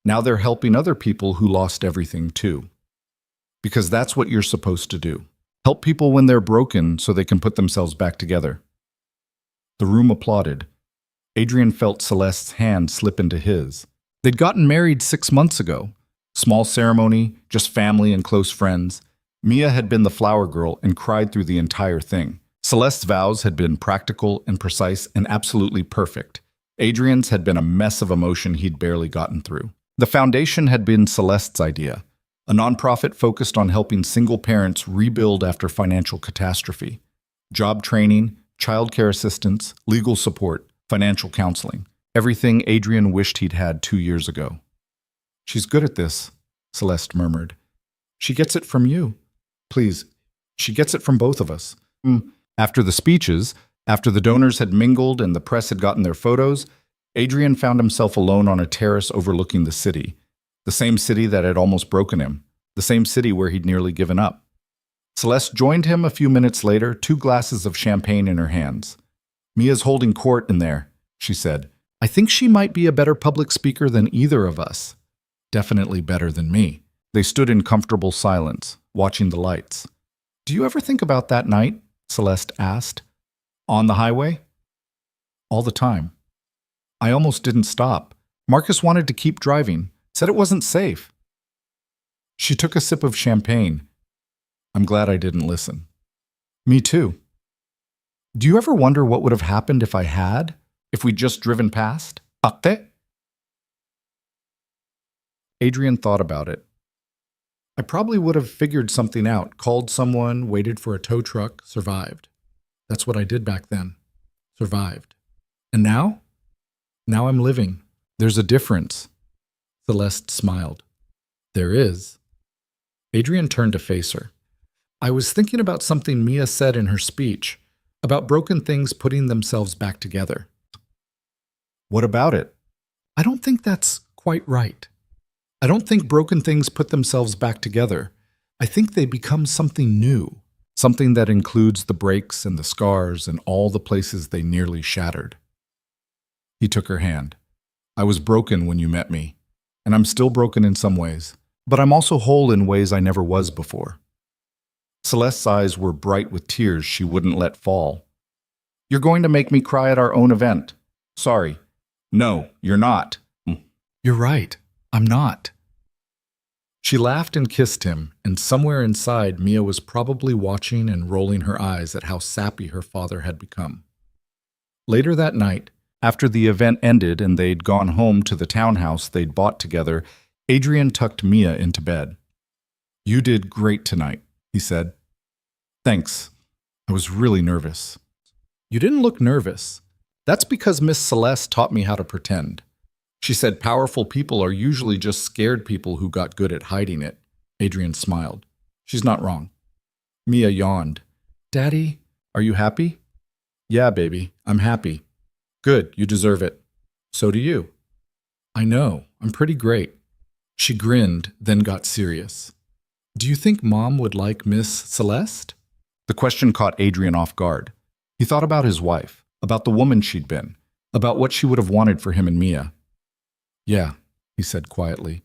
Now they're helping other people who lost everything too. Because that's what you're supposed to do. Help people when they're broken so they can put themselves back together. The room applauded. Adrian felt Celeste's hand slip into his. They'd gotten married 6 months ago. Small ceremony, just family and close friends. Mia had been the flower girl and cried through the entire thing. Celeste's vows had been practical and precise and absolutely perfect. Adrian's had been a mess of emotion he'd barely gotten through. The foundation had been Celeste's idea, a nonprofit focused on helping single parents rebuild after financial catastrophe. Job training, childcare assistance, legal support, financial counseling. Everything Adrian wished he'd had 2 years ago. She's good at this, Celeste murmured. She gets it from you. Please, she gets it from both of us. After the speeches, after the donors had mingled and the press had gotten their photos, Adrian found himself alone on a terrace overlooking the city same city that had almost broken him, the same city where he'd nearly given up. Celeste joined him a few minutes later, 2 glasses of champagne in her hands. Mia's holding court in there, she said. I think she might be a better public speaker than either of us. Definitely better than me. They stood in comfortable silence, watching the lights. Do you ever think about that night? Celeste asked. On the highway? All the time. I almost didn't stop. Marcus wanted to keep driving, said it wasn't safe. She took a sip of champagne. I'm glad I didn't listen. Me too. Do you ever wonder what would have happened if I had? If we'd just driven past? Atte? Adrian thought about it. I probably would have figured something out, called someone, waited for a tow truck, survived. That's what I did back then. Survived. And now? Now I'm living. There's a difference. Celeste smiled. There is. Adrian turned to face her. I was thinking about something Mia said in her speech, about broken things putting themselves back together. What about it? I don't think that's quite right. I don't think broken things put themselves back together. I think they become something new, something that includes the breaks and the scars and all the places they nearly shattered. He took her hand. I was broken when you met me, and I'm still broken in some ways, but I'm also whole in ways I never was before. Celeste's eyes were bright with tears she wouldn't let fall. You're going to make me cry at our own event. Sorry. No, you're not. You're right. I'm not. She laughed and kissed him, and somewhere inside, Mia was probably watching and rolling her eyes at how sappy her father had become. Later that night, after the event ended and they'd gone home to the townhouse they'd bought together, Adrian tucked Mia into bed. You did great tonight, he said. Thanks. I was really nervous. You didn't look nervous. That's because Miss Celeste taught me how to pretend. She said powerful people are usually just scared people who got good at hiding it. Adrian smiled. She's not wrong. Mia yawned. Daddy, are you happy? Yeah, baby, I'm happy. Good, you deserve it. So do you. I know, I'm pretty great. She grinned, then got serious. Do you think Mom would like Miss Celeste? The question caught Adrian off guard. He thought about his wife, about the woman she'd been, about what she would have wanted for him and Mia. Yeah, he said quietly.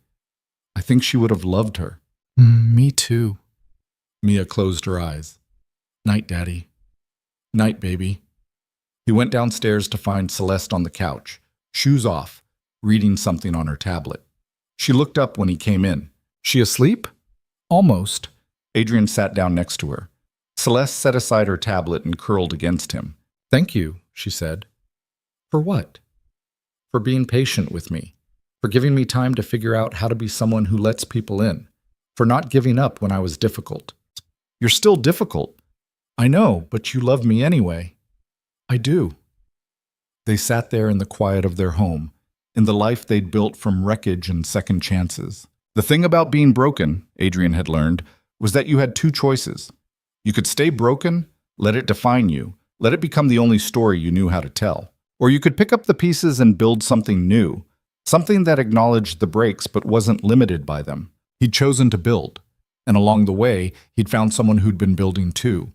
I think she would have loved her. Me too. Mia closed her eyes. Night, Daddy. Night, baby. He went downstairs to find Celeste on the couch, shoes off, reading something on her tablet. She looked up when he came in. She asleep? Almost. Adrian sat down next to her. Celeste set aside her tablet and curled against him. Thank you, she said. For what? For being patient with me. For giving me time to figure out how to be someone who lets people in. For not giving up when I was difficult. You're still difficult. I know, but you love me anyway. I do. They sat there in the quiet of their home, in the life they'd built from wreckage and second chances. The thing about being broken, Adrian had learned, was that you had two choices. You could stay broken, let it define you, let it become the only story you knew how to tell. Or you could pick up the pieces and build something new, something that acknowledged the breaks but wasn't limited by them. He'd chosen to build, and along the way, he'd found someone who'd been building too.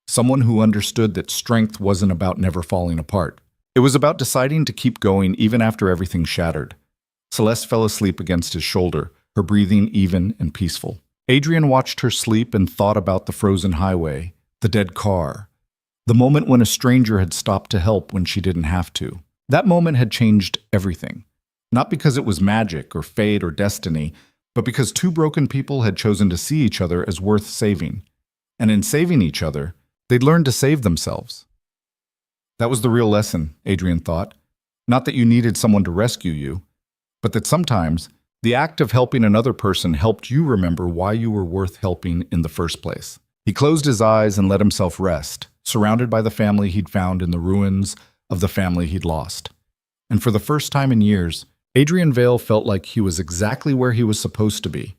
Someone who understood that strength wasn't about never falling apart. It was about deciding to keep going even after everything shattered. Celeste fell asleep against his shoulder, her breathing even and peaceful. Adrian watched her sleep and thought about the frozen highway, the dead car, the moment when a stranger had stopped to help when she didn't have to. That moment had changed everything. Not because it was magic or fate or destiny, but because two broken people had chosen to see each other as worth saving. And in saving each other, they'd learned to save themselves. That was the real lesson, Adrian thought. Not that you needed someone to rescue you, but that sometimes the act of helping another person helped you remember why you were worth helping in the first place. He closed his eyes and let himself rest, surrounded by the family he'd found in the ruins of the family he'd lost. And for the first time in years, Adrian Vale felt like he was exactly where he was supposed to be,